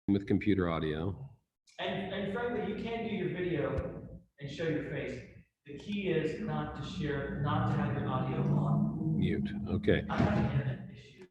with computer audio. And frankly, you can do your video and show your face. The key is not to share, not to have your audio on. Mute. Okay. I have an internet issue.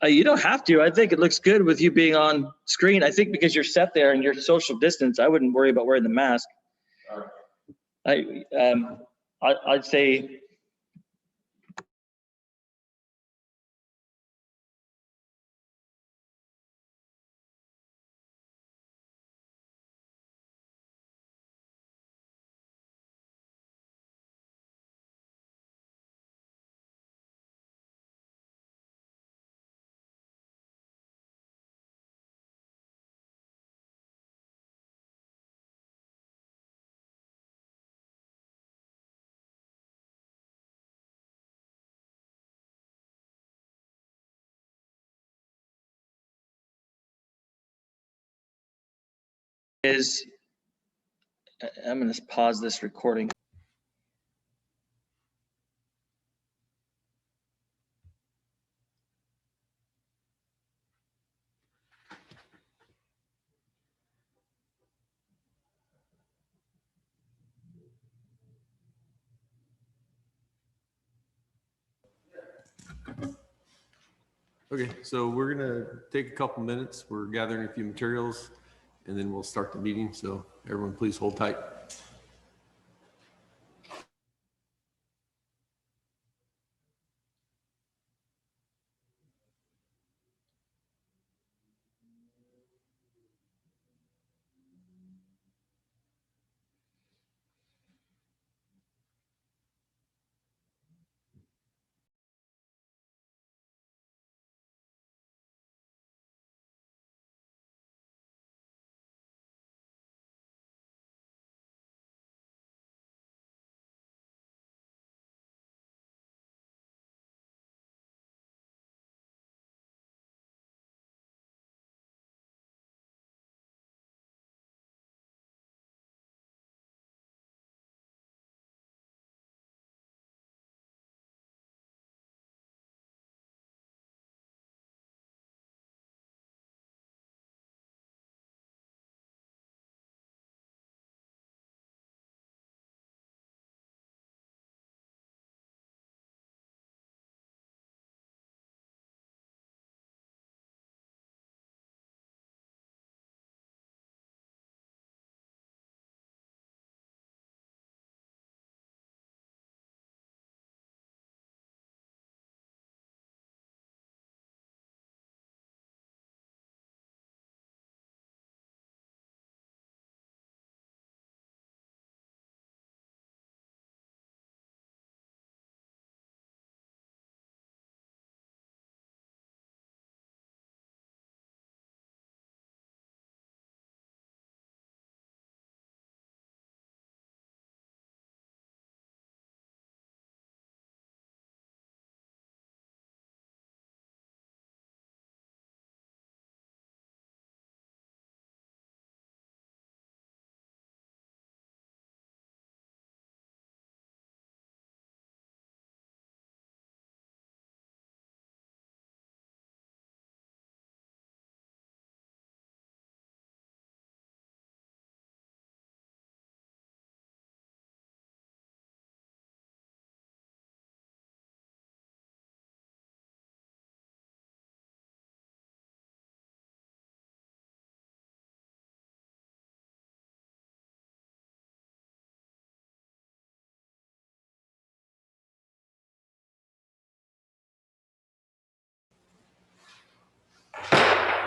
You don't have to. I think it looks good with you being on screen. I think because you're set there and you're social distance, I wouldn't worry about wearing the mask. I'd say. I'm going to pause this recording. Okay, so we're gonna take a couple minutes. We're gathering a few materials and then we'll start the meeting. So everyone please hold tight.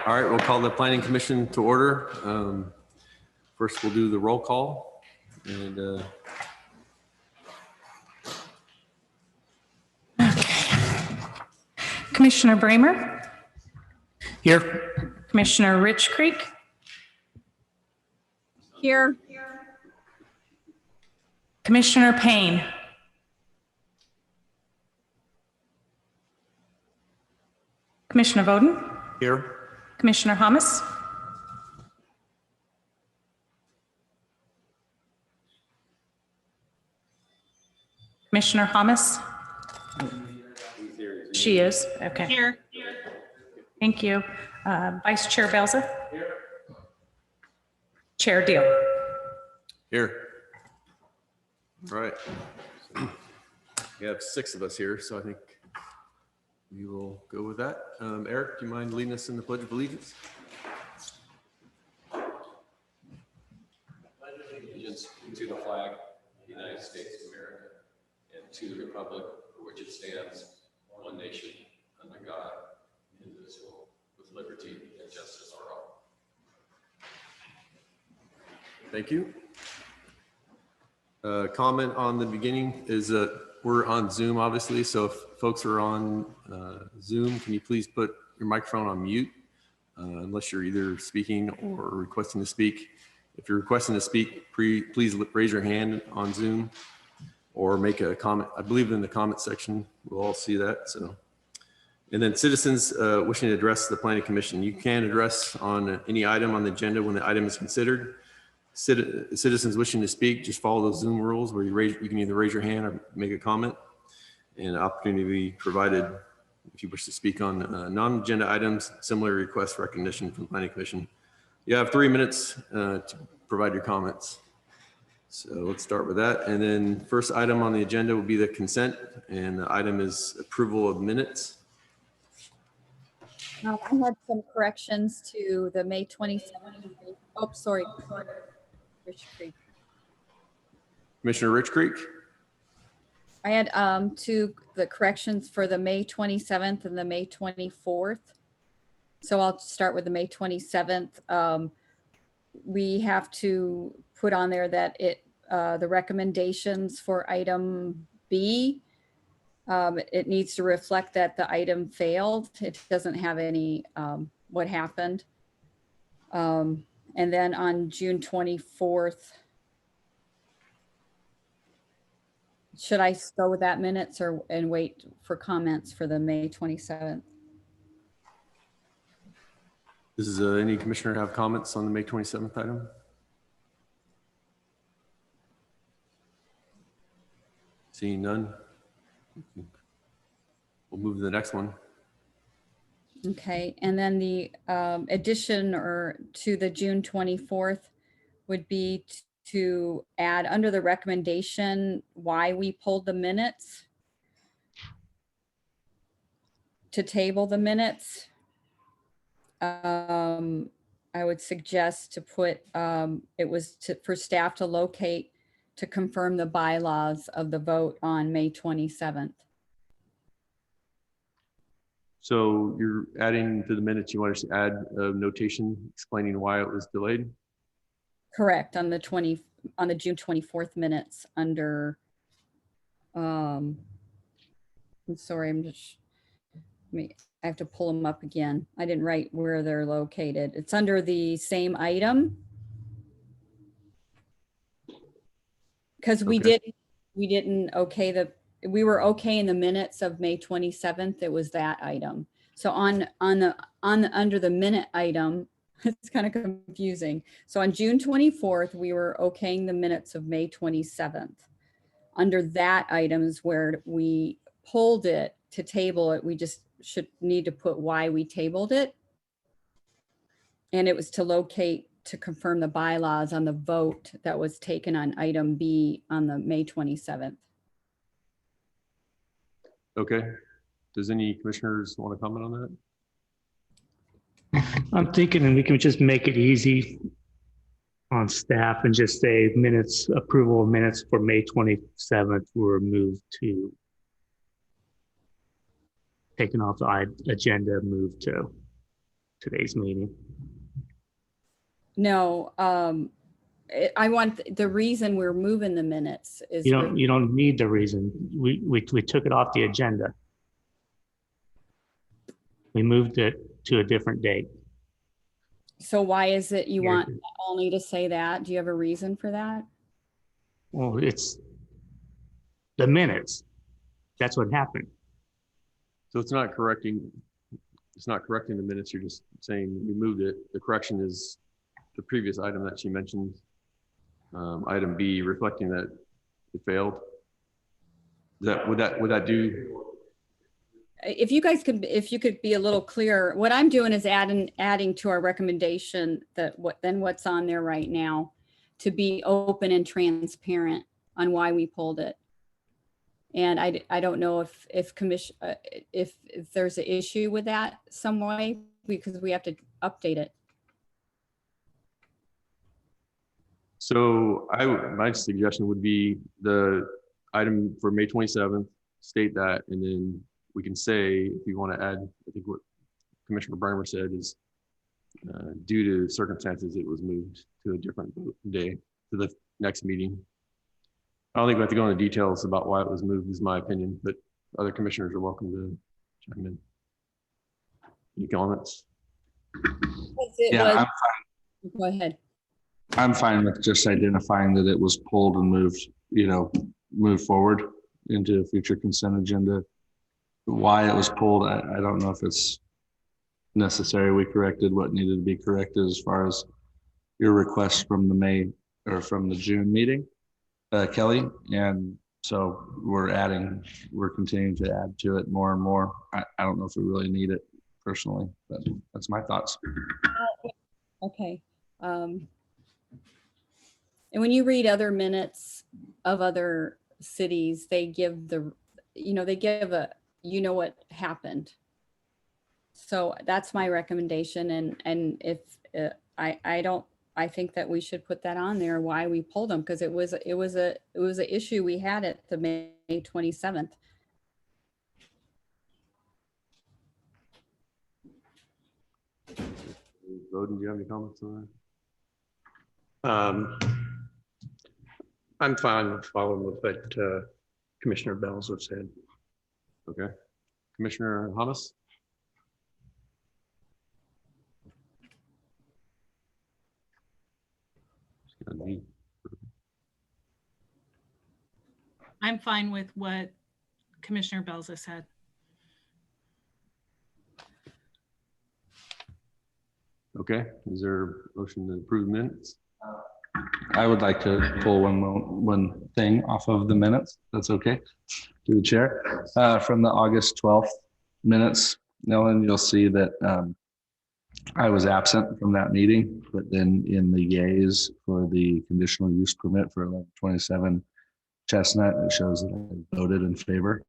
All right, we'll call the Planning Commission to order. First, we'll do the roll call. And Commissioner Bramer, Here. Commissioner Rich Creek, Here. Commissioner Payne, Commissioner Voden, here. Commissioner Hummus, Commissioner Hummus. She is, okay. Here. Thank you. Vice Chair Belza. Chair Deal. Here. All right. We have 6 of us here, so I think We will go with that. Eric, do you mind leading us in the Pledge of Allegiance? Allegiance to the flag of the United States of America and to the republic for which it stands, one nation, under God, indivisible, with liberty and justice for all. Thank you. Comment on the beginning is that we're on Zoom, obviously. So if folks are on Zoom, can you please put your microphone on mute unless you're either speaking or requesting to speak. If you're requesting to speak, please raise your hand on Zoom or make a comment. I believe in the comment section, we'll all see that. So, and then citizens wishing to address the Planning Commission, you can address on any item on the agenda when the item is considered. Citizens wishing to speak, just follow those Zoom rules where you can either raise your hand or make a comment, and opportunity to be provided if you wish to speak on non-agenda items. Similar request recognition from the Planning Commission. You have 3 minutes to provide your comments. So let's start with that. And then first item on the agenda will be the consent, and the item is approval of minutes. I had some corrections to the May 27th. Oh, sorry. Rich Creek. Commissioner Rich Creek. I had two the corrections for the May 27th and the May 24th. So I'll start with the May 27th. We have to put on there that the recommendations for item B, it needs to reflect that the item failed. It doesn't have any what happened. And then on June 24th, should I go with that minutes and wait for comments for the May 27th? Does any commissioner have comments on the May 27th item? Seeing none, we'll move to the next one. Okay, and then the addition to the June 24th would be to add under the recommendation why we pulled the minutes, to table the minutes. I would suggest to put it was for staff to locate to confirm the bylaws of the vote on May 27th. So you're adding to the minutes, you want us to add a notation explaining why it was delayed? Correct, on the June 24th minutes under, I'm sorry, I have to pull them up again. I didn't write where they're located. It's under the same item. Because we didn't okay we were okay in the minutes of May 27th. It was that item. So under the minute item, it's kind of confusing. So on June 24th, we were okaying the minutes of May 27th. Under that item is where we pulled it to table it. We just need to put why we tabled it. And it was to locate, to confirm the bylaws on the vote that was taken on item B on the May 27th. Okay. Does any commissioners want to comment on that? I'm thinking we can just make it easy on staff and just say minutes, approval of minutes for May 27th were moved to taken off the agenda, moved to today's meeting. No, I want the reason we're moving the minutes is You don't need the reason. We took it off the agenda. We moved it to a different date. so why is it you want only to say that? Do you have a reason for that? Well, it's the minutes. That's what happened. So it's not correcting the minutes. You're just saying we moved it. The correction is the previous item that she mentioned, item B, reflecting that it failed. Would that do? If you could be a little clearer, what I'm doing is adding to our recommendation that what's on there right now to be open and transparent on why we pulled it. And I don't know if commission, if there's an issue with that some way, because we have to update it. So my suggestion would be the item for May 27th, state that, and then we can say, if you want to add, I think what Commissioner Breimer said is due to circumstances, it was moved to a different day, to the next meeting. I don't think we have to go into details about why it was moved, is my opinion, but other commissioners are welcome to chime in. Any comments? Yeah, Go ahead. I'm fine with just identifying that it was pulled and moved, moved forward into a future consent agenda. Why it was pulled, I don't know if it's necessary. We corrected what needed to be corrected as far as your request from the May or from the June meeting, Kelly. And so we're continuing to add to it more and more. I don't know if we really need it personally, but that's my thoughts. Okay. And when you read other minutes of other cities, they give they give what happened. So that's my recommendation. And if I think that we should put that on there, why we pulled them, because it was an issue we had at the May 27th. Bowden, do you have any comments on I'm fine with following with what Commissioner Bells have said. that? Okay. Commissioner Hamas? I'm fine with what Commissioner Bells has said. Okay, is there a motion to approve minutes? I would like to pull one thing off of the minutes. That's okay. To the chair. From the August 12th minutes, Ellen, you'll see that I was absent from that meeting, but then in the yays for the conditional use permit for 1127 Chestnut, it shows that I voted in favor,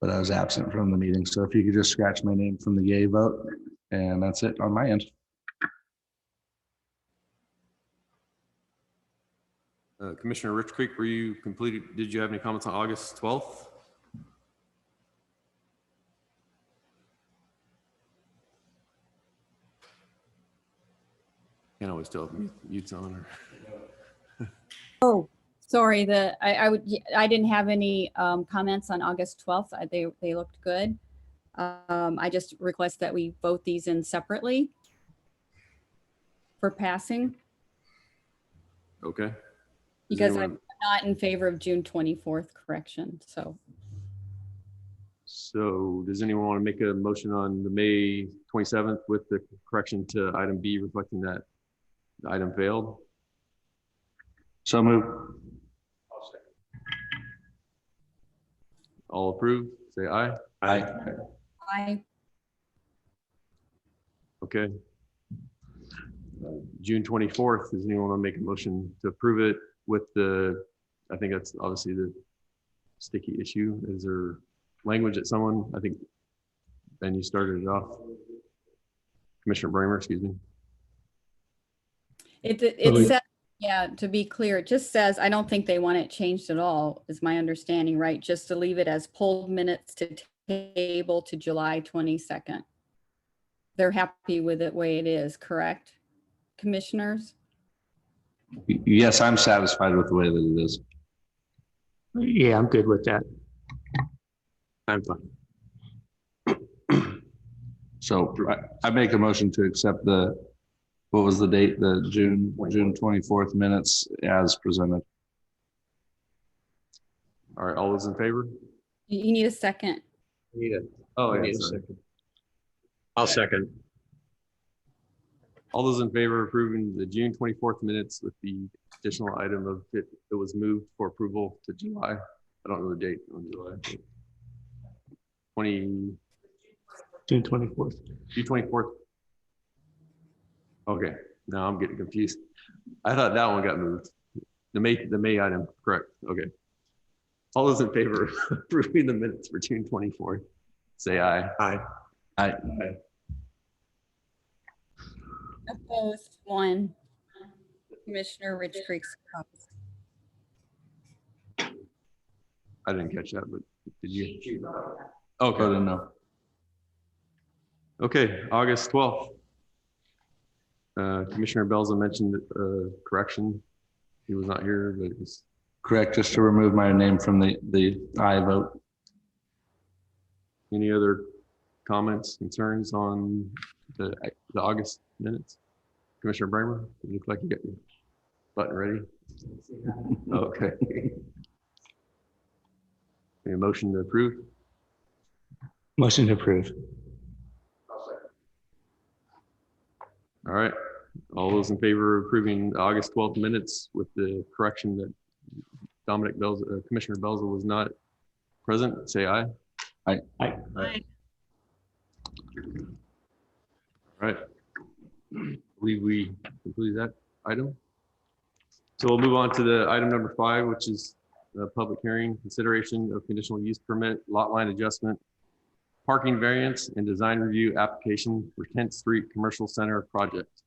but I was absent from the meeting. So if you could just scratch my name from the yay vote, and that's it on my end. Commissioner Rich Creek, were you completed? Did you have any comments on August 12th? Can't always tell if mutes on or. Oh, sorry. I didn't have any comments on August 12th. They looked good. I just request that we vote these in separately for passing, Okay. because I'm not in favor of June 24th correction. So does anyone want to make a motion on the May 27th with the correction to item B reflecting that the item failed? So move. All approved, say aye. Aye. Okay. June 24th, does anyone want to make a motion to approve it with I think that's obviously the sticky issue. Is there language that someone, I think, Ben, you started it off. Commissioner Breimer, excuse me. It says, yeah, to be clear, it just says, I don't think they want it changed at all, is my understanding, right? Just to leave it as pulled minutes to table to July 22nd. They're happy with it the way it is, correct, commissioners? Yes, I'm satisfied with the way that it is. Yeah, I'm good with that. I'm fine. So I make a motion to accept what was the date? The June 24th minutes as presented. All right, all those in favor? You need a second. Oh, I need a second. I'll second. All those in favor of approving the June 24th minutes with the additional item of it that was moved for approval to July. I don't know the date on July. 20. June 24th. June 24th. Okay, now I'm getting confused. I thought that one got moved. The May item, correct? Okay. All those in favor of approving the minutes for June 24th, say aye. Aye. I, Opposed, 1. Commissioner Rich Creek's opposed. I didn't catch that, but did you? okay, Okay. no. Okay, August 12th. Commissioner Belza mentioned correction. He was not here, but it's Correct, just to remove my name from the aye vote. any other comments, concerns on the August minutes? Commissioner Bramer, you look like you got your button ready. Okay. A motion to approve? Motion to approve. All right. All those in favor of approving the August 12th minutes with the correction that Dominic Belza, Commissioner Belza was not present, say aye. Aye. All right. I believe we concluded that item. So we'll move on to the item number 5, which is the public hearing, consideration of conditional use permit, lot line adjustment, parking variance, and design review application for 10th Street Commercial Center project,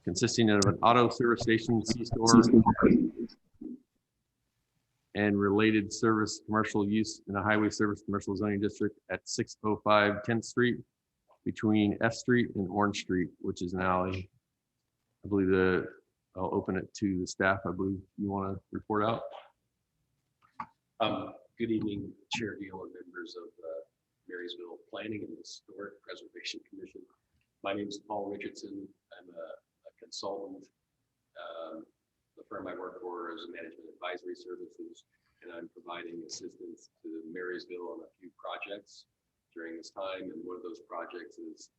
consisting of an auto service station, C-store, and related service commercial use in a highway service commercial zoning district at 605 10th Street between F Street and Orange Street, which is an alley. I believe I'll open it to the staff. I believe you want to report out. Good evening, Chair Deal and members of the Marysville Planning and Historic Preservation Commission. My name is Paul Richardson. I'm a consultant. The firm I work for is Management Advisory Services, and I'm providing assistance to Marysville on a few projects during this time. And one of those projects is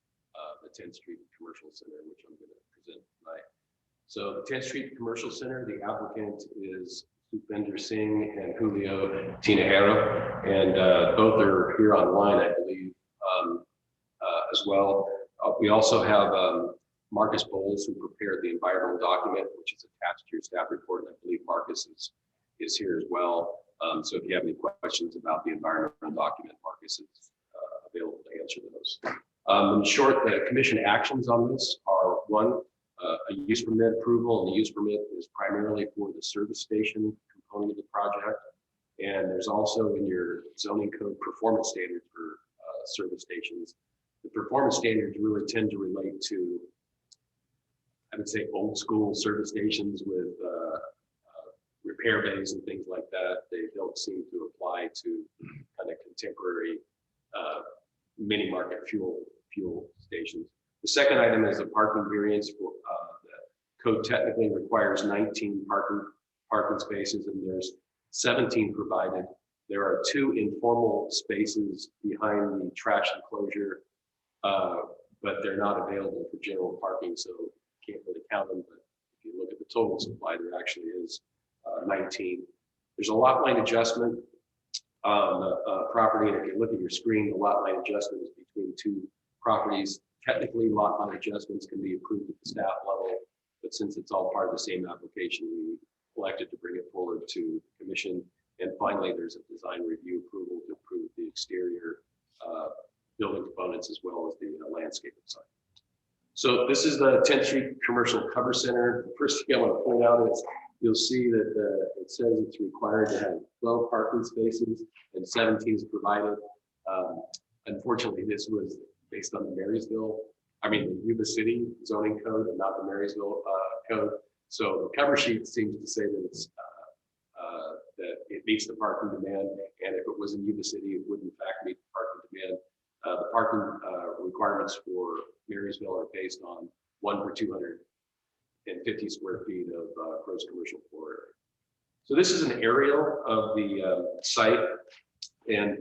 the 10th Street Commercial Center, which I'm going to present tonight. So the 10th Street Commercial Center, the applicant is Supinder Singh and Julio Tinajero, and both are here online, I believe, as well. We also have Marcus Bowles, who prepared the environmental document, which is attached to your staff report, and I believe Marcus is here as well. So if you have any questions about the environmental document, Marcus is available to answer those. In short, the commission actions on this are: 1, a use permit approval, and the use permit is primarily for the service station component of the project. And there's also in your zoning code performance standards for service stations. The performance standards really tend to relate to, I would say, old school service stations with repair bays and things like that. They don't seem to apply to kind of contemporary mini market fuel stations. The second item is a parking variance for the code technically requires 19 parking spaces, and there's 17 provided. There are 2 informal spaces behind the trash enclosure, but they're not available for general parking, so can't really count them. But if you look at the total supply, there actually is 19. There's a lot line adjustment on the property, and if you look at your screen, the lot line adjustment is between 2 properties. Technically, lot line adjustments can be approved at the staff level, but since it's all part of the same application, we elected to bring it forward to the commission. And finally, there's a design review approval to approve the exterior building components as well as the landscape design. So this is the 10th Street Commercial Cover Center. The first thing I want to point out is you'll see that it says it's required to have 12 parking spaces and 17 is provided. Unfortunately, this was based on the Yuba City zoning code and not the Marysville code. So the cover sheet seems to say that it's that it meets the parking demand, and if it was in Yuba City, it would in fact meet the parking demand. The parking requirements for Marysville are based on 1 per 250 square feet of gross commercial floor area. So this is an aerial of the site, and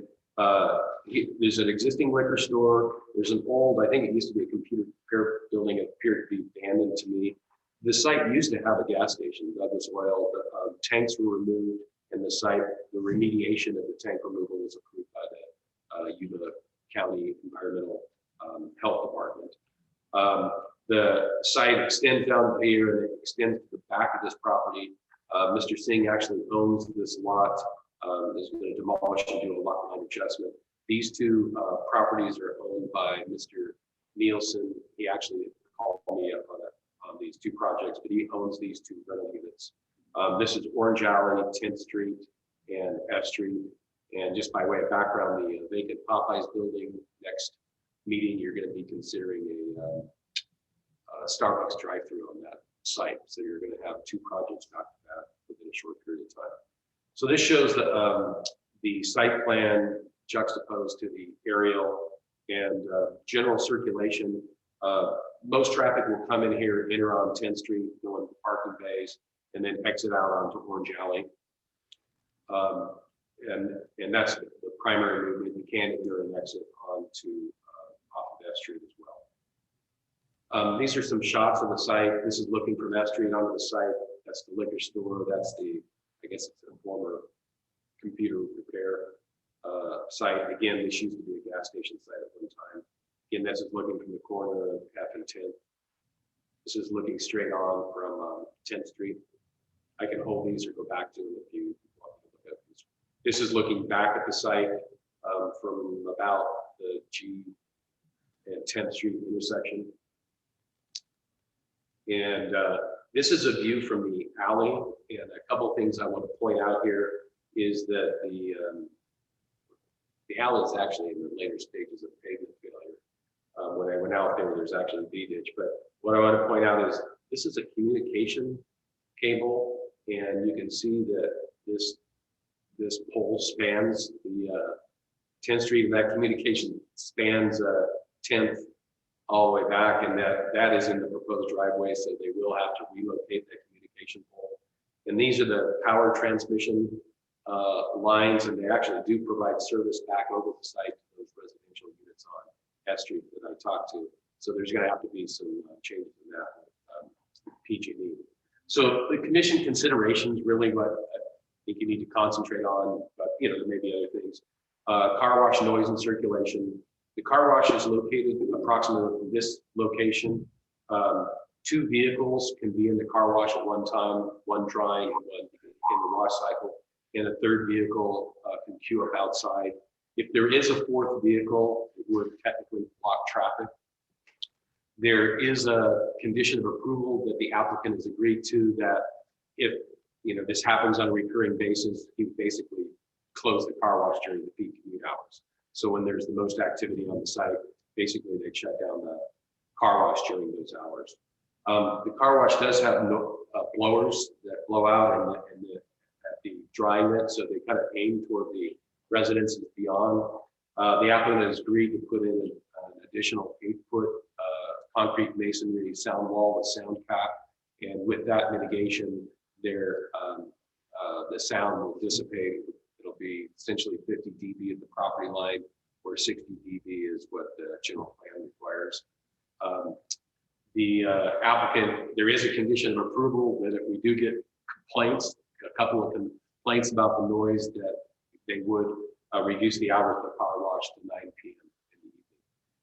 there's an existing liquor store. There's an old, I think it used to be a computer repair building. It appeared to be abandoned to me. The site used to have a gas station, Douglas Oil. The tanks were removed, and the site, the remediation of the tank removal was approved by the Yuba County Environmental Health Department. The site extends down here and it extends to the back of this property. Mr. Singh actually owns this lot is going to demolish and do a lot line adjustment. These two properties are owned by Mr. Nielsen. He actually called me up on these two projects, but he owns these two rental units. This is Orange Alley, 10th Street, and F Street. And just by way of background, the vacant Popeyes building, next meeting, you're going to be considering a Starbucks drive-through on that site. So you're going to have two projects back to back within a short period of time. So this shows the site plan juxtaposed to the aerial and general circulation. Most traffic will come in here, enter on 10th Street, go into parking bays, and then exit out onto Orange Alley. And that's the primary movement. You can enter and exit onto off of F Street as well. These are some shots of the site. This is looking from F Street onto the site. That's the liquor store. That's the, I guess it's a former computer repair site. Again, this used to be a gas station site at one time. Again, this is looking from the corner of F and 10th. This is looking straight on from 10th Street. I can hold these or go back to them if you want to look at these. This is looking back at the site from about the G and 10th Street intersection. And this is a view from the alley. And a couple of things I want to point out here is that the alley is actually in the later stages of pavement failure. When I went out there, there's actually a V-ditch. But what I want to point out is this is a communication cable, and you can see that this pole spans the 10th Street, and that communication spans 10th all the way back, and that is in the proposed driveway, so they will have to relocate that communication pole. And these are the power transmission lines, and they actually do provide service back over the site to those residential units on F Street that I talked to. So there's going to have to be some changes in that PG&E. So the commission considerations really what I think you need to concentrate on, but there may be other things. Car wash noise and circulation. The car wash is located approximately from this location. Two vehicles can be in the car wash at one time, one drying and one in the wash cycle, and a third vehicle can queue up outside. If there is a fourth vehicle, it would technically block traffic. There is a condition of approval that the applicant has agreed to that if this happens on a recurring basis, he would basically close the car wash during the peak commute hours. So when there's the most activity on the site, basically they shut down the car wash during those hours. The car wash does have blowers that blow out at the drying net, so they kind of aim toward the residences beyond. The applicant has agreed to put in an additional 8-foot concrete masonry sound wall with sound cap, and with that mitigation, the sound will dissipate. It'll be essentially 50 dB at the property line, where 60 dB is what the general plan requires. The applicant, there is a condition of approval that if we do get complaints, a couple of complaints about the noise, that they would reduce the hours of the power wash to 9 p.m. in the evening.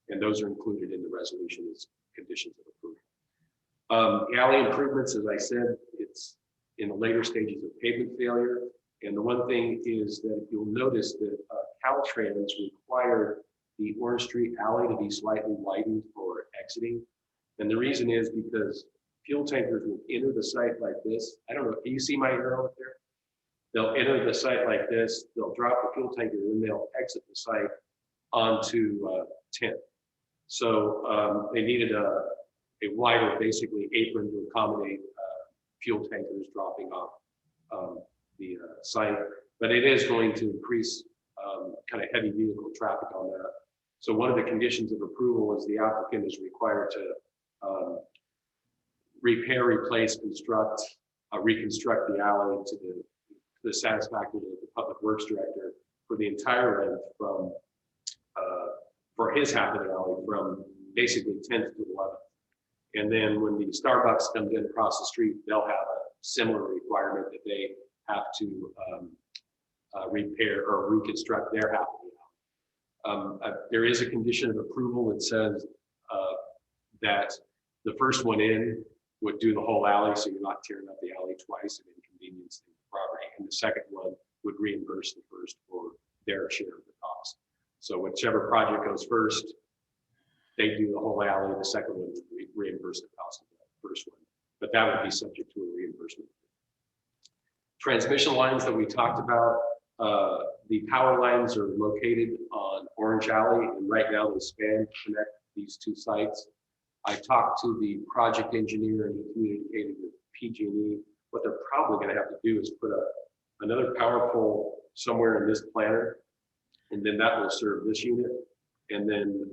And those are included in the resolution as conditions of approval. The alley improvements, as I said, it's in the later stages of pavement failure. And the one thing is that you'll notice that Caltrans required the Orange Street alley to be slightly widened for exiting. And the reason is because fuel tankers will enter the site like this. I don't know, can you see my arrow up there? They'll enter the site like this, they'll drop the fuel tanker, and they'll exit the site onto 10th. So they needed a wider, basically, apron to accommodate fuel tankers dropping off the site. But it is going to increase kind of heavy vehicle traffic on that. So one of the conditions of approval is the applicant is required to repair, replace, reconstruct the alley to the satisfaction of the Public Works Director for the entire length from, for his half of the alley from basically 10th to 11th. And then when the Starbucks comes in across the street, they'll have a similar requirement that they have to repair or reconstruct their half of the alley. There is a condition of approval that says that the first one in would do the whole alley, so you're not tearing up the alley twice and inconveniencing the property. And the second one would reimburse the first for their share of the cost. So whichever project goes first, they do the whole alley. The second one would reimburse the cost of the first one, but that would be subject to a reimbursement. Transmission lines that we talked about, the power lines are located on Orange Alley, and right now they span connect these two sites. I talked to the project engineer and he communicated with PG&E. What they're probably going to have to do is put another power pole somewhere in this planter, and then that will serve this unit. And then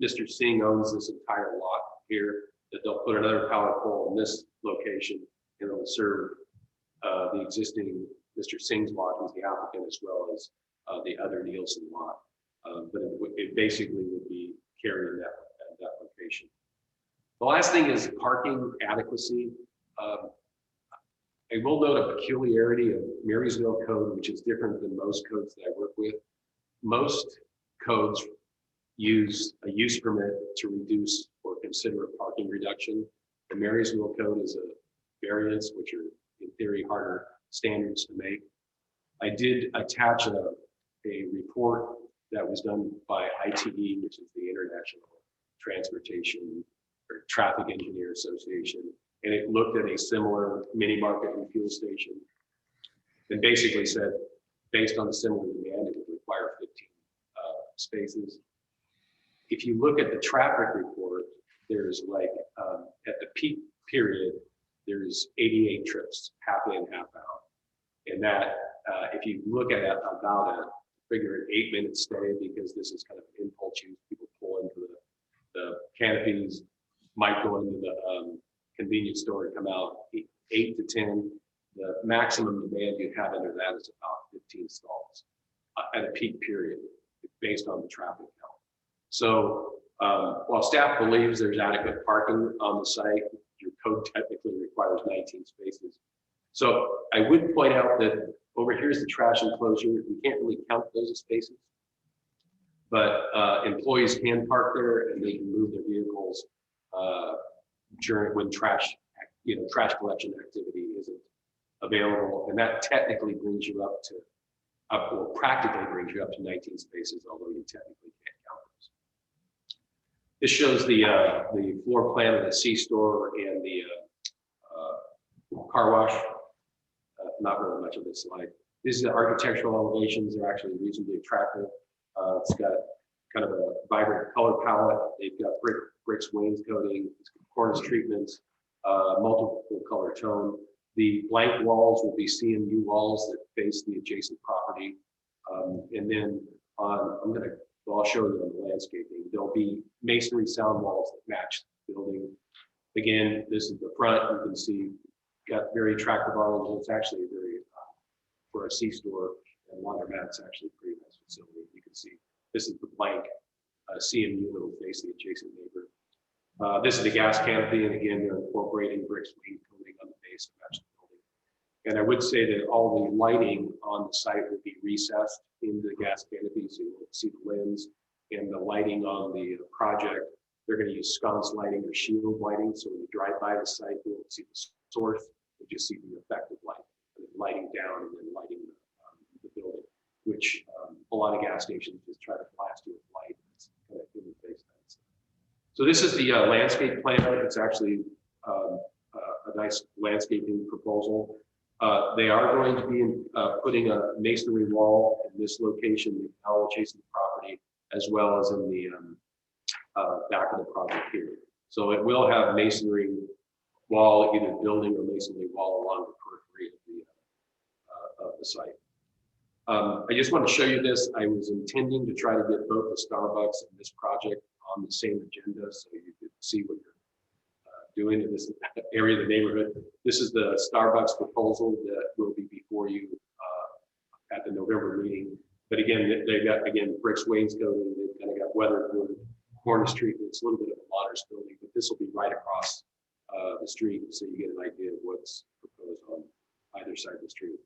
Mr. Singh owns this entire lot here, that they'll put another power pole in this location, and it'll serve the existing Mr. Singh's lot, who's the applicant, as well as the other Nielsen lot. But it basically would be carrying that location. The last thing is parking adequacy. I will note a peculiarity of Marysville code, which is different than most codes that I work with. Most codes use a use permit to reduce or consider a parking reduction. The Marysville code is a variance, which are in theory harder standards to make. I did attach a report that was done by ITE, which is the International Transportation or Traffic Engineer Association, and it looked at a similar mini market and fuel station and basically said, based on the similar demand, it would require 15 spaces. If you look at the traffic report, there's like, at the peak period, there's 88 trips, half in, half out. And that, if you look at it about a figure an 8-minute stay, because this is kind of impulse use, people pull into the canopies, might go into the convenience store and come out 8 to 10. The maximum demand you have under that is about 15 stalls at a peak period based on the traffic count. So while staff believes there's adequate parking on the site, your code technically requires 19 spaces. So I would point out that over here's the trash enclosure. We can't really count those as spaces, but employees can park there and they can move their vehicles during when trash collection activity isn't available, and that technically brings you up to, or practically brings you up to 19 spaces, although you technically can't count those. This shows the floor plan of the C-store and the car wash. Not really much of this slide. These are the architectural elevations. They're actually reasonably attractive. It's got kind of a vibrant color palette. They've got bricks wainscoting, cornice treatments, multiple color tone. The blank walls will be CMU walls that face the adjacent property. And then I'll show you on the landscaping. There'll be masonry sound walls that match the building. Again, this is the front. You can see got very attractive orange. It's actually very, for a C-store and laundromat's actually a pretty nice facility. You can see this is the blank CMU that will face the adjacent neighbor. This is the gas canopy, and again, they're incorporating bricks wing coating on the base to match the building. And I would say that all the lighting on the site will be recessed into the gas canopy, so you won't see the lens. And the lighting on the project, they're going to use sconce lighting or shield lighting, so when you drive by the site, you won't see the source, you just see the effective light, and then lighting down and then lighting the building, which a lot of gas stations just try to blast you with light. It's kind of in the face. So this is the landscape plan. It's actually a nice landscaping proposal. They are going to be putting a masonry wall in this location, the Powell adjacent property, as well as in the back of the project here. So it will have masonry wall, either building or masonry wall along the periphery of the site. I just want to show you this. I was intending to try to get both the Starbucks and this project on the same agenda so you could see what you're doing in this area of the neighborhood. This is the Starbucks proposal that will be before you at the November meeting. But again, they've got, bricks wainscoting, they've kind of got weatherboard, cornice treatments, a little bit of a modest building, but this will be right across the street, so you get an idea of what's proposed on either side of the street.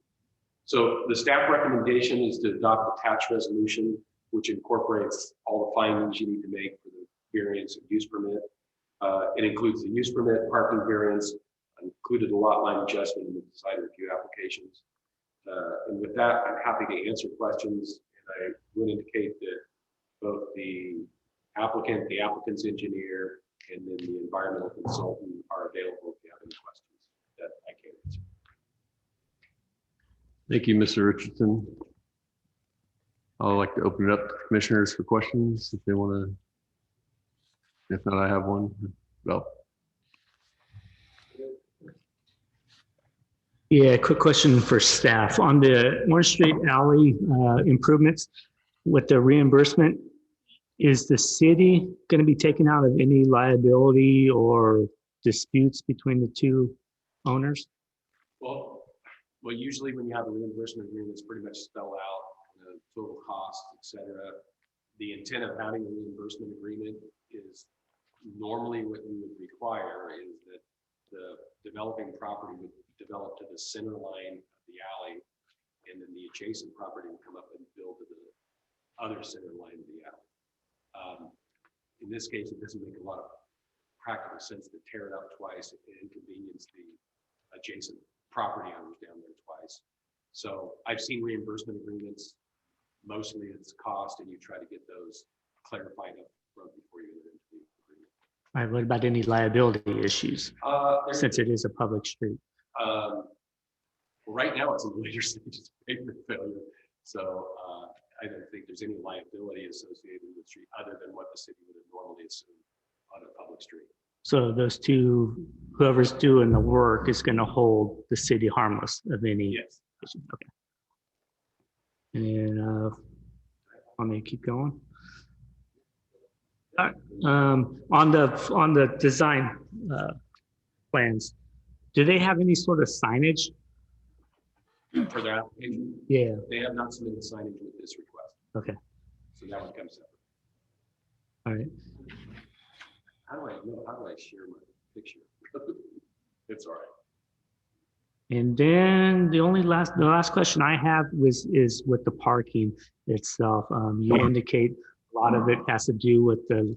So the staff recommendation is to adopt attached resolution, which incorporates all the findings you need to make for the variance and use permit. It includes the use permit, parking variance, included a lot line adjustment in the design review applications. And with that, I'm happy to answer questions. And I would indicate that both the applicant, the applicant's engineer, and then the environmental consultant are available if you have any questions that I can answer. Thank you, Mr. Richardson. I'd like to open it up to commissioners for questions if they want to. If not, I have one. Well, Yeah, quick question for staff. On the Orange Street Alley improvements with the reimbursement, is the city going to be taken out of any liability or disputes between the two owners? Well, usually when you have a reimbursement agreement, it's pretty much spelled out the total cost, et cetera. The intent of having a reimbursement agreement is normally what we would require is that the developing property would develop to the center line of the alley, and then the adjacent property would come up and build to the other center line of the alley. In this case, it doesn't make a lot of practical sense to tear it up twice and inconvenience the adjacent property owners down there twice. So I've seen reimbursement agreements. Mostly it's cost, and you try to get those clarified up front before you enter into the agreement. All right, what about any liability issues since it is a public street? Well, right now it's in the later stages of pavement failure. So I don't think there's any liability associated with the street other than what the city would have normally assumed on a public street. So those two, whoever's doing the work is going to hold the city harmless of any. Yes. Issue. Okay. And let me keep going. All right. On the design plans, do they have any sort of signage? For their application, Yeah. they have not submitted signage with this request. Okay. So that one comes separate. All right. How do I share my picture? It's all right. And then the last question I have is with the parking itself. You indicate a lot of it has to do with the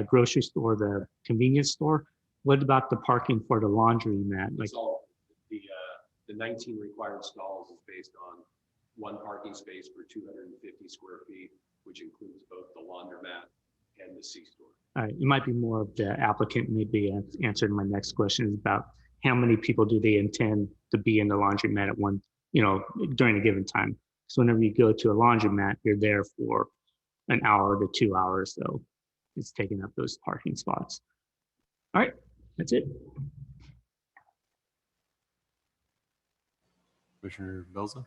grocery store, the convenience store. What about the parking for the laundromat? Like, It's all the 19 required stalls is based on one parking space per 250 square feet, which includes both the laundromat and the C-store. all right, it might be more of the applicant maybe answered my next question is about how many people do they intend to be in the laundromat at one, during a given time. So whenever you go to a laundromat, you're there for an hour to 2 hours. So it's taking up those parking spots. All right, that's it. Commissioner Belza?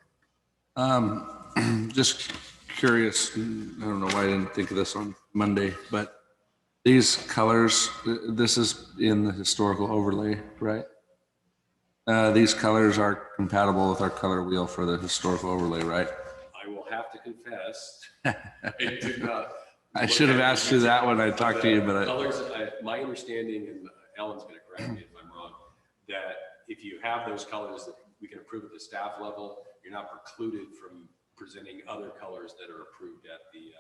Just curious, I don't know why I didn't think of this on Monday, but these colors, this is in the historical overlay, right? These colors are compatible with our color wheel for the historical overlay, right? I will have to confess, I did not. I should have asked you that when I talked to you, but Colors, my understanding, and Ellen's going to correct me if I'm wrong, that if you have those colors that we can approve at the staff level, you're not precluded from presenting other colors that are approved at the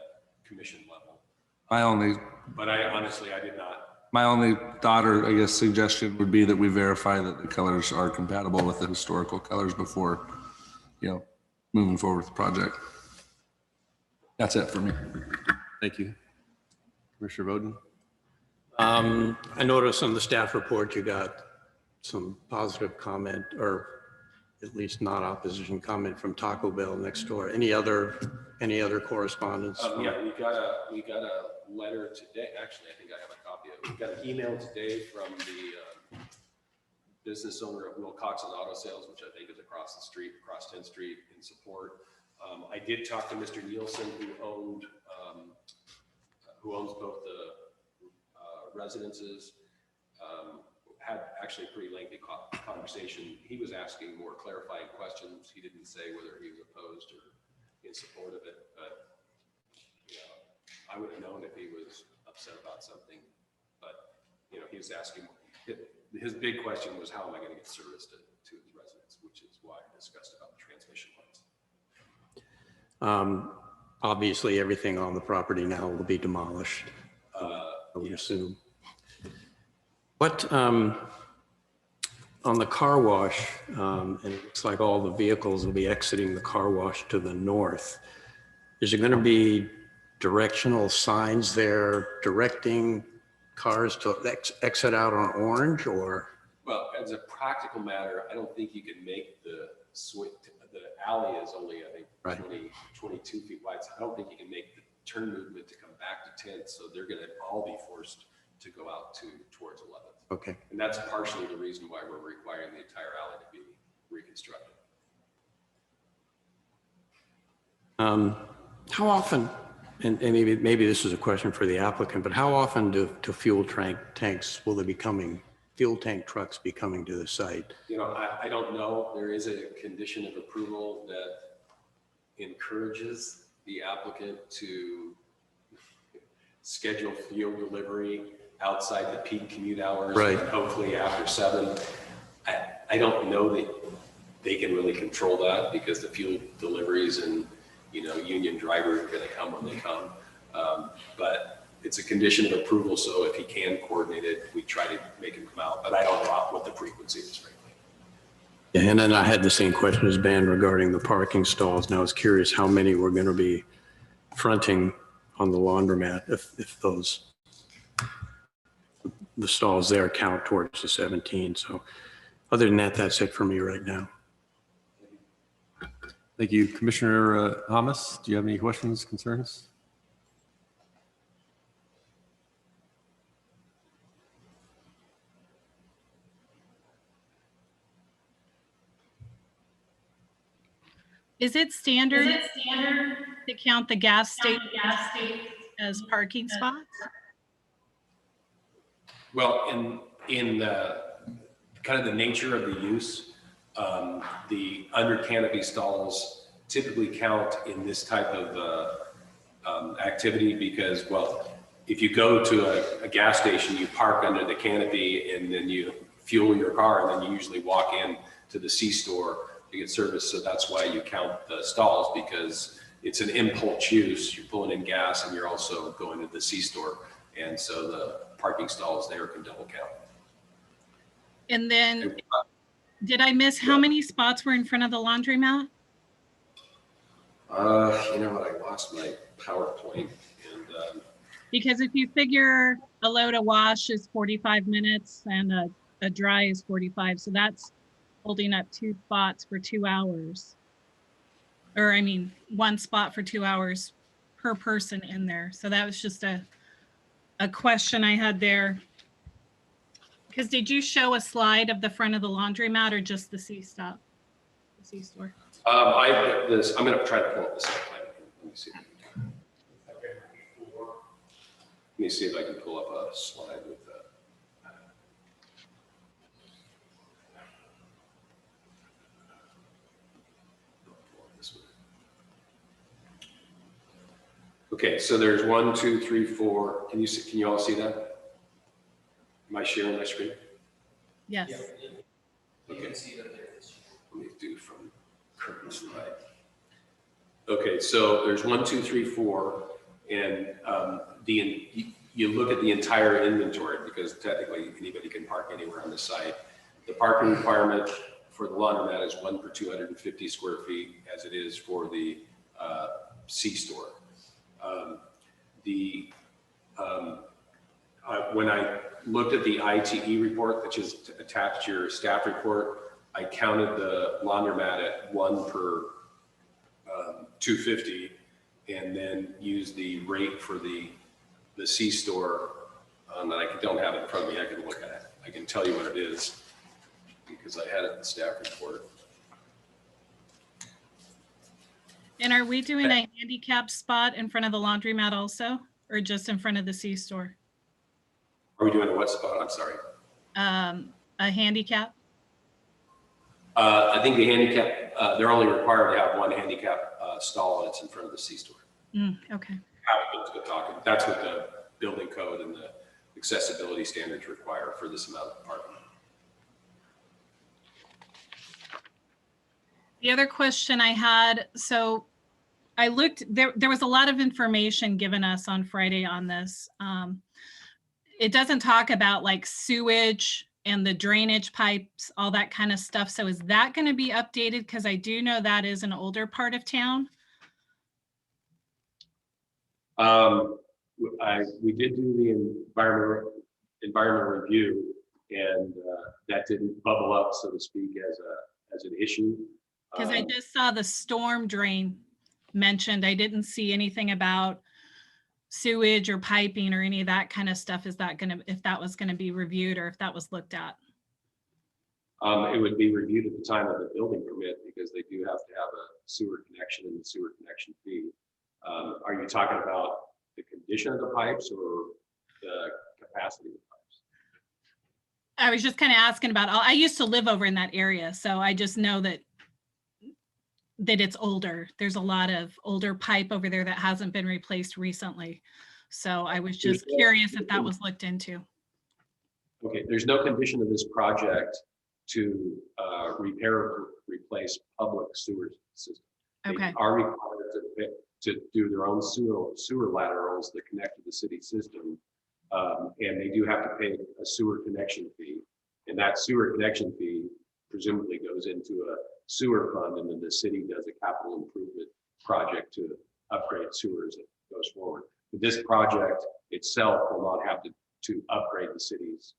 commission level. But I honestly did not. my only thought or I guess suggestion would be that we verify that the colors are compatible with the historical colors before, moving forward with the project. That's it for me. Thank you. Commissioner Bowden? I noticed on the staff report, you got some positive comment, or at least not opposition comment from Taco Bell next door. Any other correspondence? Yeah, we got a letter today. Actually, I think I have a copy of it. We got an email today from the business owner of Wilcoxon Auto Sales, which I think is across the street, across 10th Street, in support. I did talk to Mr. Nielsen, who owns both the residences. Had actually a pretty lengthy conversation. He was asking more clarifying questions. He didn't say whether he was opposed or in support of it, but I would have known if he was upset about something. But he was asking. His big question was, how am I going to get service to his residents, which is why I discussed about the transmission lines. Obviously, everything on the property now will be demolished, I would assume. What, on the car wash, and it looks like all the vehicles will be exiting the car wash to the north. Is there going to be directional signs there directing cars to exit out on Orange, or? Well, as a practical matter, I don't think you can make the swing. The alley is only, I think, Right. 22 feet wide. So I don't think you can make the turn movement to come back to 10th. So they're going to all be forced to go out towards 11th. Okay. And that's partially the reason why we're requiring the entire alley to be reconstructed. How often, and maybe this is a question for the applicant, but how often do fuel tanks will there be coming? Fuel tank trucks be coming to the site? You know, I don't know. There is a condition of approval that encourages the applicant to schedule fuel delivery outside the peak commute hours, right, and hopefully after 7. I don't know that they can really control that because the fuel deliveries and, you know, union drivers are going to come when they come. But it's a condition of approval, so if he can coordinate it, we try to make him come out. But I don't know what the frequency is, frankly. Yeah, and then I had the same question as Ben regarding the parking stalls. Now I was curious how many were going to be fronting on the laundromat if the stalls there count towards the 17. So other than that, that's it for me right now. Thank you. Commissioner Hamas, do you have any questions, concerns? Is it standard to count the gas station as parking spots? Well, in the kind of the nature of the use, the under canopy stalls typically count in this type of activity because, well, if you go to a gas station, you park under the canopy and then you fuel your car and then you usually walk in to the C-store to get service. So that's why you count the stalls, because it's an impulse use. You're pulling in gas and you're also going to the C-store. And so the parking stalls there can double count. And then, did I miss how many spots were in front of the laundromat? You know what, I lost my PowerPoint. And Because if you figure a load of wash is 45 minutes and a dry is 45, so that's holding up 2 spots for 2 hours. Or I mean, 1 spot for 2 hours per person in there. So that was just a question I had there. Because did you show a slide of the front of the laundromat or just the C-stop, the C-store? I'm going to try to pull up this plan. Let me see. Let me see if I can pull up a slide with that. Okay, so there's 1, 2, 3, 4. Can you all see that? Am I sharing my screen? Yes. Okay. Let me do from current slide. Okay, so there's 1, 2, 3, 4, and you look at the entire inventory because technically anybody can park anywhere on the site. The parking requirement for the laundromat is 1 per 250 square feet, as it is for the C-store. When I looked at the ITE report, which is attached to your staff report, I counted the laundromat at 1 per 250, and then used the rate for the C-store. And I don't have it in front of me. I can look at it. I can tell you what it is because I had it in the staff report. And are we doing a handicap spot in front of the laundromat also, or just in front of the C-store? Are we doing a what spot? I'm sorry. A handicap? I think the handicap, they're only required to have 1 handicap stall, and it's in front of the C-store. Okay. That's what the building code and the accessibility standards require for this amount of parking. The other question I had, so I looked, there was a lot of information given us on Friday on this. It doesn't talk about like sewage and the drainage pipes, all that kind of stuff. So is that going to be updated? Because I do know that is an older part of town. We did do the environmental review, and that didn't bubble up, so to speak, as an issue. Because I just saw the storm drain mentioned. I didn't see anything about sewage or piping or any of that kind of stuff. Is that gonna, if that was gonna be reviewed or if that was looked at? It would be reviewed at the time of the building permit, because they do have to have a sewer connection and the sewer connection fee. Are you talking about the condition of the pipes or the capacity of the pipes? I was just kind of asking about, I used to live over in that area, so I just know that it's older. There's a lot of older pipe over there that hasn't been replaced recently. So I was just curious if that was looked into. Okay, there's no condition of this project to repair or replace public sewer system. Okay. They are required to do their own sewer laterals that connect to the city system. And they do have to pay a sewer connection fee. And that sewer connection fee presumably goes into a sewer fund, and then the city does a capital improvement project to upgrade sewers that goes forward. But this project itself will not have to upgrade the city's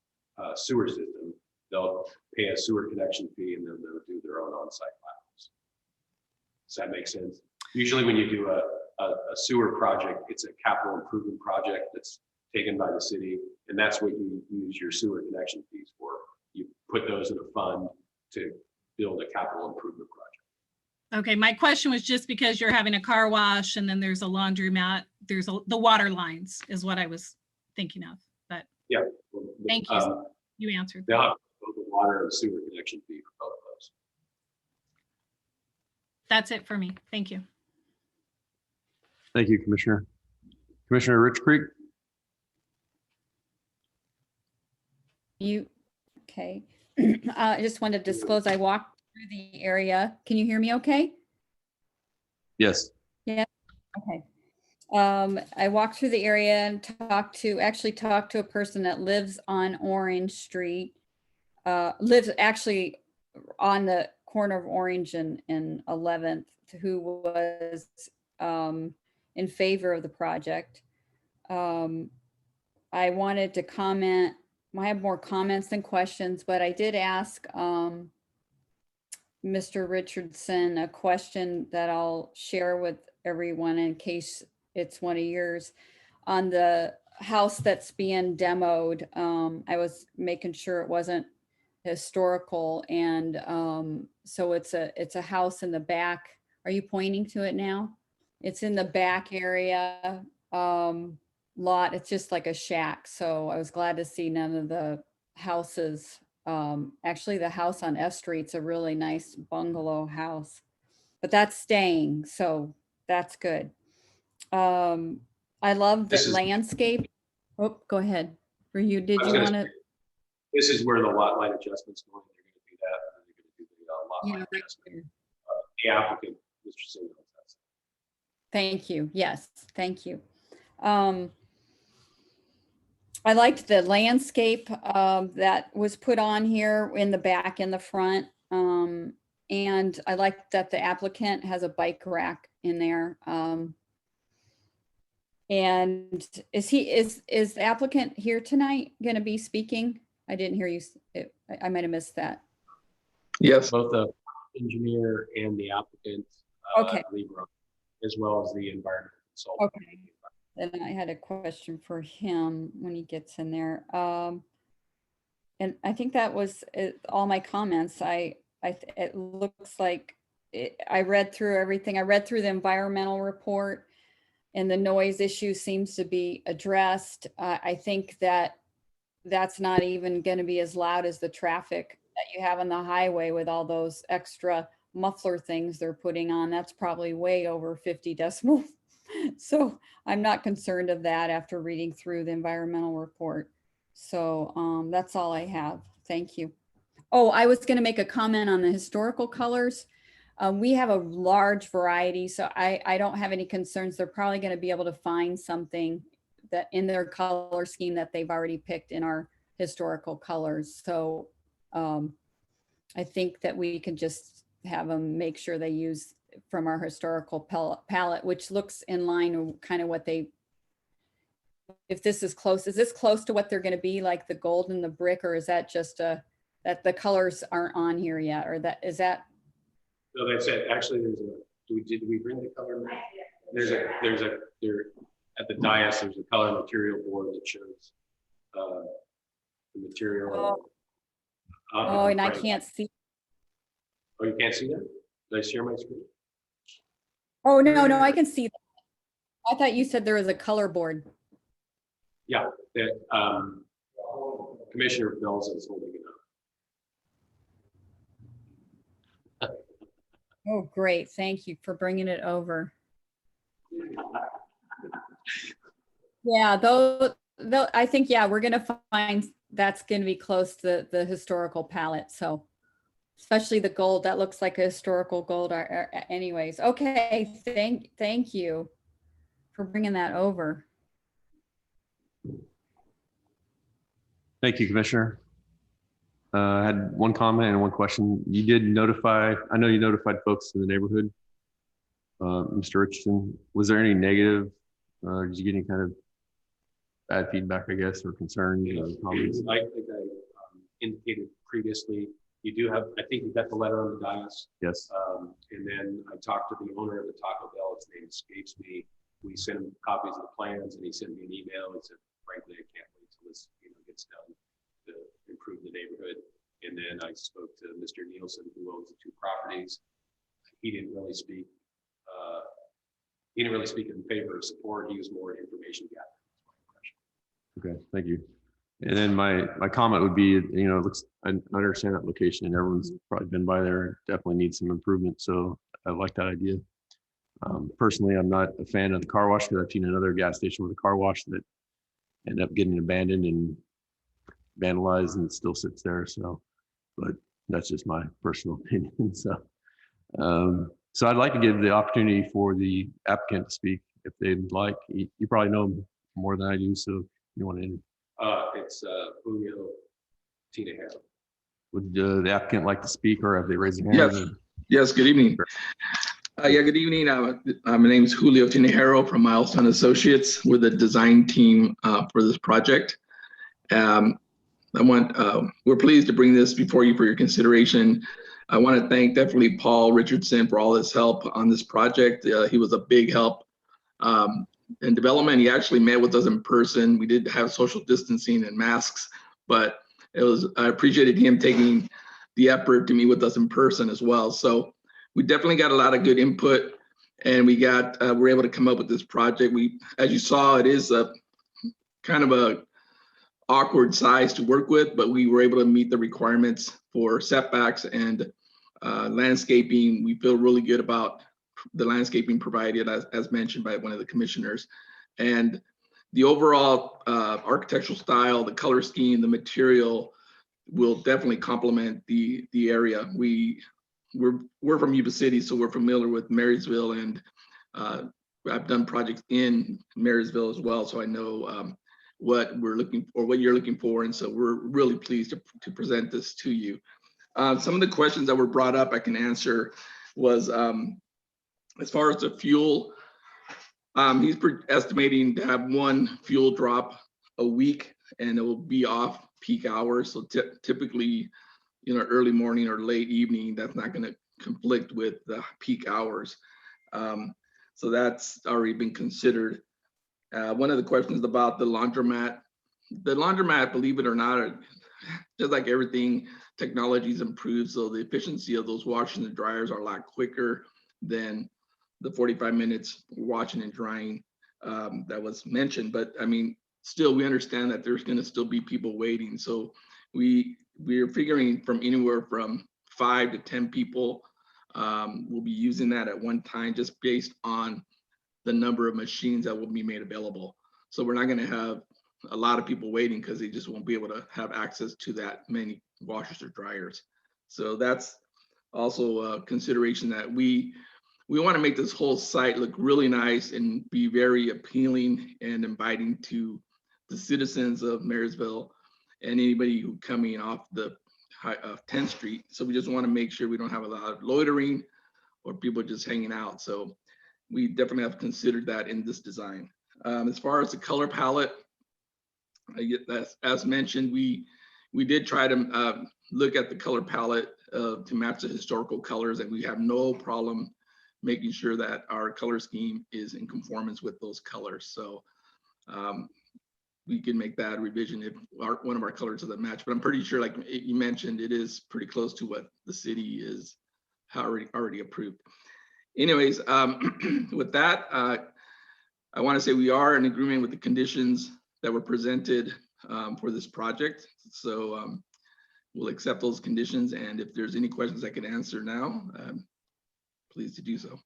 sewer system. They'll pay a sewer connection fee, and then they'll do their own on-site laterals. Does that make sense? Usually when you do a sewer project, it's a capital improvement project that's taken by the city, and that's what you use your sewer connection fees for. You put those in a fund to build a capital improvement project. Okay, my question was just because you're having a car wash and then there's a laundromat, the water lines is what I was thinking of, but yeah. Thank you. You answered. They'll have both the water and sewer connection fee for both of those. That's it for me. Thank you. Thank you, Commissioner. Commissioner Rich Creek? Okay. I just wanted to disclose, I walked through the area. Can you hear me okay? Yes. Yeah. Okay. I walked through the area and talked to a person that lives on Orange Street, lives actually on the corner of Orange and 11th, who was in favor of the project. I wanted to comment. I have more comments than questions, but I did ask Mr. Richardson a question that I'll share with everyone in case it's one of yours. On the house that's being demoed, I was making sure it wasn't historical, and so it's a house in the back. Are you pointing to it now? It's in the back area lot. It's just like a shack. So I was glad to see none of the houses. Actually, the house on S Street's a really nice bungalow house, but that's staying, so that's good. I love the landscape. Oh, go ahead. For you, did you want to? This is where the lot line adjustments going. They're going to do that. And they're going to do the lot line adjustment. The applicant, Mr. Singh. Thank you. Yes, thank you. I liked the landscape that was put on here in the back and the front. And I like that the applicant has a bike rack in there. And is the applicant here tonight going to be speaking? I didn't hear you. I might have missed that. Yes. Both the engineer and the applicant, okay, as well as the environmental consultant. Okay. Then I had a question for him when he gets in there. And I think that was all my comments. It looks like I read through everything. I read through the environmental report, and the noise issue seems to be addressed. I think that's not even going to be as loud as the traffic that you have on the highway with all those extra muffler things they're putting on. That's probably way over 50 decibels. So I'm not concerned of that after reading through the environmental report. So that's all I have. Thank you. Oh, I was going to make a comment on the historical colors. We have a large variety, so I don't have any concerns. They're probably going to be able to find something that in their color scheme that they've already picked in our historical colors. So I think that we can just have them make sure they use from our historical palette, which looks in line with kind of what they, if this is close, is this close to what they're going to be, like the gold and the brick, or is that just that the colors aren't on here yet, or that is that? No, that's it. Actually, did we bring the color? There at the dais, there's a color material board that shows the material. Oh, and I can't see. Oh, you can't see that? Did I share my screen? Oh, no, I can see that. I thought you said there was a color board. Yeah, that Commissioner Fells is holding it up. Oh, great. Thank you for bringing it over. Yeah, though I think, yeah, we're going to find that's going to be close to the historical palette. So especially the gold, that looks like a historical gold anyways. Okay, thank you for bringing that over. Thank you, Commissioner. I had one comment and one question. You did notify, I know you notified folks in the neighborhood. Mr. Richardson, was there any negative, did you get any kind of bad feedback, I guess, or concerns? Comments? I think I indicated previously, you do have, I think you got the letter on the dais. Yes. And then I talked to the owner of the Taco Bell, his name escapes me. We sent him copies of the plans and he sent me an email. He said, frankly, I can't wait till this gets done to improve the neighborhood. And then I spoke to Mr. Nielsen, who owns the two properties. He didn't really speak. He didn't really speak in favor of support. He was more information gathering. Okay, thank you. And then my comment would be, it looks, I understand that location and everyone's probably been by there. Definitely needs some improvement. So I like that idea. Personally, I'm not a fan of the car wash because I've seen another gas station with a car wash that ended up getting abandoned and vandalized and it still sits there. So, but that's just my personal opinion. So, so I'd like to give the opportunity for the applicant to speak if they'd like. You probably know him more than I do, so you want to. It's Julio Tinajero. Would the applicant like to speak, or have they raised their hand? Yes. Yes. Good evening. Yeah. Good evening. My name is Julio Tinajero from Milestone Associates. We're the design team for this project. We're pleased to bring this before you for your consideration. I want to thank definitely Paul Richardson for all his help on this project. He was a big help in development. He actually met with us in person. We did have social distancing and masks, but I appreciated him taking the effort to meet with us in person as well. So we definitely got a lot of good input, and we're able to come up with this project. As you saw, it is a kind of a awkward size to work with, but we were able to meet the requirements for setbacks and landscaping. We feel really good about the landscaping provided, as mentioned by one of the commissioners, and the overall architectural style, the color scheme, the material will definitely complement the area. We're from Yuba City, so we're familiar with Marysville, and I've done projects in Marysville as well, so I know what we're looking for, what you're looking for, and so we're really pleased to present this to you. Some of the questions that were brought up I can answer was as far as the fuel, he's estimating to have one fuel drop a week, and it will be off peak hours. So typically, early morning or late evening, that's not going to conflict with the peak hours. So that's already been considered. One of the questions about the laundromat. The laundromat, believe it or not, just like everything, technology's improved, so the efficiency of those washing and dryers are a lot quicker than the 45 minutes washing and drying that was mentioned. But I mean, still, we understand that there's going to still be people waiting. So we're figuring from anywhere from 5 to 10 people will be using that at one time, just based on the number of machines that will be made available. So we're not going to have a lot of people waiting because they just won't be able to have access to that many washers or dryers. So that's also a consideration, that we want to make this whole site look really nice and be very appealing and inviting to the citizens of Marysville. and anybody who coming off the 10th Street. So we just want to make sure we don't have a lot of loitering or people just hanging out. So we definitely have considered that in this design. As far as the color palette, as mentioned, we did try to look at the color palette to match the historical colors, and we have no problem making sure that our color scheme is in conformance with those colors. So we can make that revision if one of our colors doesn't match, but I'm pretty sure, like you mentioned, it is pretty close to what the city is already approved. Anyways, with that, I want to say we are in agreement with the conditions that were presented for this project. So we'll accept those conditions, and if there's any questions I can answer now, please to do so.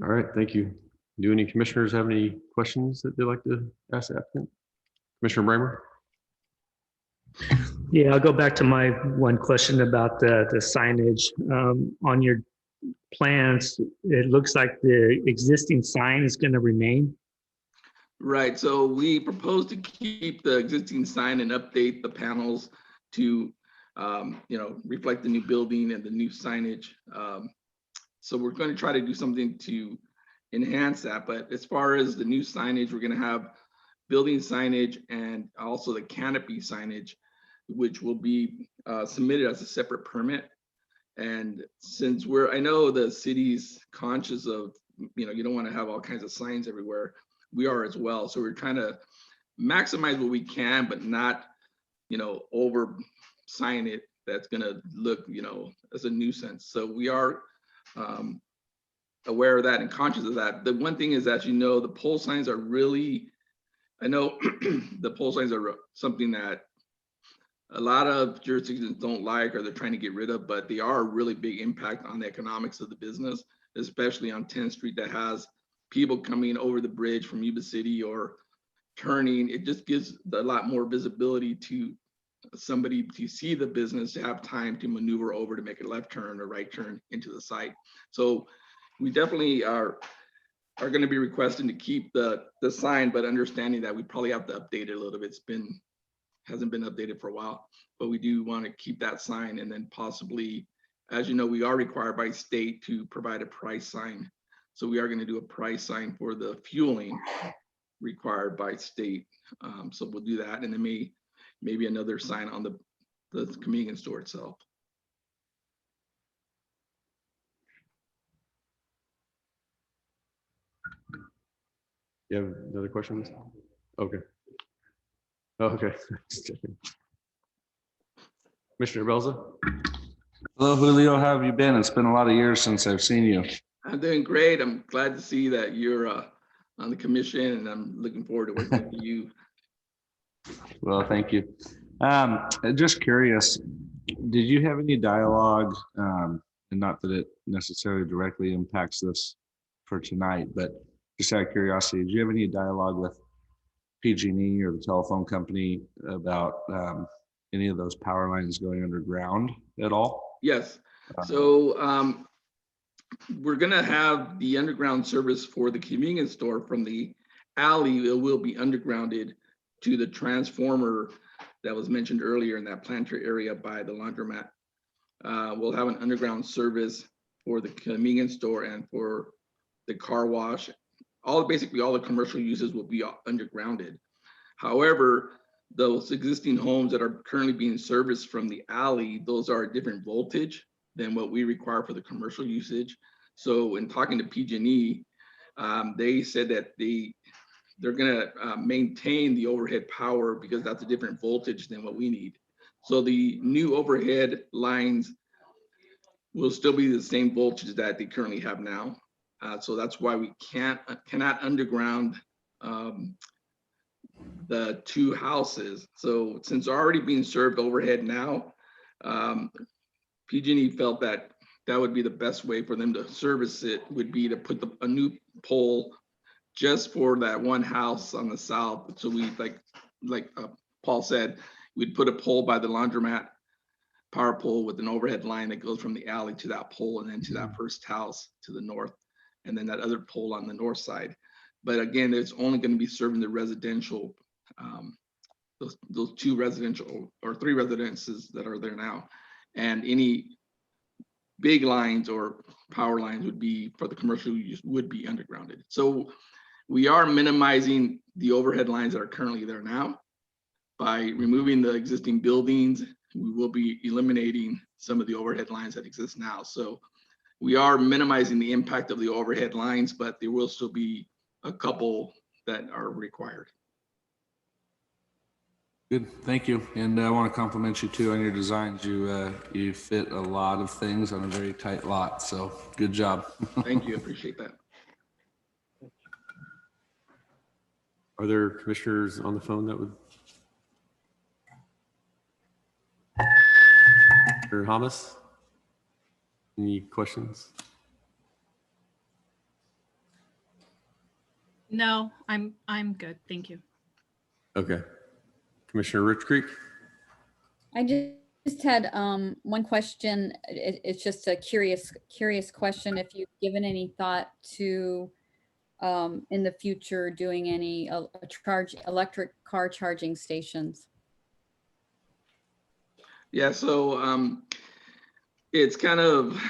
All right, thank you. Do any commissioners have any questions that they'd like to ask the applicant? Commissioner Bramer? Yeah, I'll go back to my one question about the signage. On your plans, it looks like the existing sign is going to remain. Right, so we propose to keep the existing sign and update the panels to reflect the new building and the new signage. So we're going to try to do something to enhance that. But as far as the new signage, we're going to have building signage and also the canopy signage, which will be submitted as a separate permit. And since I know the city's conscious of, you don't want to have all kinds of signs everywhere. We are as well. So we're trying to maximize what we can, but not, over sign it. That's going to look, as a nuisance. So we are aware of that and conscious of that. The one thing is that, the pole signs are really, I know the pole signs are something that a lot of jurisdictions don't like, or they're trying to get rid of, but they are a really big impact on the economics of the business, especially on 10th Street that has people coming over the bridge from Yuba City or turning. It just gives a lot more visibility to somebody to see the business, to have time to maneuver over to make a left turn or right turn into the site. So we definitely are going to be requesting to keep the sign, but understanding that we probably have to update it a little bit. Hasn't been updated for a while, but we do want to keep that sign, and then possibly, as you know, we are required by state to provide a price sign. So we are going to do a price sign for the fueling required by state. So we'll do that, and then maybe another sign on the convenience store itself. You have another question? Okay. Oh, okay. Commissioner Belza? Hello, Julio. How have you been? It's been a lot of years since I've seen you. I'm doing great. I'm glad to see that you're on the commission, and I'm looking forward to working with you. Well, thank you. Just curious, did you have any dialogue, and not that it necessarily directly impacts this for tonight, but just out of curiosity, did you have any dialogue with PG&E or the telephone company about any of those power lines going underground at all? Yes. So we're going to have the underground service for the convenience store from the alley. It will be undergrounded to the transformer that was mentioned earlier in that planter area by the laundromat. We'll have an underground service for the convenience store and for the car wash. Basically all the commercial uses will be undergrounded. However, those existing homes that are currently being serviced from the alley, those are a different voltage than what we require for the commercial usage. So in talking to PG&E, they said that they're going to maintain the overhead power because that's a different voltage than what we need. So the new overhead lines will still be the same voltage that they currently have now. So that's why we cannot underground the two houses. So since they're already being served overhead now, PG&E felt that would be the best way for them to service it, would be to put a new pole just for that one house on the south. So we, like Paul said, we'd put a pole by the laundromat, power pole with an overhead line that goes from the alley to that pole and then to that first house to the north, and then that other pole on the north side. But again, it's only going to be serving the residential, those 2 residential or 3 residences that are there now. And any big lines or power lines would be for the commercial use, would be undergrounded. So we are minimizing the overhead lines that are currently there now. By removing the existing buildings, we will be eliminating some of the overhead lines that exist now. So we are minimizing the impact of the overhead lines, but there will still be a couple that are required. Good, thank you. And I want to compliment you too on your designs. You fit a lot of things on a very tight lot, so good job. Thank you, appreciate that. Are there commissioners on the phone that would? Mr. Hamas, any questions? No, I'm good. Thank you. Okay. Commissioner Rich Creek? I just had one question. It's just a curious question. If you've given any thought to in the future doing any electric car charging stations. Yeah, so it's kind of,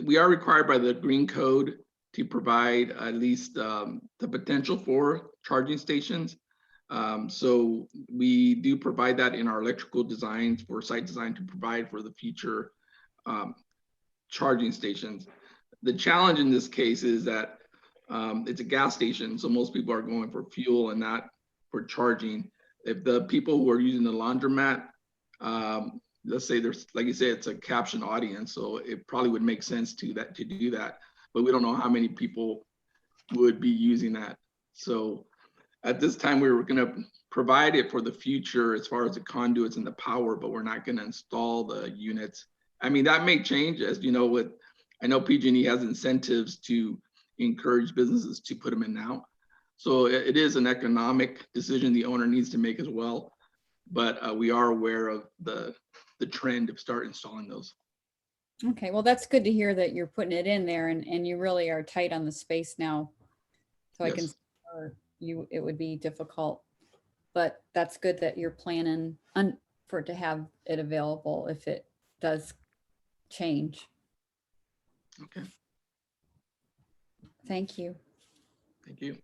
we are required by the Green Code to provide at least the potential for charging stations. So we do provide that in our electrical designs for site design to provide for the future charging stations. The challenge in this case is that it's a gas station, so most people are going for fuel and not for charging. If the people who are using the laundromat, let's say there's, like you say, it's a captioned audience, so it probably would make sense to do that, but we don't know how many people would be using that. So at this time, we were going to provide it for the future as far as the conduits and the power, but we're not going to install the units. I mean, that may change, as you know, I know PG&E has incentives to encourage businesses to put them in now. So it is an economic decision the owner needs to make as well. But we are aware of the trend of start installing those. Okay, well, that's good to hear that you're putting it in there and you really are tight on the space now. So yes. I can see it would be difficult, but that's good that you're planning for it to have it available if it does change. Okay. Thank you. Thank you.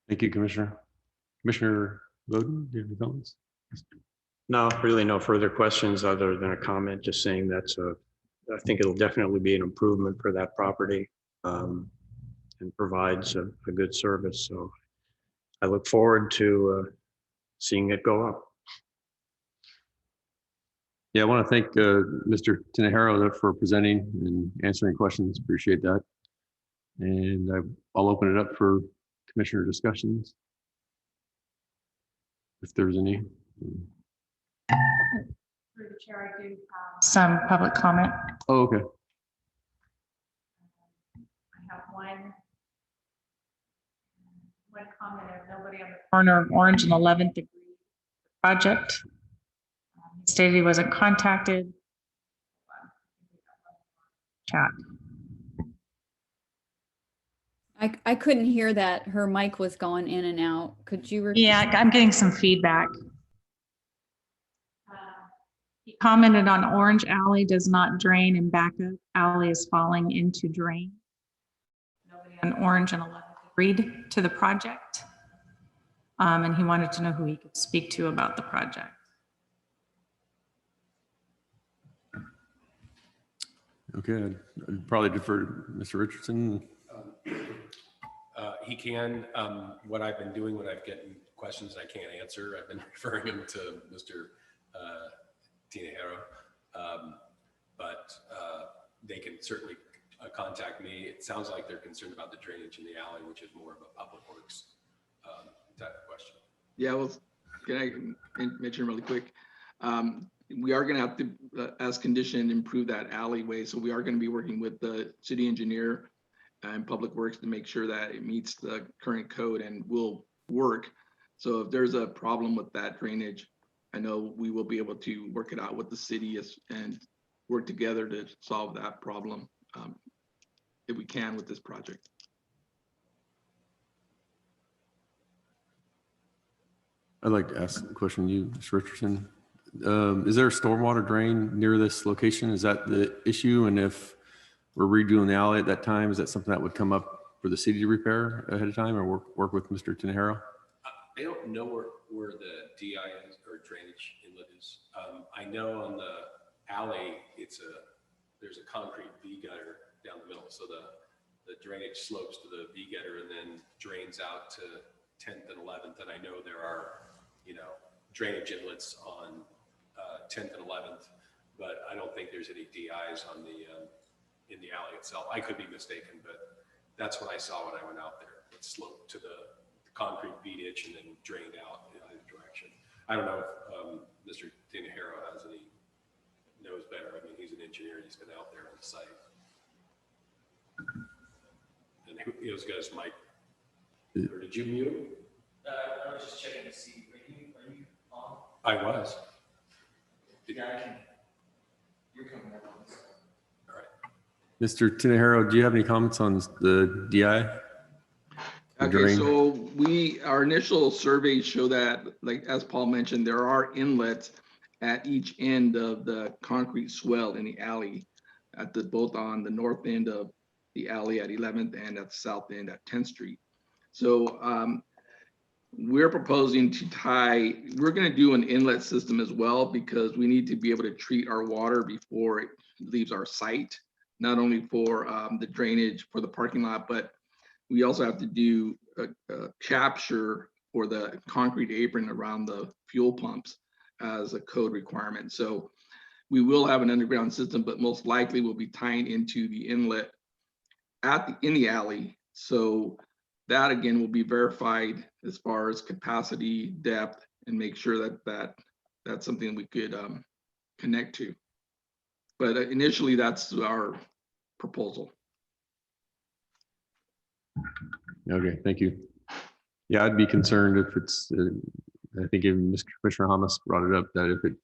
Thank you, Commissioner. Commissioner Bowden, do you have any comments? No, really no further questions other than a comment just saying I think it'll definitely be an improvement for that property and provides a good service. So I look forward to seeing it go up. Yeah, I want to thank Mr. Tinajero for presenting and answering questions. Appreciate that. And I'll open it up for commissioner discussions, if there's any. Through the chair, I do have some public comment. Oh, okay. I have one comment of nobody on the corner of Orange and 11th degree project. He stated he wasn't contacted. Chat. I couldn't hear that. Her mic was going in and out. Could you repeat? Yeah, I'm getting some feedback. He commented on Orange Alley does not drain and backup alley is falling into drain. Nobody on Orange and 11th agreed to the project. And he wanted to know who he could speak to about the project. Okay, I'd probably defer to Mr. Richardson. He can. What I've been doing when I've gotten questions I can't answer, I've been referring him to Mr. Tinajero, but they can certainly contact me. It sounds like they're concerned about the drainage in the alley, which is more of a public works type of question. Yeah, well, can I mention really quick? We are going to have to, as condition, improve that alleyway. So we are going to be working with the city engineer and public works to make sure that it meets the current code and will work. So if there's a problem with that drainage, I know we will be able to work it out with the city and work together to solve that problem if we can with this project. I'd like to ask a question to you, Mr. Richardson. Is there a stormwater drain near this location? Is that the issue? And if we're redoing the alley at that time, is that something that would come up for the city to repair ahead of time, or work with Mr. Tinajero? I don't know where the DI is or drainage inlet is. I know on the alley, there's a concrete V gutter down the middle. So the drainage slopes to the V gutter and then drains out to 10th and 11th. And I know there are, drainage inlets on 10th and 11th, but I don't think there's any DIs on in the alley itself. I could be mistaken, but that's what I saw when I went out there. It sloped to the concrete V ditch and then drained out in either direction. I don't know if Mr. Tinajero knows better. I mean, he's an engineer. He's been out there on the site. And those guys might. Or did you mute him? I was just checking to see. Are you on? I was. You're coming up on this. All right. Mr. Tinajero, do you have any comments on the DI? Okay, so our initial surveys show that, like, as Paul mentioned, there are inlets at each end of the concrete swell in the alley, both on the north end of the alley at 11th and at the south end at 10th Street. So we're proposing we're going to do an inlet system as well, because we need to be able to treat our water before it leaves our site, not only for the drainage for the parking lot, but we also have to do a capture for the concrete apron around the fuel pumps as a code requirement. So we will have an underground system, but most likely we'll be tying into the inlet in the alley. So that again will be verified as far as capacity, depth, and make sure that's something we could connect to. But initially, that's our proposal. Okay, thank you. Yeah, I'd be concerned if it's, I think even Mr. Commissioner Hamas brought it up, that if it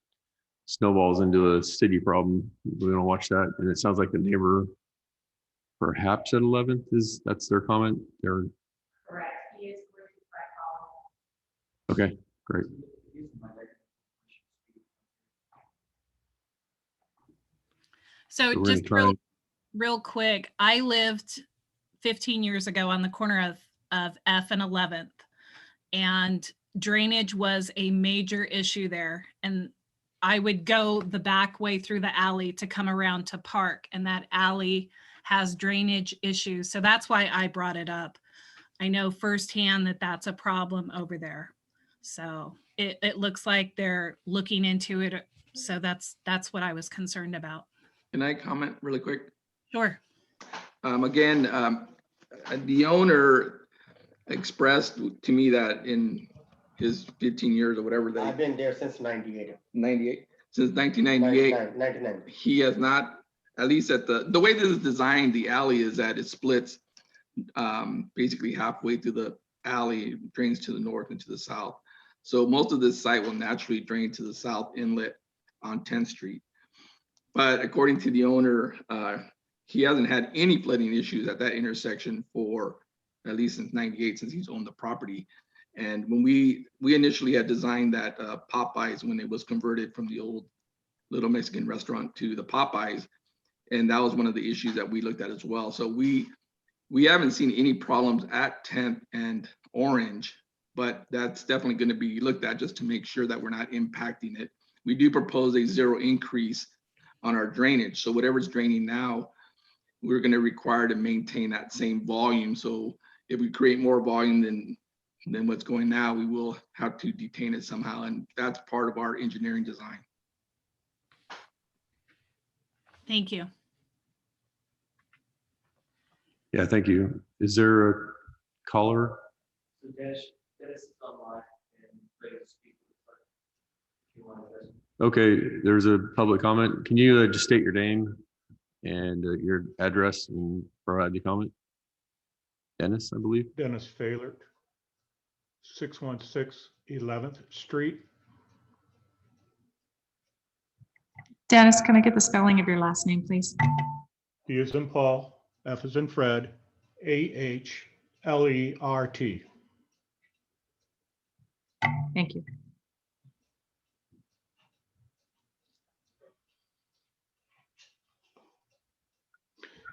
snowballs into a city problem, we're gonna watch that. And it sounds like the neighbor perhaps at 11th that's their comment. Correct. He is Okay, great. So we're just gonna try real quick, I lived 15 years ago on the corner of F and 11th, and drainage was a major issue there. And I would go the back way through the alley to come around to park, and that alley has drainage issues. So that's why I brought it up. I know firsthand that that's a problem over there. So it looks like they're looking into it. So that's what I was concerned about. Can I comment really quick? Sure. Again, the owner expressed to me that in his 15 years or whatever, I've been there since 98. 98, since 1998, 99. he has not, at least at the way this is designed, the alley is that it splits basically halfway through the alley, drains to the north and to the south. So most of this site will naturally drain to the south inlet on 10th Street. But according to the owner, he hasn't had any flooding issues at that intersection for at least since 98, since he's owned the property. And when we initially had designed that Popeyes, when it was converted from the old Little Mexican restaurant to the Popeyes, and that was one of the issues that we looked at as well. So we haven't seen any problems at 10th and Orange, but that's definitely going to be looked at just to make sure that we're not impacting it. We do propose a 0 increase on our drainage. So whatever's draining now, we're going to require to maintain that same volume. So if we create more volume than what's going now, we will have to detain it somehow. And that's part of our engineering design. Thank you. Yeah, thank you. Is there a caller? So Dennis is online and ready to speak. If you want to listen. Okay, there's a public comment. Can you just state your name and your address and provide the comment? Dennis, I believe. Dennis Failert, 616 11th Street. Dennis, can I get the spelling of your last name, please? D as in Paul, F as in Fred, AHLERT. thank you.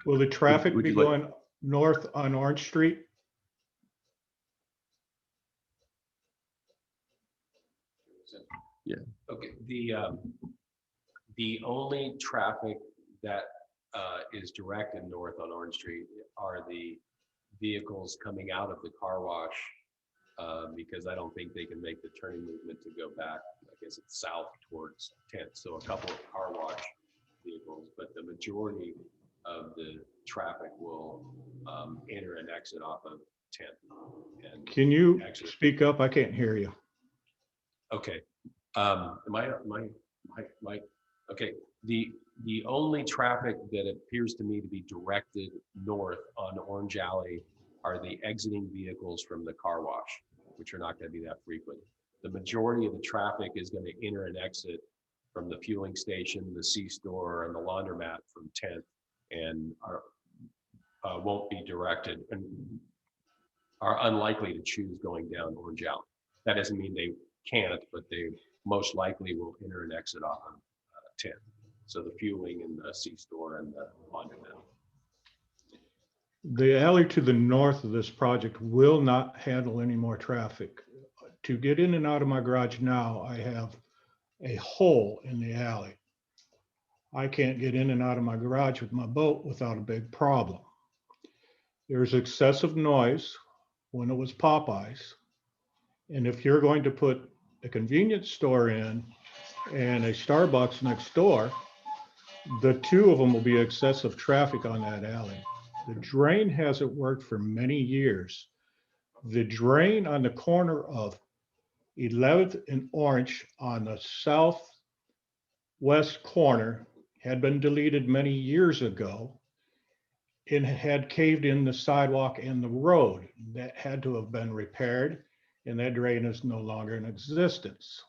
Will the traffic would be you like- going north on Orange Street? Okay, the only traffic that is directed north on Orange Street are the vehicles coming out of the car wash, because I don't think they can make the turning movement to go back. I guess it's south towards 10th. So a couple of car wash vehicles, but the majority of the traffic will enter and exit off of 10th. And Can you actually, speak up? I can't hear you. okay. My okay. The only traffic that appears to me to be directed north on Orange Alley are the exiting vehicles from the car wash, which are not going to be that frequent. The majority of the traffic is going to enter and exit from the fueling station, the C-store, and the laundromat from 10th, and won't be directed and are unlikely to choose going down Orange Alley. That doesn't mean they can't, but they most likely will enter and exit off of 10th. So the fueling and the C-store and the laundromat. The alley to the north of this project will not handle any more traffic. To get in and out of my garage now, I have a hole in the alley. I can't get in and out of my garage with my boat without a big problem. There's excessive noise when it was Popeyes. And if you're going to put a convenience store in and a Starbucks next door, the two of them will be excessive traffic on that alley. The drain hasn't worked for many years. The drain on the corner of 11th and Orange on the southwest corner had been deleted many years ago and had caved in the sidewalk and the road. That had to have been repaired, and that drain is no longer in existence.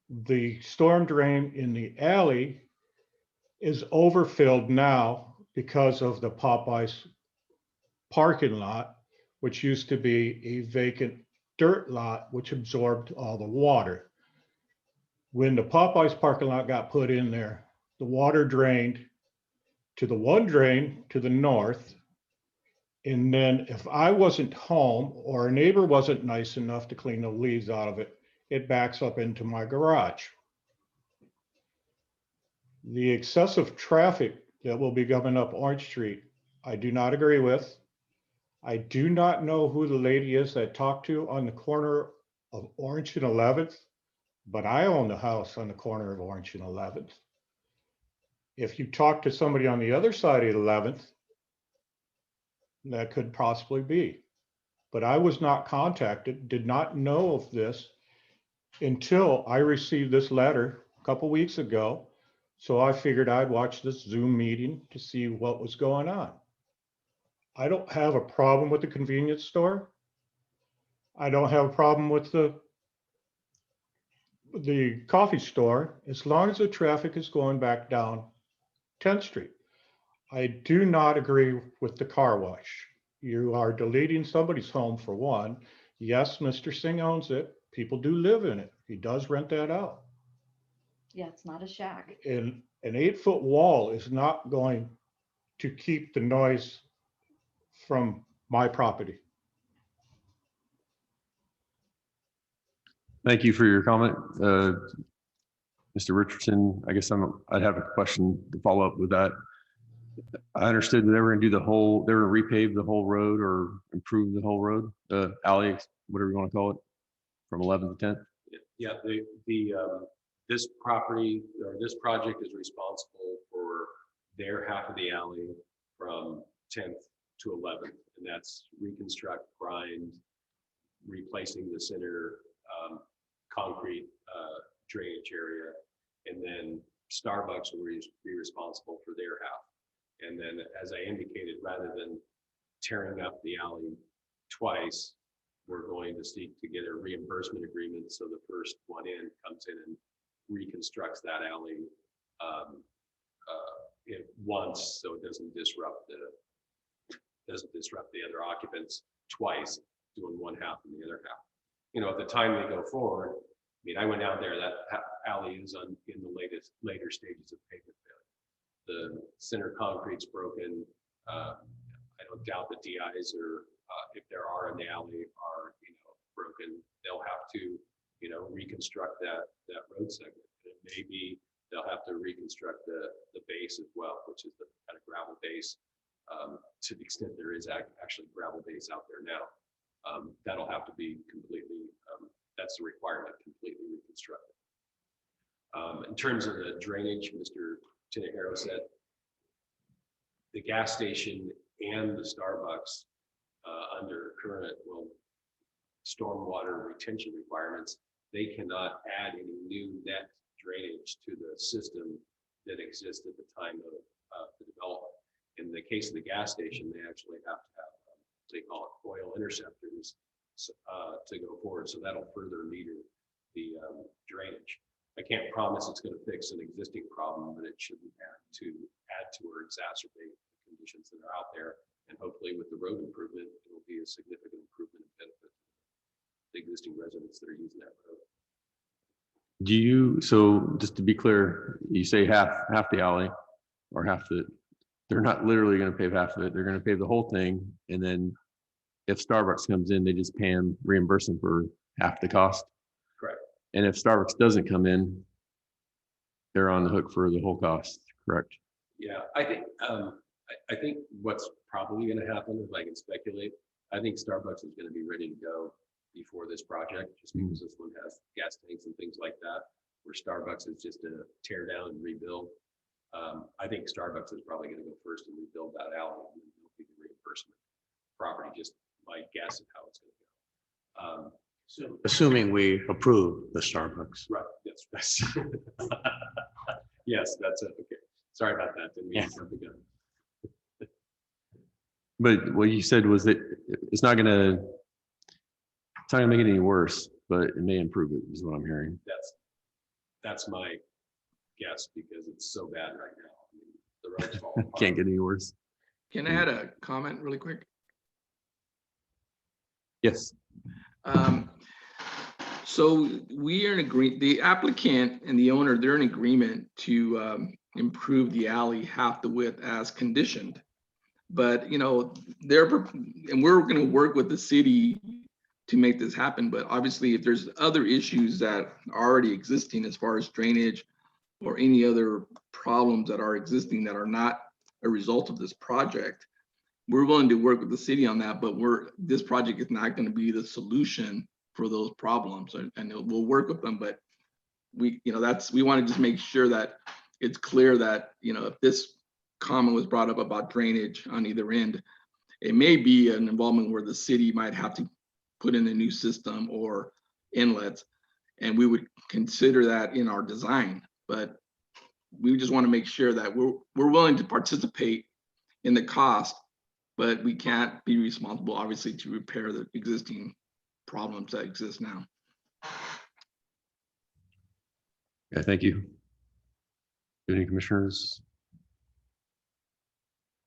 The storm drain in the alley is overfilled now because of the Popeyes parking lot, which used to be a vacant dirt lot, which absorbed all the water. When the Popeyes parking lot got put in there, the water drained to the one drain to the north. And then if I wasn't home or a neighbor wasn't nice enough to clean the leaves out of it, it backs up into my garage. The excessive traffic that will be coming up Orange Street, I do not agree with. I do not know who the lady is that talked to on the corner of Orange and 11th, but I own the house on the corner of Orange and 11th. If you talk to somebody on the other side of 11th, that could possibly be. But I was not contacted, did not know of this until I received this letter a couple weeks ago. So I figured I'd watch this Zoom meeting to see what was going on. I don't have a problem with the convenience store. I don't have a problem with the coffee store, as long as the traffic is going back down 10th Street. I do not agree with the car wash. You are deleting somebody's home for one. Yes, Mr. Singh owns it. People do live in it. He does rent that out. Yeah, it's not a shack. And an 8-foot wall is not going to keep the noise from my property. Thank you for your comment. Mr. Richardson, I guess I'd have a question to follow up with that. I understood that they were going to do they were going to repave the whole road or improve the whole road, the alley, whatever you want to call it, from 11th to 10th. Yeah, this property or this project is responsible for their half of the alley from 10th to 11th, and that's reconstruct, grind, replacing the center concrete drainage area, and then Starbucks will be responsible for their half. And then, as I indicated, rather than tearing up the alley twice, we're going to seek to get a reimbursement agreement. So the first one in comes in and reconstructs that alley once, so it doesn't disrupt the other occupants twice, doing one half and the other half. at the time they go forward, I mean, I went down there, that alley is in the later stages of pavement failure. The center concrete's broken. I don't doubt the DIs are, if there are in the alley, are, broken. They'll have to, reconstruct that road segment. And it may be they'll have to reconstruct the base as well, which is the kind of gravel base, to the extent there is actually gravel base out there now. That'll have to be completely, that's the requirement, completely reconstructed. In terms of the drainage, Mr. Tinahero said, the gas station and the Starbucks under current, stormwater retention requirements, they cannot add any new net drainage to the system that exists at the time of the development. In the case of the gas station, they actually have to have, they call it oil interceptors to go forward. So that'll further meter the drainage. I can't promise it's going to fix an existing problem, but it shouldn't add to or exacerbate the conditions that are out there. And hopefully with the road improvement, it will be a significant improvement and benefit to the existing residents that are using that road. So just to be clear, you say half the alley or they're not literally going to pave half of it. They're going to pave the whole thing. And then if Starbucks comes in, they just reimburse them for half the cost. Correct. And if Starbucks doesn't come in, they're on the hook for the whole cost, correct? Yeah, I think what's probably going to happen, if I can speculate, I think Starbucks is going to be ready to go before this project, just because this one has gas tanks and things like that, where Starbucks is just to tear down and rebuild. I think Starbucks is probably going to go first and rebuild that alley, and then there'll be the reimbursement property, just my guess of how it's going to go. So assuming we approve the Starbucks. Right, yes, yes, that's it, okay. Sorry about that, didn't mean to jump the gun. But what you said was that it's not going to make it any worse, but it may improve it, is what I'm hearing. That's my guess, because it's so bad right now. I mean, the roads fall apart. Can't get any worse. Can I add a comment really quick? Yes. So we are in agreement, the applicant and the owner, they're in agreement to improve the alley half the width as conditioned. But, we're going to work with the city to make this happen. But obviously, if there's other issues that are already existing as far as drainage or any other problems that are existing that are not a result of this project, we're willing to work with the city on that. But this project is not going to be the solution for those problems, and we'll work with them. But we want to just make sure that it's clear that, if this comment was brought up about drainage on either end, it may be an involvement where the city might have to put in a new system or inlets, and we would consider that in our design. But we just want to make sure that we're willing to participate in the cost, but we can't be responsible, obviously, to repair the existing problems that exist now. Yeah, thank you. Any commissioners?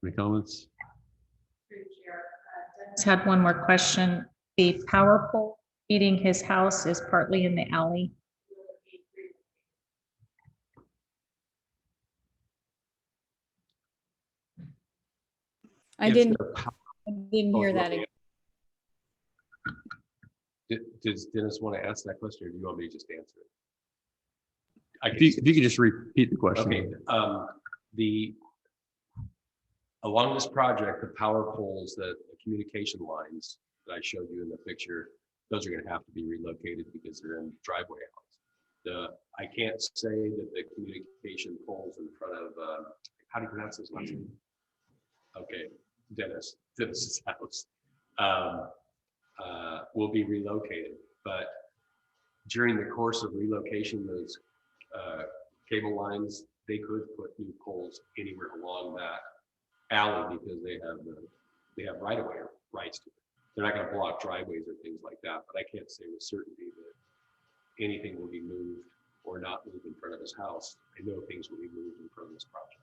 Any comments? Dennis had one more question. The power pole feeding his house is partly in the alley. I didn't hear that. Does Dennis want to ask that question, or do you want me to just answer it? If you could just repeat the question. Okay. Along this project, the power poles, the communication lines that I showed you in the picture, those are going to have to be relocated because they're in driveway alleys. I can't say that the communication poles in front of, how do you pronounce his last name? Okay, Dennis's house will be relocated, but during the course of relocation, those cable lines, they could put new poles anywhere along that alley because they have right-of-way rights to it. They're not going to block driveways or things like that, but I can't say with certainty that anything will be moved or not moved in front of his house. I know things will be moved in front of this project.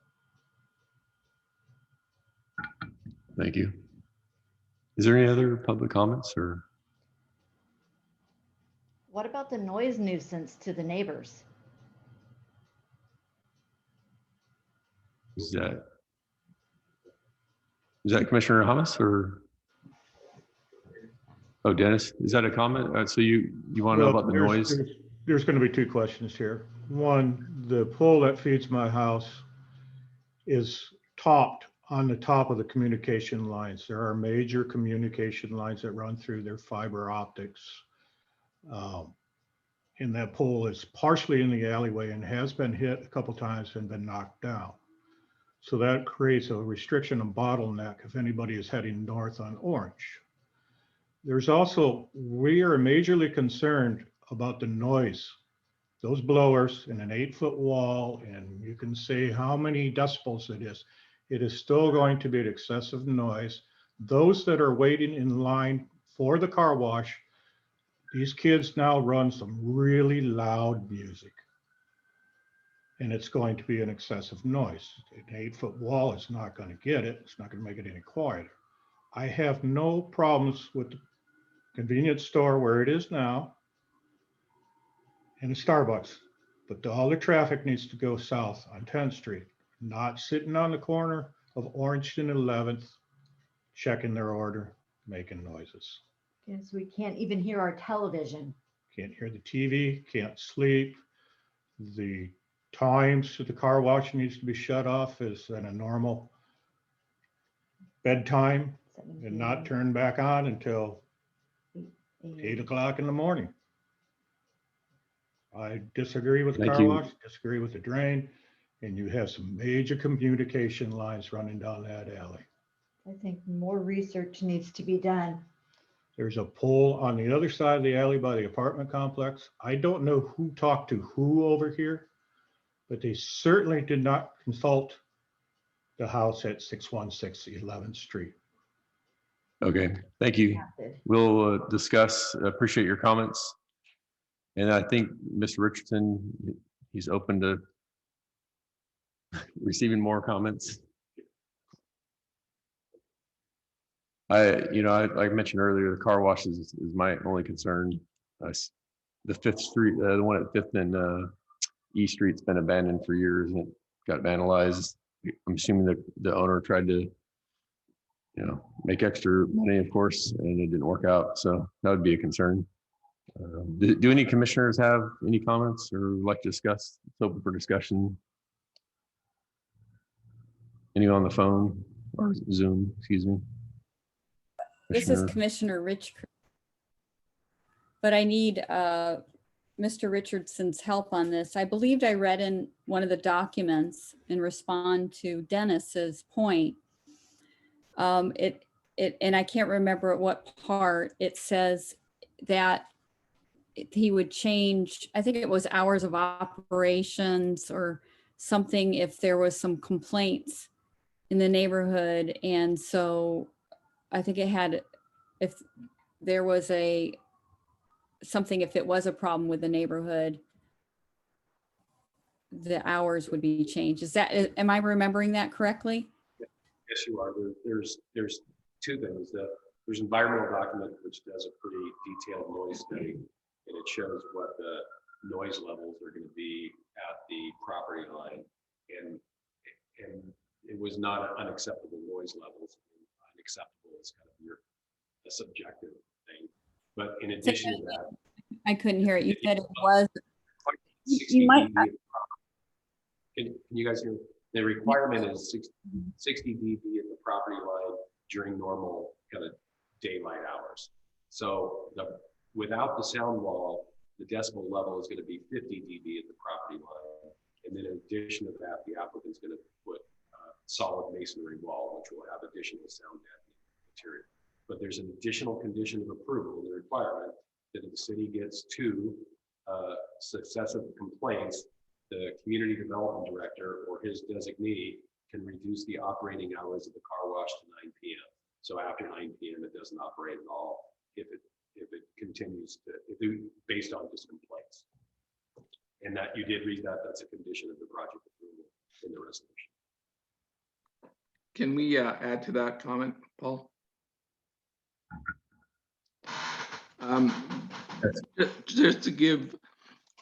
Thank you. Is there any other public comments or? What about the noise nuisance to the neighbors? Is that Commissioner Hummus or? Oh, Dennis, is that a comment? So you want to know Well, about the noise? There's going to be two questions here. One, the pole that feeds my house is topped on the top of the communication lines. There are major communication lines that run through their fiber optics. And that pole is partially in the alleyway and has been hit a couple times and been knocked down. So that creates a restriction and bottleneck if anybody is heading north on Orange. There's also, we are majorly concerned about the noise. Those blowers in an 8-foot wall, and you can say how many decibels it is still going to be an excessive noise. Those that are waiting in line for the car wash, these kids now run some really loud music. And it's going to be an excessive noise. An 8-foot wall is not going to get it. It's not going to make it any quieter. I have no problems with the convenience store where it is now and a Starbucks, but all the traffic needs to go south on 10th Street, not sitting on the corner of Orange and 11th, checking their order, making noises. Yes, we can't even hear our television. Can't hear the TV, can't sleep. The times that the car wash needs to be shut off is at a normal bedtime and not turned back on until 8 o'clock in the morning. I disagree with the Thank car you. wash, disagree with the drain, and you have some major communication lines running down that alley. I think more research needs to be done. There's a pole on the other side of the alley by the apartment complex. I don't know who talked to who over here, but they certainly did not consult the house at 616 11th Street. Okay, thank you. We'll discuss, appreciate your comments. And I think Mr. Richardson, he's open to receiving more comments. Like I mentioned earlier, the car wash is my only concern. The 5th Street, the one at 5th and E Street's been abandoned for years and it got vandalized. I'm assuming that the owner tried to, make extra money, of course, and it didn't work out. So that would be a concern. Do any commissioners have any comments or like to discuss? It's open for discussion. Anyone on the phone or Zoom, excuse me. This is Commissioner Rich, but I need Mr. Richardson's help on this. I believed I read in one of the documents in response to Dennis's point. And I can't remember at what part it says that he would change, I think it was hours of operations or something if there was some complaints in the neighborhood. And so I think it had, if there was something, if it was a problem with the neighborhood, the hours would be changed. Am I remembering that correctly? Yes, you are. There's two things. There's an environmental document which does a pretty detailed noise study, and it shows what the noise levels are going to be at the property line, and it was not unacceptable noise levels. Unacceptable is kind of a subjective thing, but in addition to that, I couldn't hear it. You said it was. 60 You might. dB. Can you guys hear me? The requirement is 60 dB at the property line during normal kind of daylight hours. So without the sound wall, the decibel level is going to be 50 dB at the property line. And then in addition to that, the applicant's going to put a solid masonry wall, which will have additional sound deadening material. But there's an additional condition of approval in the requirement that if the city gets 2 successive complaints, the community development director or his designee can reduce the operating hours of the car wash to 9 p.m. So after 9 p.m. it doesn't operate at all if it continues to, based on just complaints. And that you did read that, that's a condition of the project approval in the resolution. Can we add to that comment, Paul? Just to give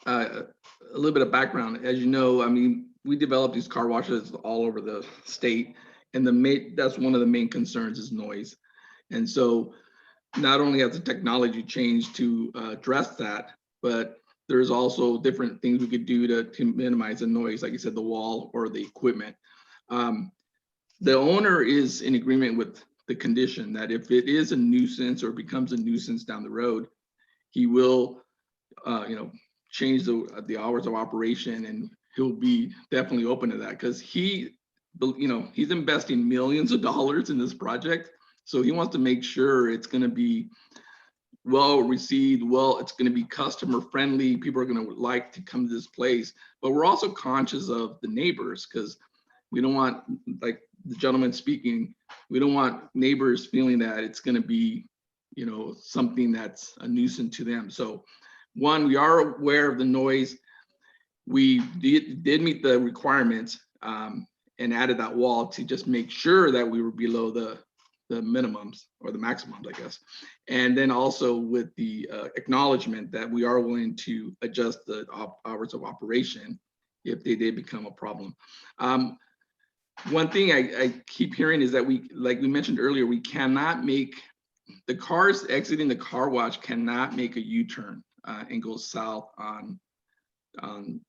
a little bit of background, as you know, I mean, we develop these car washes all over the state, and that's one of the main concerns is noise. And so not only has the technology changed to address that, but there's also different things we could do to minimize the noise, like you said, the wall or the equipment. The owner is in agreement with the condition that if it is a nuisance or becomes a nuisance down the road, he will, change the hours of operation, and he'll be definitely open to that because he's investing millions of dollars in this project. So he wants to make sure it's going to be well received. Well, it's going to be customer friendly. People are going to like to come to this place, but we're also conscious of the neighbors because we don't want, like the gentleman speaking, we don't want neighbors feeling that it's going to be, something that's a nuisance to them. So one, we are aware of the noise. We did meet the requirements and added that wall to just make sure that we were below the minimums or the maximums, I guess. And then also with the acknowledgement that we are willing to adjust the hours of operation if they did become a problem. One thing I keep hearing is that like we mentioned earlier, we cannot make the cars exiting the car wash cannot make a U-turn and go south on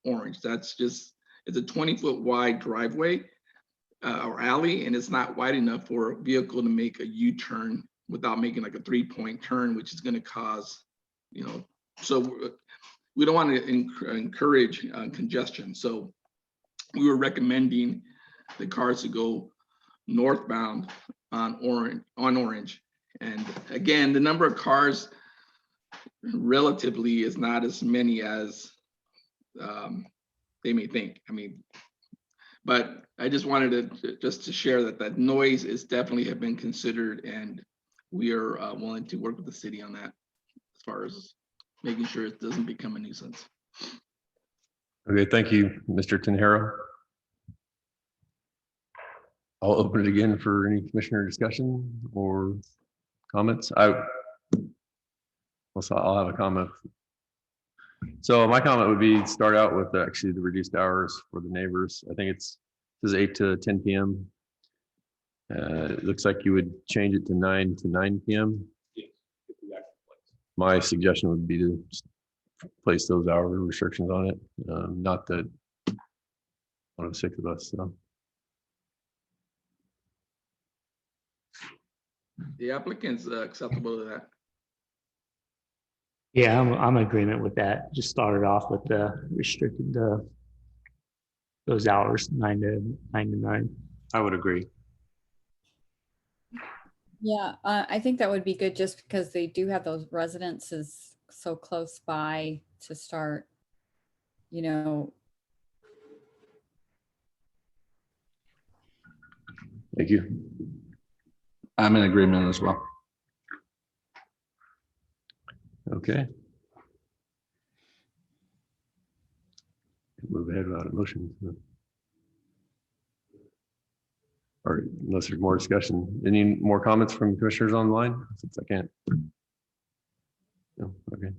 Orange. That's just, it's a 20-foot wide driveway or alley, and it's not wide enough for a vehicle to make a U-turn without making like a 3-point turn, which is going to cause, so we don't want to encourage congestion. So we were recommending the cars to go northbound on Orange. And again, the number of cars relatively is not as many as they may think. I mean, but I just wanted to share that noise is definitely have been considered, and we are willing to work with the city on that as far as making sure it doesn't become a nuisance. Okay, thank you, Mr. Tenjero. I'll open it again for any commissioner discussion or comments. I'll have a comment. So my comment would be start out with actually the reduced hours for the neighbors. I think it says 8 to 10 p.m. It looks like you would change it to 9 to 9 p.m. My suggestion would be to just place those hour restrictions on it. Not that one of 6 of us. So. The applicant's acceptable to that. Yeah, I'm in agreement with that. Just started off with the restricted those hours, 9 to 9. I would agree. Yeah, I think that would be good just because they do have those residences so close by to start, Thank you. I'm in agreement as well. Okay. Move ahead without a motion. Or unless there's more discussion. Any more comments from commissioners online? Since I can't. No, okay.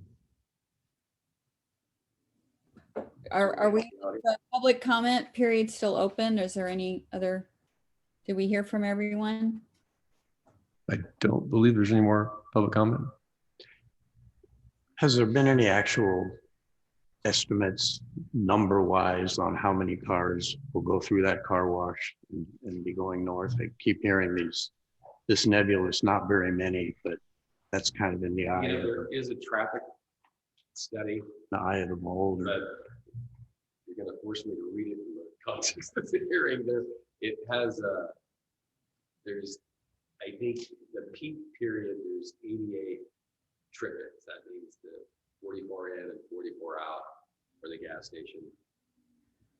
Are we, the public comment period still open? Is there any other, did we hear from everyone? I don't believe there's any more public comment. Has there been any actual estimates number wise on how many cars will go through that car wash and be going north? I keep hearing this nebulous, not very many, but that's kind of in the eye. There is a traffic study. The eye of the beholder. But you're going to force me to read it in the context of the hearing. It has there's, I think the peak period, there's 88 trippets. That means the 44 in and 44 out for the gas station.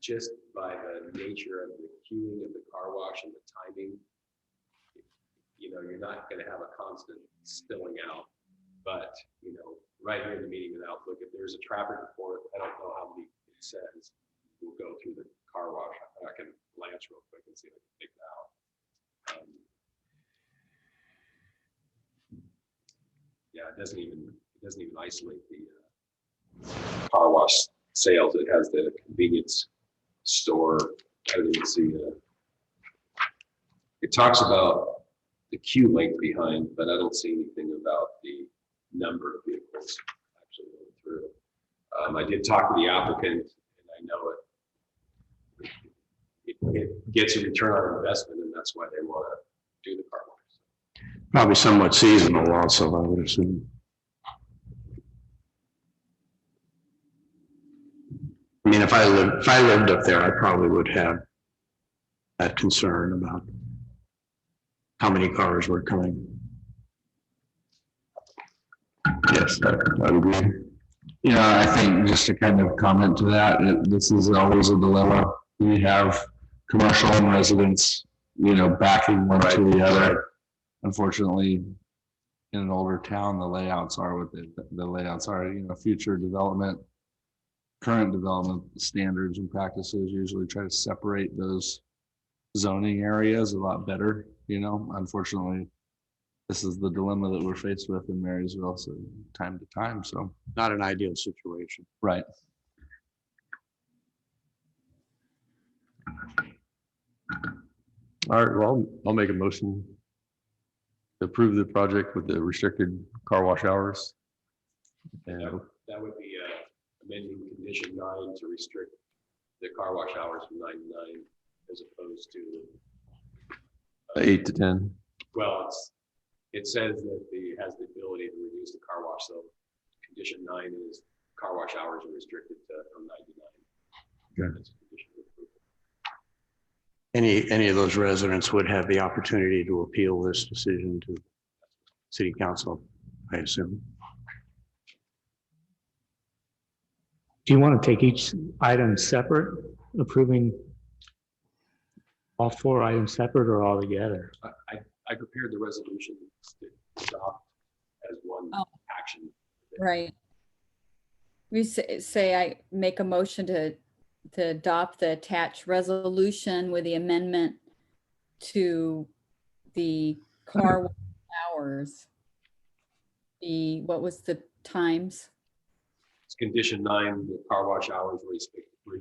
Just by the nature of the queuing of the car wash and the timing, you're not going to have a constant spilling out. But, right here in the meeting with Outlook, if there's a traffic report, I don't know how many it says will go through the car wash. I can glance real quick and see if I can figure it out. Yeah, it doesn't even it doesn't even isolate the car wash sales. It has the convenience store. I didn't even see it talks about the queue length behind, but I don't see anything about the number of vehicles actually going through. I did talk to the applicant, and I know it gets a return on investment, and that's why they want to do the car wash. Probably somewhat seasonal also, I would assume. I mean, if I lived up there, I probably would have that concern about how many cars were coming. Yes, I would agree. You know, I think just to kind of comment to that, this is always a dilemma. We have commercial and residents, you know, backing one to the other. Unfortunately, in an older town, the layouts are what the layouts are. You know, future development, current development standards and practices usually try to separate those zoning areas a lot better. You know, unfortunately, this is the dilemma that we're faced with in Marysville, so time to time. So not an ideal situation. Right. All right, well, I'll make a motion to approve the project with the restricted car wash hours. And that would be amending condition 9 to restrict the car wash hours from 9 to 9 as opposed to 8 to 10. Well, it says that it has the ability to reduce the car wash. So condition 9 is car wash hours are restricted from 9 to 9. Okay. That's a condition of approval. Any of those residents would have the opportunity to appeal this decision to city council, I assume. Do you want to take each item separate, approving all 4 items separate or all together? I prepared the resolution to adopt as one action. Right. We say I make a motion to adopt the attached resolution with the amendment to the car wash hours. What was the times? It's condition 9, the car wash hours were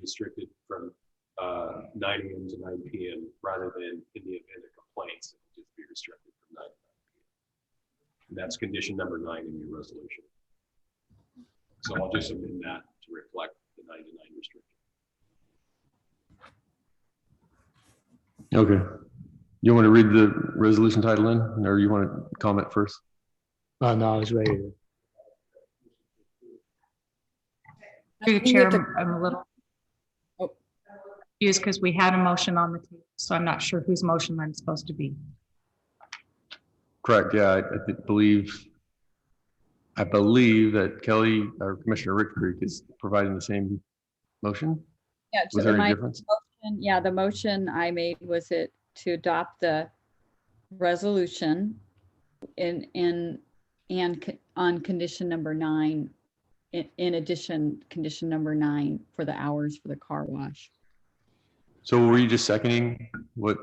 restricted from 9 a.m. to 9 p.m. rather than in the event of complaints, it would just be restricted from 9 to 9 p.m. And that's condition number 9 in your resolution. So I'll just amend that to reflect the 9 to 9 restriction. Okay. You want to read the resolution title in, or you want to comment first? No, I was ready to. Through the chair, I'm a little confused because we had a motion on the table, so I'm not sure whose motion I'm supposed to be. Correct. Yeah, I believe that Kelly or Commissioner Rick Creek is providing the same motion. Yeah. Was there any difference? Yeah, the motion I made was it to adopt the resolution and on condition number 9. In addition, condition number 9 for the hours for the car wash. So were you just seconding what?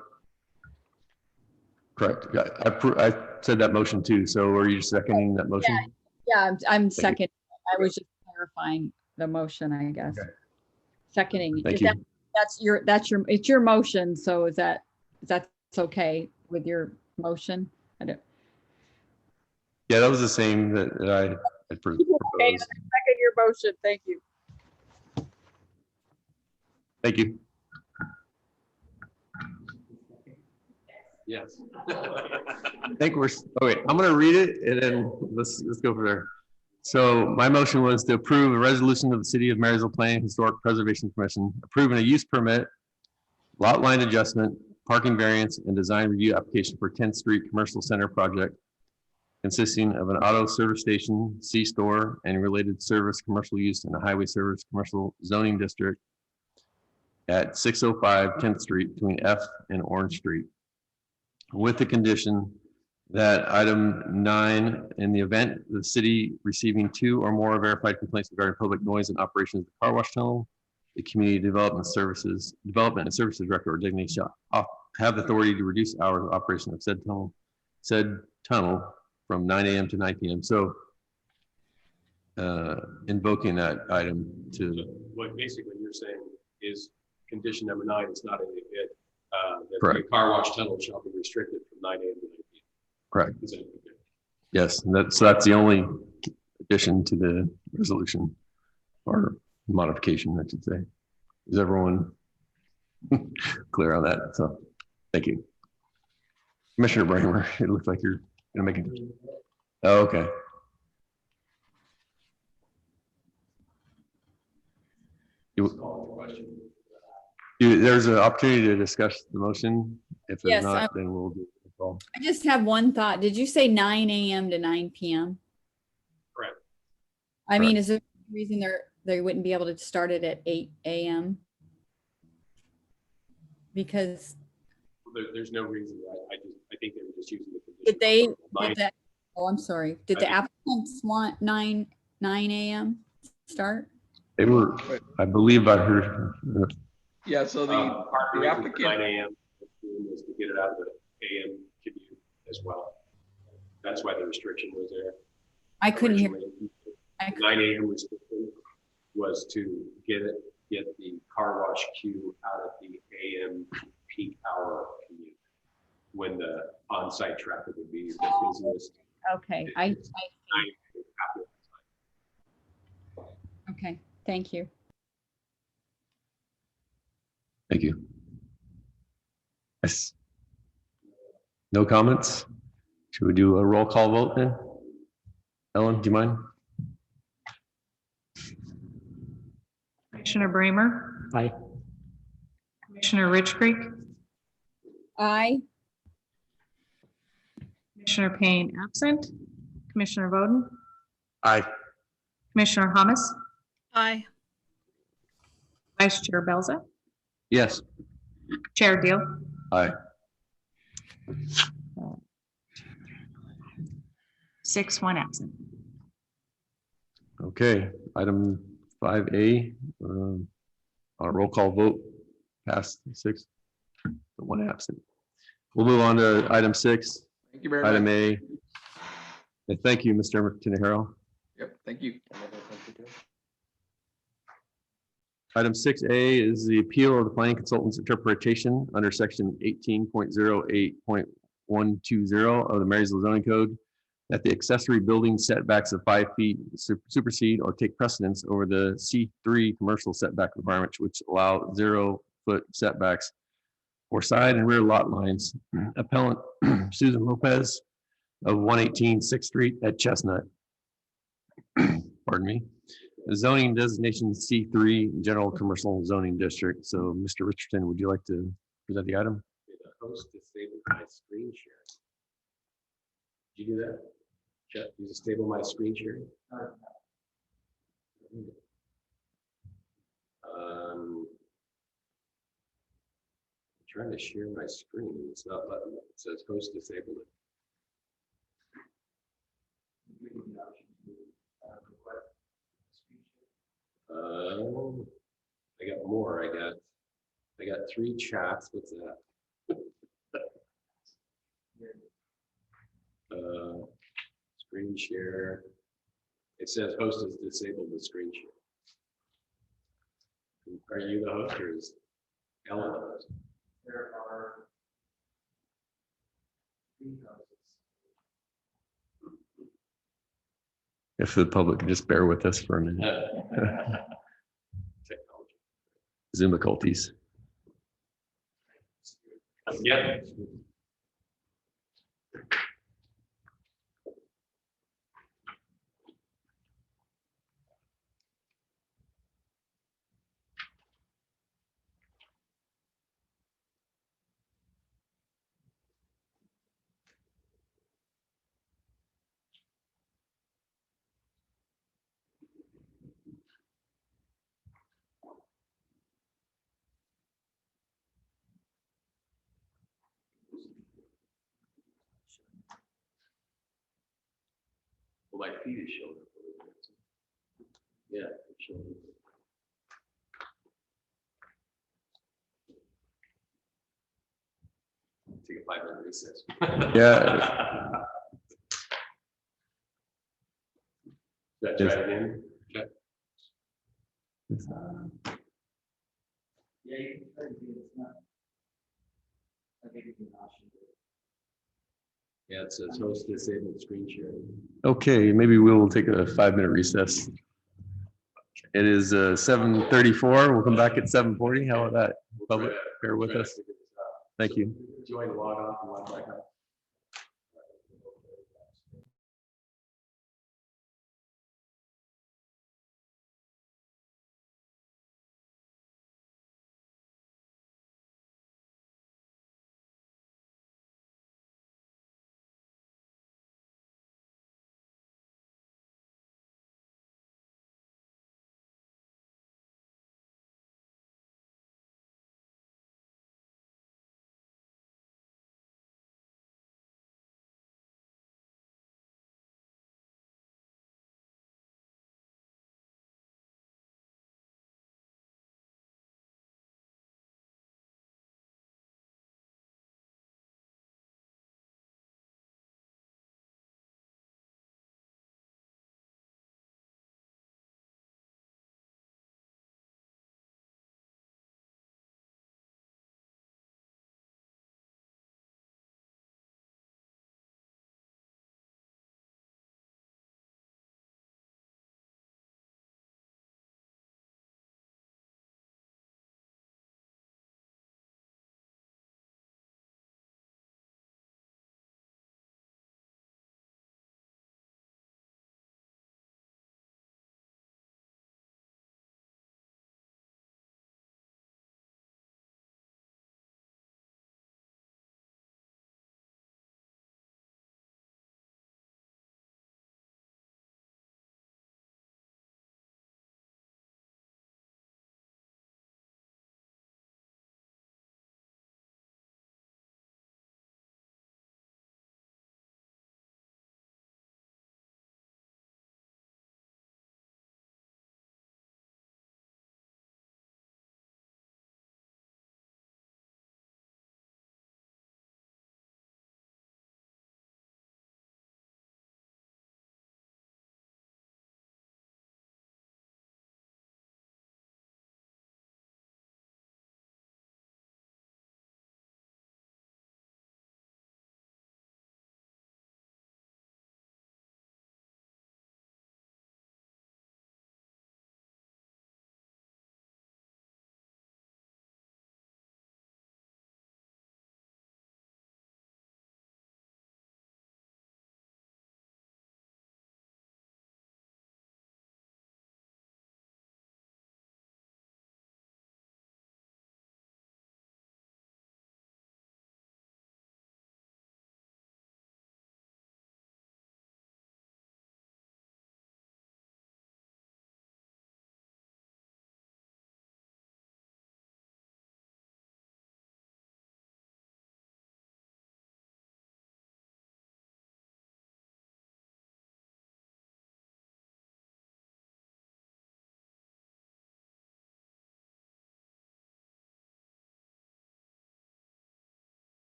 Correct. I said that motion too. So were you just seconding that motion? Yeah, I'm second. I was just clarifying the motion, I guess. Okay. Seconding. Thank you. It's your motion. So that's okay with your motion? Yeah, that was the same that I had proposed. Okay, I second your motion. Thank you. Thank you. Yes. I think we're okay. I'm going to read it and then let's go from there. So my motion was to approve a resolution of the City of Marysville Planning and Historic Preservation Commission approving a use permit, lot line adjustment, parking variance, and design review application for 10th Street Commercial Center project consisting of an auto service station, C-store, and related service commercial use in a highway service commercial zoning district at 605 10th Street between F and Orange Street, with the condition that item 9, in the event the city receiving 2 or more verified complaints regarding public noise and operations of the car wash tunnel, the community development and services director or designee shall have the authority to reduce hours of operation of said tunnel from 9 a.m. to 9 p.m. So invoking that item to, What basically you're saying is condition number 9 is not in the event that the Correct. car wash tunnel shall be restricted from 9 a.m. to 9 p.m. correct. Is that okay? Yes, so that's the only addition to the resolution or modification, I should say. Is everyone clear on that? So, thank you. Commissioner Bramer, it looks like you're gonna make it. Oh, okay. There's an opportunity to discuss the motion. If there's Yes, not, then we'll do the call. I just have one thought. Did you say 9 a.m. to 9 p.m.? Correct. I mean, is there a reason they wouldn't be able to start it at 8 a.m.? Because There's no reason. I think they were just using the condition. did they, Nine. did that, oh, I'm sorry. Did the applicants want 9 a.m. start? They were, I believe I heard. Yeah, so Part of the reason for applicant, 9 a.m. was to get it out of the AM commute as well. That's why the restriction was there. I couldn't hear. Originally, the 9 a.m. restriction was to get the car wash queue out of the AM peak hour commute when the on-site traffic would be the busiest. Okay, okay, thank you. Thank you. Yes. No comments? Should we do a roll call vote then? Ellen, do you mind? Commissioner Bramer, Aye. Commissioner Rich Creek, Aye. Commissioner Payne absent, Commissioner Bowden, Aye. Commissioner Hamas, Aye. Vice Chair Belza, Yes. Chair Deal. Aye. 6-1 absent. Okay, item 5A, on a roll call vote, passed 6, 1 absent. We'll move on to item 6. thank you very Item much. A. And thank you, Mr. Tinajero. Yep, thank you. Item 6A is the appeal of the planning consultant's interpretation under section 18.08.120 of the Marysville zoning code that the accessory building setbacks of 5 feet supersede or take precedence over the C3 commercial setback requirements, which allow 0-foot setbacks for side and rear lot lines. Appellant Susan Lopez of 118 6th Street at Chestnut. Pardon me. The zoning designation C3 general commercial zoning district. So Mr. Richardson, would you like to present the item? The host disabled my screen share. Did you do that? Jeff, you disable my screen sharing? I'm trying to share my screen. It's not letting me. It says host disabled. I got more. I got 3 chats. What's that? Screen share. It says host has disabled the screen share. Are you the host or is Ellen the host? There are 3 hosts. If the public could just bear with us for a minute. Technology. Zoom difficulties. Yeah. Well, my feed is showing up. Yeah, it's showing up. Take a 5-minute recess. Yeah. Good. That's Yes. right in. Okay. Yeah, you can try to do it. It's not. I think it's an option. Yeah, it says host disabled screen sharing. Okay, maybe we'll take a 5-minute recess. It is 7:34. We'll come back at 7:40. How about that? Public, bear with us. Thank you. Join, log off and log back on.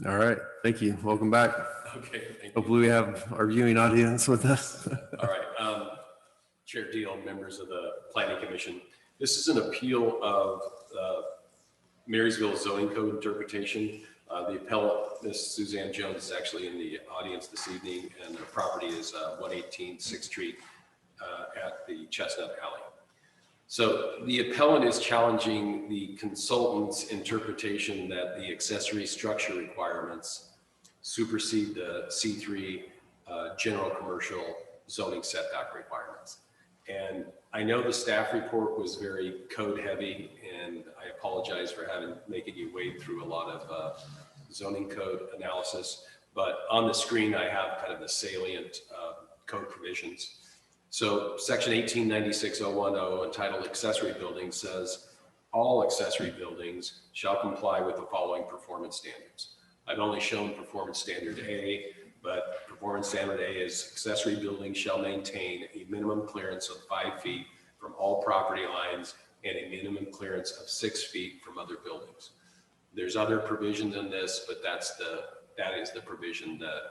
All right, thank you. Welcome back. Okay, thank you. Hopefully we have our viewing audience with us. All right, Chair Deal, members of the Planning Commission. This is an appeal of Marysville zoning code interpretation. The appellant, Ms. Suzanne Jones, is actually in the audience this evening, and the property is 118 6th Street at the Chestnut Alley. So the appellant is challenging the consultant's interpretation that the accessory structure requirements supersede the C3 general commercial zoning setback requirements. And I know the staff report was very code heavy, and I apologize for making you wade through a lot of zoning code analysis, but on the screen I have kind of the salient code provisions. So section 1896.010 entitled accessory buildings says all accessory buildings shall comply with the following performance standards. I've only shown performance standard A, but performance standard A is accessory buildings shall maintain a minimum clearance of 5 feet from all property lines and a minimum clearance of 6 feet from other buildings. There's other provisions in this, but that is the provision that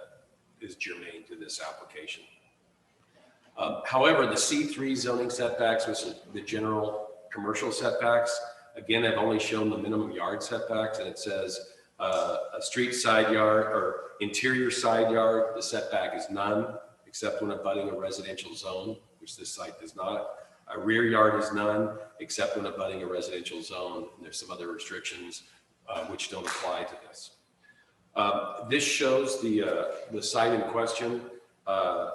is germane to this application. However, the C3 zoning setbacks, which is the general commercial setbacks, again, I've only shown the minimum yard setbacks, and it says a street side yard or interior side yard, the setback is none, except when abutting a residential zone, which this site does not. A rear yard is none, except when abutting a residential zone. And there's some other restrictions which don't apply to this. This shows the site in question.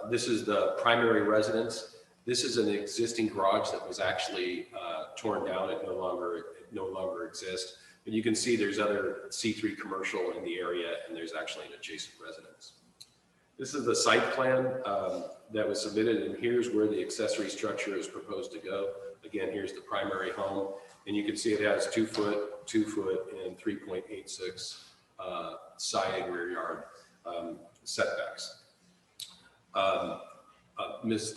This is the primary residence. This is an existing garage that was actually torn down. It no longer exists. But you can see there's other C3 commercial in the area, and there's actually an adjacent residence. This is the site plan that was submitted, and here's where the accessory structure is proposed to go. Again, here's the primary home, and you can see it has 2 foot, 2 foot, and 3.86 side and rear yard setbacks. Ms.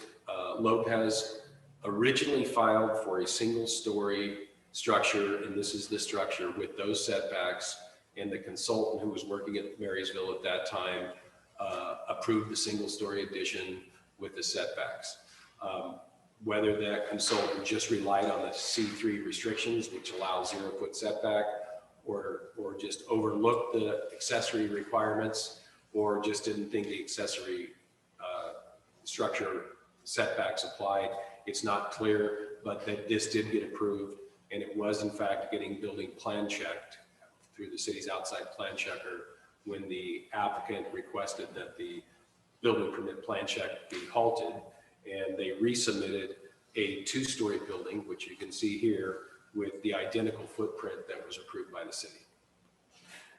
Lopez originally filed for a single-story structure, and this is the structure with those setbacks, and the consultant who was working at Marysville at that time approved the single-story addition with the setbacks. Whether that consultant just relied on the C3 restrictions, which allow 0 foot setback, or just overlooked the accessory requirements, or just didn't think the accessory structure setbacks applied, it's not clear, but that this did get approved, and it was in fact getting building plan checked through the city's outside plan checker when the applicant requested that the building permit plan check be halted, and they resubmitted a 2-story building, which you can see here with the identical footprint that was approved by the city.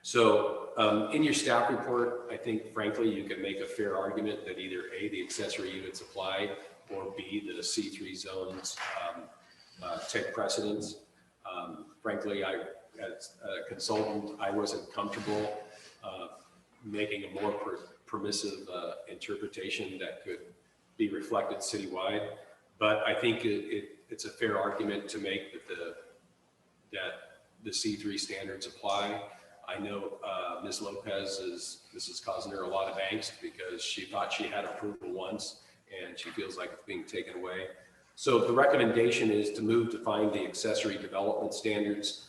So in your staff report, I think frankly, you can make a fair argument that either A, the accessory units apply, or B, the C3 zones take precedence. Frankly, as a consultant, I wasn't comfortable making a more permissive interpretation that could be reflected citywide. But I think it's a fair argument to make that the C3 standards apply. I know Ms. Lopez this is causing her a lot of angst because she thought she had approval once and she feels like it's being taken away. So the recommendation is to move to find the accessory development standards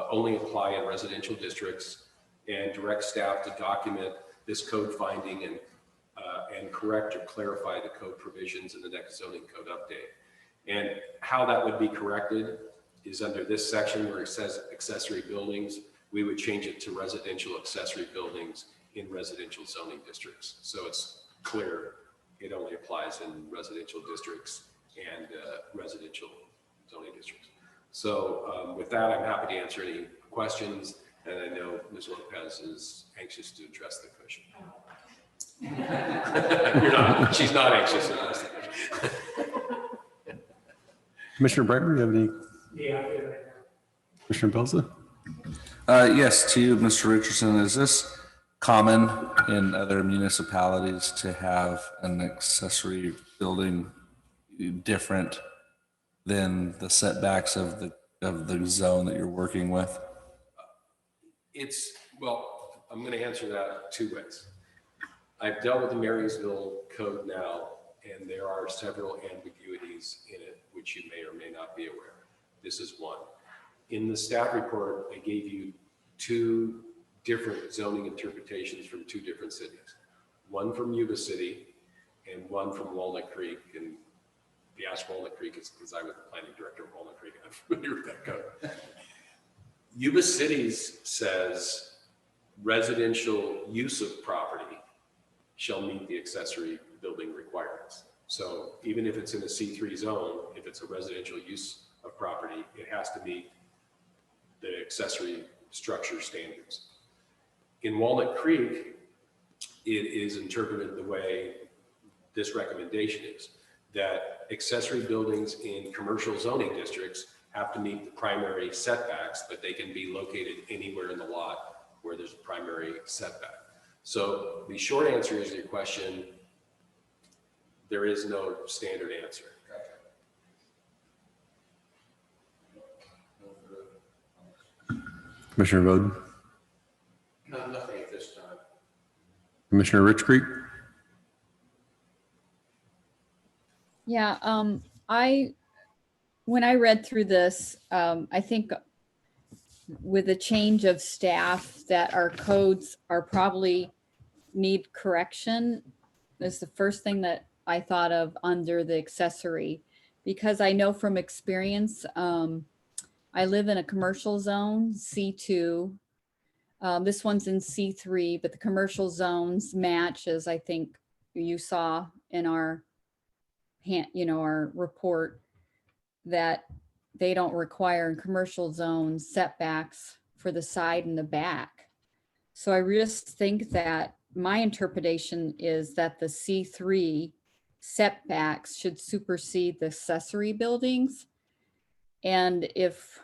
only apply in residential districts, and direct staff to document this code finding and correct or clarify the code provisions in the next zoning code update. And how that would be corrected is under this section where it says accessory buildings, we would change it to residential accessory buildings in residential zoning districts. So it's clear it only applies in residential districts and residential zoning districts. So with that, I'm happy to answer any questions. And I know Ms. Lopez is anxious to address the question. You're not, she's not anxious to address the question. Commissioner Bremer, you have any? Yeah. Commissioner Belza? Yes, to you, Mr. Richardson, is this common in other municipalities to have an accessory building different than the setbacks of the zone that you're working with? It's, well, I'm going to answer that two ways. I've dealt with the Marysville code now, and there are several ambiguities in it, which you may or may not be aware. This is one. In the staff report, I gave you two different zoning interpretations from two different cities. One from Yuba City and one from Walnut Creek. And the Ash Walnut Creek is because I was the planning director of Walnut Creek, and I'm familiar with that code. Yuba City's says residential use of property shall meet the accessory building requirements. So even if it's in a C3 zone, if it's a residential use of property, it has to meet the accessory structure standards. In Walnut Creek, it is interpreted the way this recommendation is, that accessory buildings in commercial zoning districts have to meet the primary setbacks, but they can be located anywhere in the lot where there's a primary setback. So the short answer is your question, there is no standard answer. Commissioner Voden? No, nothing at this time. Commissioner Rich Creek? Yeah, when I read through this, I think with a change of staff that our codes are probably need correction is the first thing that I thought of under the accessory, because I know from experience, I live in a commercial zone, C2. This one's in C3, but the commercial zones match, as I think you saw in our our report, that they don't require in commercial zones setbacks for the side and the back. So I just think that my interpretation is that the C3 setbacks should supersede the accessory buildings. And if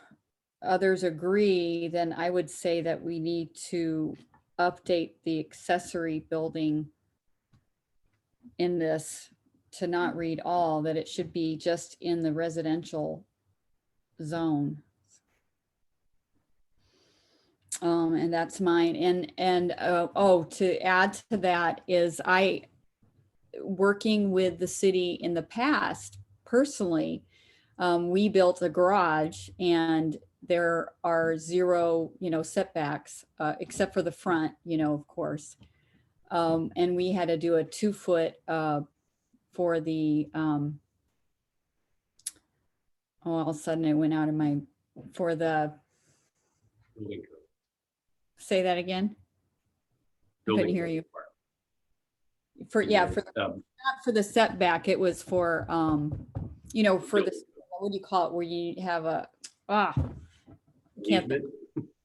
others agree, then I would say that we need to update the accessory building in this to not read all, that it should be just in the residential zone. And that's mine. And to add to that is working with the city in the past, personally, we built a garage and there are zero, setbacks, except for the front, of course. And we had to do a 2-foot for the, all of a sudden it went out of my, for the, say that again? I couldn't hear you. For, yeah, for the, not for the setback, it was for, for the, what do you call it, where you have a,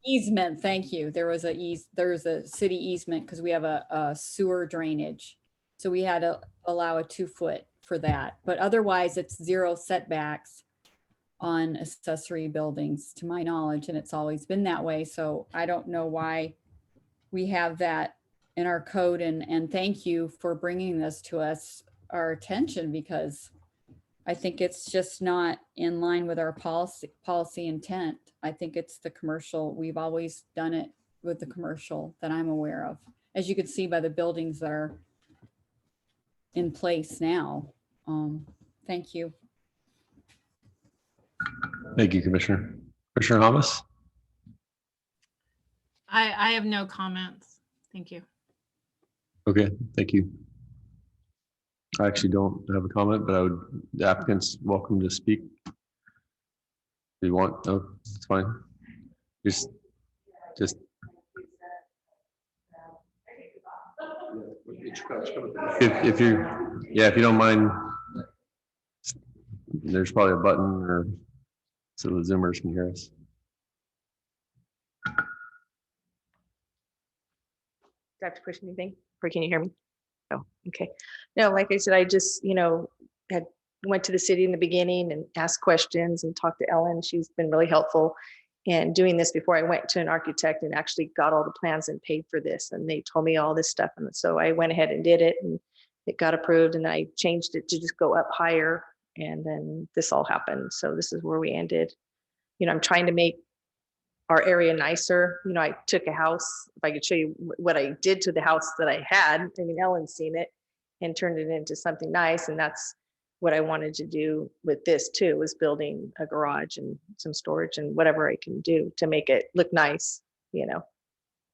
easement, thank you. There was a city easement because we have a sewer drainage. So we had to allow a 2-foot for that. But otherwise it's zero setbacks on accessory buildings to my knowledge, and it's always been that way. So I don't know why we have that in our code, and thank you for bringing this to our attention, because I think it's just not in line with our policy intent. I think it's the commercial. We've always done it with the commercial that I'm aware of, as you can see by the buildings that are in place now. Thank you. Thank you, Commissioner. Commissioner Hamas? I have no comments. Thank you. Okay, thank you. I actually don't have a comment, but the applicant's welcome to speak. If you want, no, it's fine. Just. If you don't mind, there's probably a button or so the Zoomers can hear us. Do I have to push anything, or can you hear me? Oh, okay. No, like I said, I just, went to the city in the beginning and asked questions and talked to Ellen. She's been really helpful in doing this before I went to an architect and actually got all the plans and paid for this. And they told me all this stuff. And so I went ahead and did it, and it got approved, and I changed it to just go up higher. And then this all happened. So this is where we ended. I'm trying to make our area nicer. You know, I took a house, if I could show you what I did to the house that I had, I mean, Ellen's seen it, and turned it into something nice. And that's what I wanted to do with this too, was building a garage and some storage and whatever I can do to make it look nice, you know.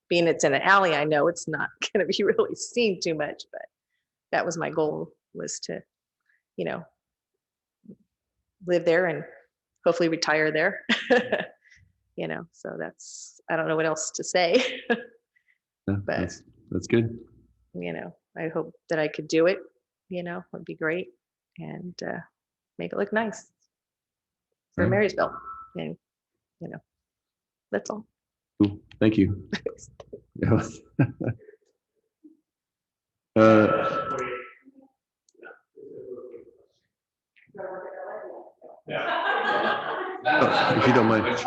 Being it's in an alley, I know it's not going to be really seen too much, but that was my goal, was to, you know, live there and hopefully retire there. You know, so that's, I don't know what else to say. Yeah, but that's good. you know, I hope that I could do it, you know, would be great, and make it look nice for Right. Marysville. And, you know, that's all. Cool. Thank you. Yeah. If you don't mind.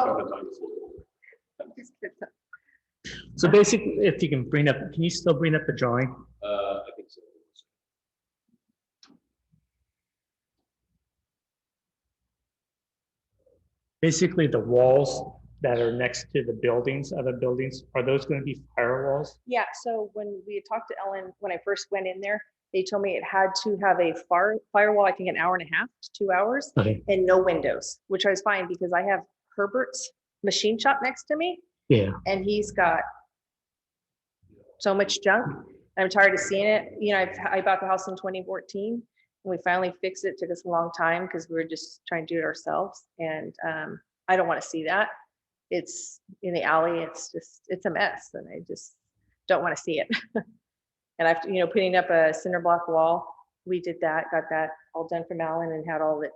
So basically, if you can bring up, can you still bring up the drawing? I think so. Basically, the walls that are next to the buildings, other buildings, are those going to be firewalls? Yeah, so when we had talked to Ellen, when I first went in there, they told me it had to have a firewall, I think an hour and a half to 2 hours, Okay. and no windows, which I was fine because I have Herbert's machine shop next to me, Yeah. and he's got so much junk. I'm tired of seeing it. You know, I bought the house in 2014, and we finally fixed it. It took us a long time because we were just trying to do it ourselves. And I don't want to see that. It's in the alley. It's a mess, and I just don't want to see it. And I've, you know, putting up a cinder block wall. We did that, got that all done from Alan, and had all that,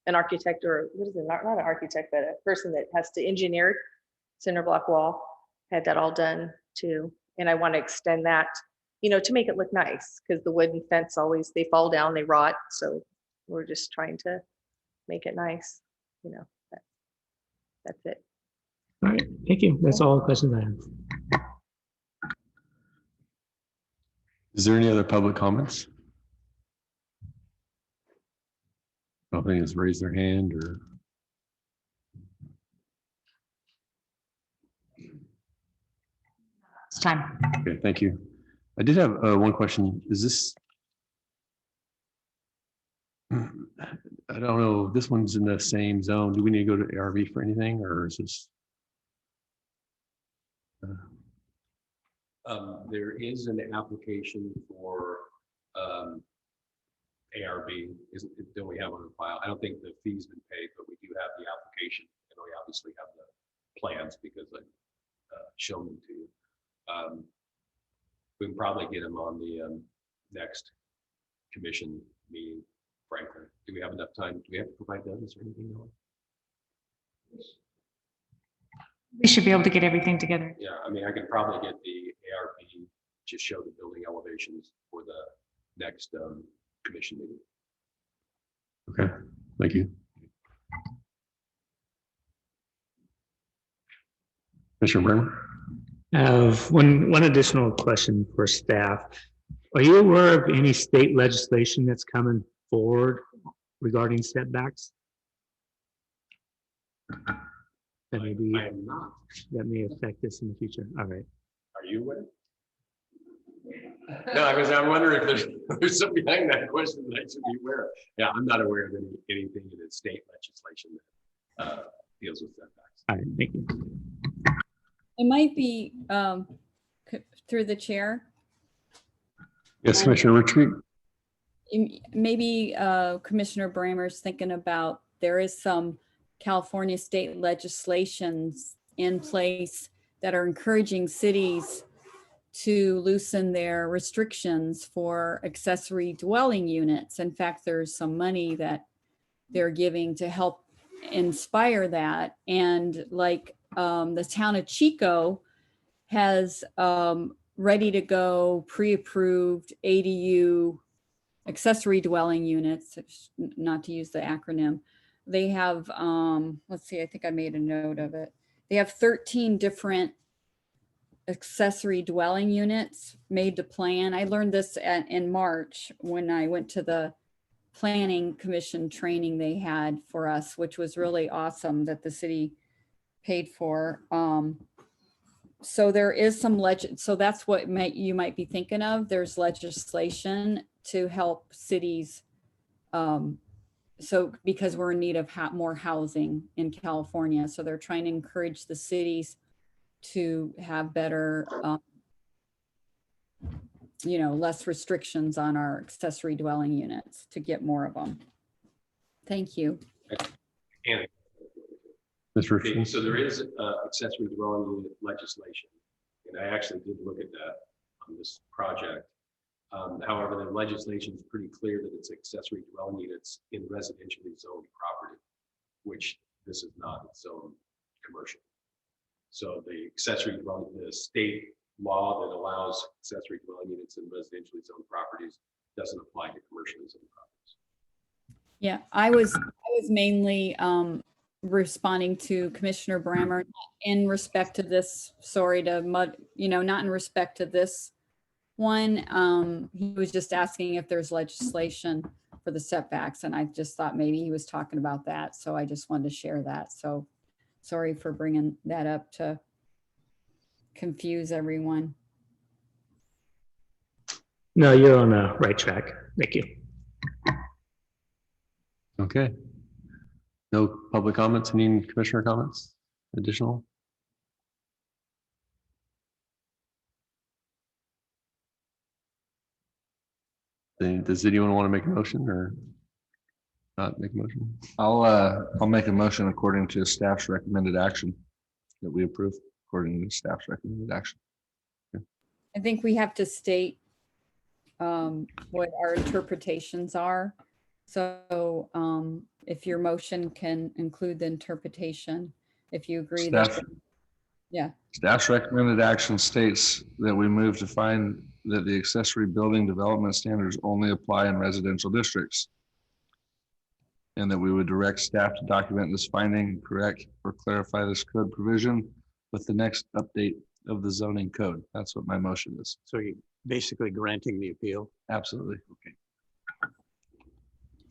an architect, or what is it? Not an architect, but a person that has to engineer cinder block wall. Had that all done too. And I want to extend that, you know, to make it look nice, because the wooden fence always, they fall down, they rot. So we're just trying to make it nice, you know. That's it. All right. Thank you. That's all the questions I have. Is there any other public comments? Nobody has raised their hand or. It's time. Okay, thank you. I did have one question. Is this? I don't know. This one's in the same zone. Do we need to go to ARV for anything, or is this? There is an application for ARB, that we have on file. I don't think the fee's been paid, but we do have the application, and we obviously have the plans because I shown them to you. We can probably get them on the next commission meeting, frankly. Do we have enough time? Do we have to provide notice or anything else? We should be able to get everything together. Yeah, I mean, I could probably get the ARB, just show the building elevations for the next commission meeting. Okay, thank you. Commissioner Bremer? I have one additional question for staff. Are you aware of any state legislation that's coming forward regarding setbacks? That I am not. That may affect this in the future. All right. Are you aware? No, because I'm wondering if there's something behind that question that I should be aware of. Yeah, I'm not aware of anything in the state legislation that deals with setbacks. All right, thank you. It might be through the chair. Yes, Commissioner Retreat. Maybe Commissioner Bramer's thinking about, there is some California state legislations in place that are encouraging cities to loosen their restrictions for accessory dwelling units. In fact, there's some money that they're giving to help inspire that. And like the town of Chico has ready to go pre-approved ADU accessory dwelling units, not to use the acronym. They have, let's see, I think I made a note of it. They have 13 different accessory dwelling units made to plan. I learned this in March when I went to the planning commission training they had for us, which was really awesome that the city paid for. So there is some so that's what you might be thinking of. There's legislation to help cities. So because we're in need of more housing in California, so they're trying to encourage the cities to have better, less restrictions on our accessory dwelling units to get more of them. Thank you. And Mr. okay, so there is accessory dwelling unit legislation, and I actually did look at that on this project. However, the legislation is pretty clear that it's accessory dwelling units in residentially zoned property, which this is not. It's zoned commercial. So the accessory dwelling, the state law that allows accessory dwelling units in residentially zoned properties doesn't apply to commercially zoned properties. Yeah, I was mainly responding to Commissioner Brammer in respect to this. Sorry to not in respect to this one. He was just asking if there's legislation for the setbacks, and I just thought maybe he was talking about that. So I just wanted to share that. So sorry for bringing that up to confuse everyone. No, you're on the right track. Thank you. Okay. No public comments, any commissioner comments, additional? Does anyone want to make a motion or not make a motion? I'll make a motion according to staff's recommended action that we approve according to staff's recommended action. I think we have to state what our interpretations are. So if your motion can include the interpretation, if you agree that, yeah. Staff's recommended action states that we move to find that the accessory building development standards only apply in residential districts. And that we would direct staff to document this finding, correct or clarify this code provision with the next update of the zoning code. That's what my motion is. So you're basically granting the appeal? Absolutely. Okay.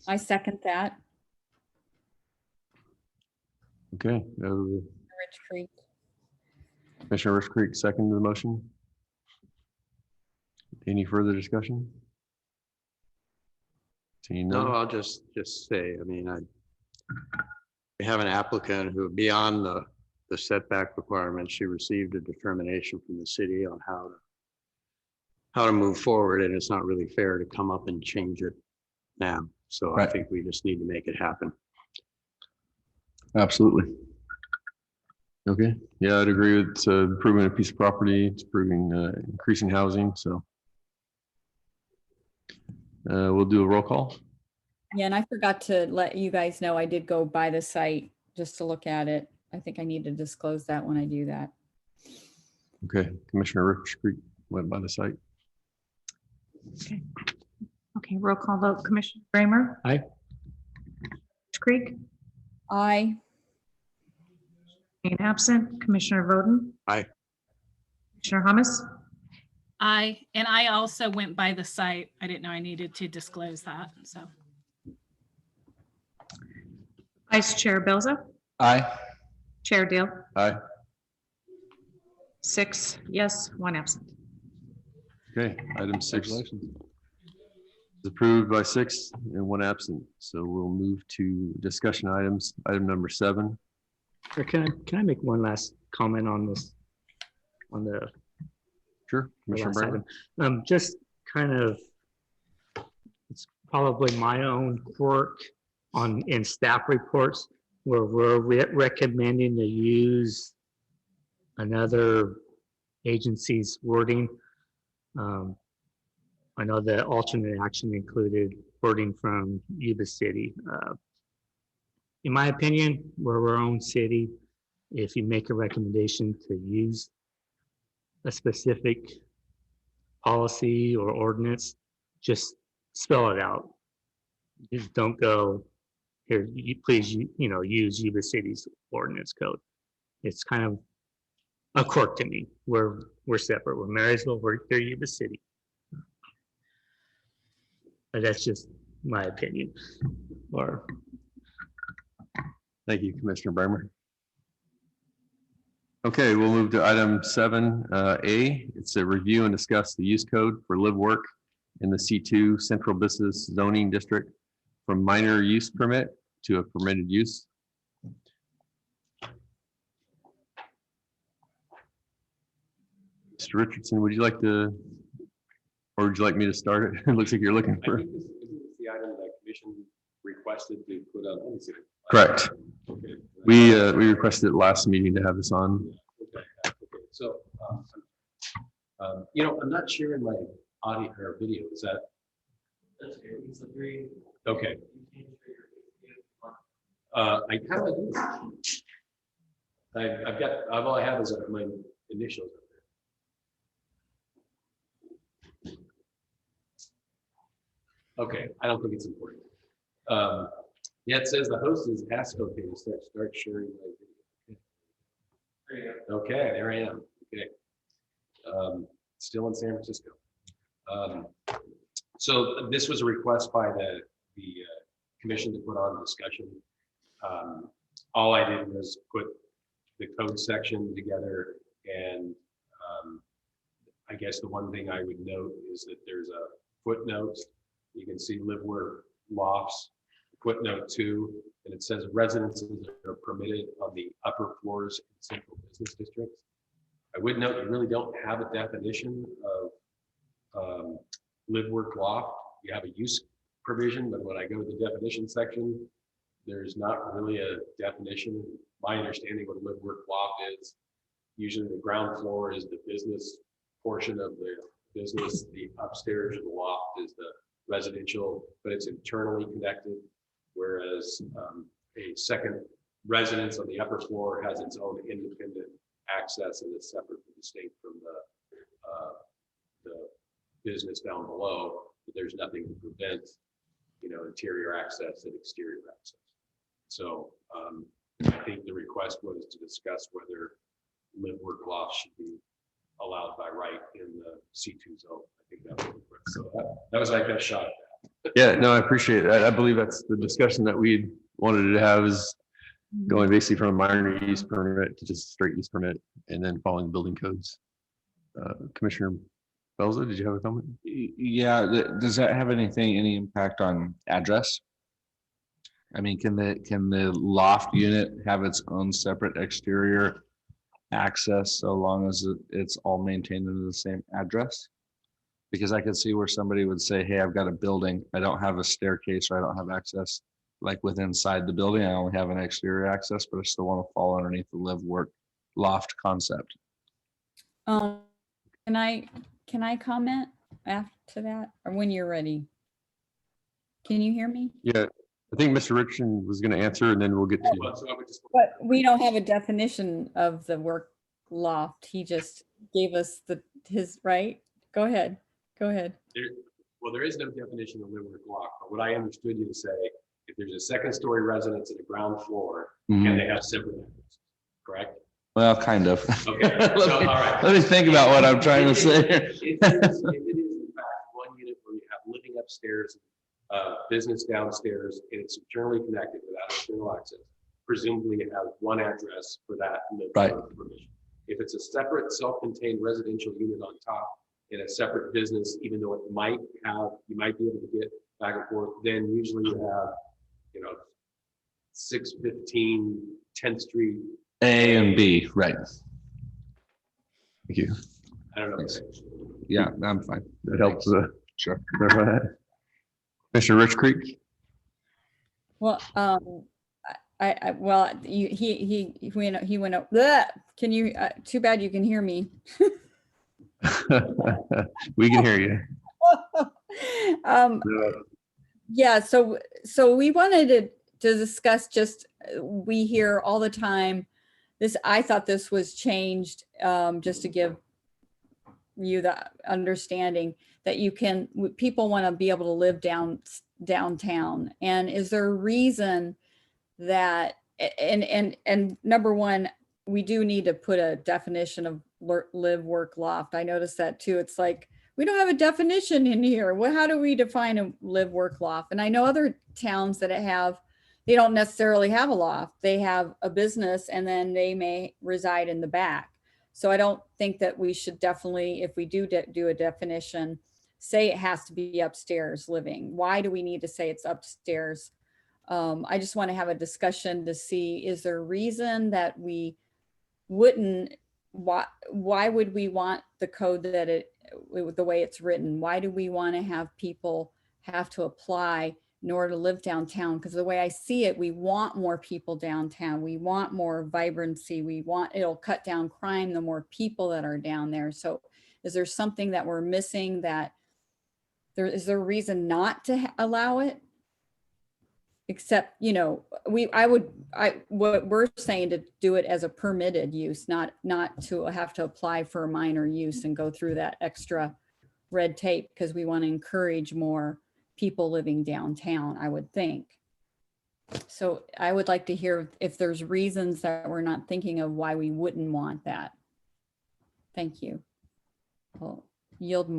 I second that. Okay. Rich Creek. Commissioner Rich Creek seconded the motion. Any further discussion? Seeing none. No, I'll just say, I mean, we have an applicant who, beyond the setback requirements, she received a determination from the city on how to move forward, and it's not really fair to come up and change it now. So Right. I think we just need to make it happen. Absolutely. Okay. Yeah, I'd agree with improving a piece of property. It's improving, increasing housing. So we'll do a roll call. Yeah, and I forgot to let you guys know I did go by the site just to look at it. I think I need to disclose that when I do that. Okay. Commissioner Rich Creek went by the site. Okay. Okay, roll call vote. Commissioner Bramer? Aye. Creek? Aye. Being absent. Commissioner Voden? Aye. Commissioner Hummus? Aye, and I also went by the site. I didn't know I needed to disclose that, so. Vice Chair Belza? Aye. Chair Deal? Aye. 6 yes, 1 absent. Okay. Item 6 is approved by 6 and 1 absent. So we'll move to discussion items. Item number 7. Or can I make one last comment on this? On the Sure, Commissioner last Brown. item? Just kind of, it's probably my own quirk in staff reports where we're recommending to use another agency's wording. I know the alternate action included wording from Yuba City. In my opinion, we're our own city. If you make a recommendation to use a specific policy or ordinance, just spell it out. Just don't go here. Please, use Yuba City's ordinance code. It's kind of a quirk to me. We're separate. We're Marysville. They're Yuba City. But that's just my opinion. Thank you, Commissioner Bramer. Okay, we'll move to item 7A. It's a review and discuss the use code for live work in the C2 Central Business Zoning District from minor use permit to a permitted use. Mr. Richardson, would you like to, or would you like me to start it? It looks like you're looking I for. think this is the item that commission requested to put on. Let me see. Correct. Okay. We requested last meeting to have this on. Okay. So, you know, I'm not sharing my audio or video. Is that? That's okay. It's a very. Okay. How do I do this? I've got, all I have is my initials up there. Okay, I don't think it's important. Yeah, it says the host is asked okay to start sharing my video. There you go. Okay, there I am. Okay. Still in San Francisco. So this was a request by the commission to put on discussion. All I did was put the code section together, and I guess the one thing I would note is that there's a footnote. You can see live work lofts, footnote 2, and it says residences are permitted on the upper floors in central business districts. I would note you really don't have a definition of live work loft. You have a use provision, but when I go to the definition section, there's not really a definition. My understanding what a live work loft is, usually the ground floor is the business portion of the business, the upstairs of the loft is the residential, but it's internally connected, whereas a second residence on the upper floor has its own independent access and is separate and distinct from the business down below. But there's nothing to prevent, you know, interior access and exterior access. So I think the request was to discuss whether live work lofts should be allowed by right in the C2 zone. I think that was the request. So that was my best shot at that. Yeah, no, I appreciate it. I believe that's the discussion that we wanted to have, is going basically from a minor use permit to just straight use permit and then following the building codes. Commissioner Belza, did you have a comment? Yeah, does that have any impact on address? I mean, can the loft unit have its own separate exterior access so long as it's all maintained under the same address? Because I could see where somebody would say, hey, I've got a building, I don't have a staircase, or I don't have access like with inside the building, I only have an exterior access, but I still want to fall underneath the live work loft concept. Can I comment after that, or when you're ready? Can you hear me? Yeah, I think Mr. Richardson was going to answer, and then we'll get to you. But we don't have a definition of the work loft. He just gave us his right. Go ahead. Go ahead. Well, there is no definition of live work loft, but what I understood you to say, if there's a second story residence at the ground floor, can they have separate entrances, correct? Well, kind of. Okay. All right. Let me think about what I'm trying to say. It is in fact one unit where you have living upstairs, business downstairs, and it's internally connected without external access. Presumably it has one address for that Right. permission. If it's a separate self-contained residential unit on top in a separate business, even though it might have, you might be able to get back and forth, then usually you have, you know, 615 10th Street. A and B, right. Thank you. I don't know. Thanks. Yeah, I'm fine. That helps. Sure. Clarify that. Mr. Rich Creek. Well, he went up. Bleh. Can you? Too bad you can hear me. We can hear you. Yeah. So we wanted to discuss. Just we hear all the time. I thought this was changed just to give you the understanding that people want to be able to live downtown. And is there a reason that, and number one, we do need to put a definition of live work loft. I noticed that too. It's like, we don't have a definition in here. How do we define a live work loft? And I know other towns that have they don't necessarily have a loft. They have a business and then they may reside in the back. So I don't think that we should definitely, if we do do a definition, say it has to be upstairs living. Why do we need to say it's upstairs? I just want to have a discussion to see, is there a reason that we wouldn't, why would we want the code that the way it's written? Why do we want to have people have to apply in order to live downtown? Because the way I see it, we want more people downtown. We want more vibrancy. It'll cut down crime, the more people that are down there. So is there something that we're missing, that is there a reason not to allow it? Except, what we're saying, to do it as a permitted use, not to have to apply for a minor use and go through that extra red tape, because we want to encourage more people living downtown, I would think. So I would like to hear if there's reasons that we're not thinking of why we wouldn't want that. Thank you. I'll yield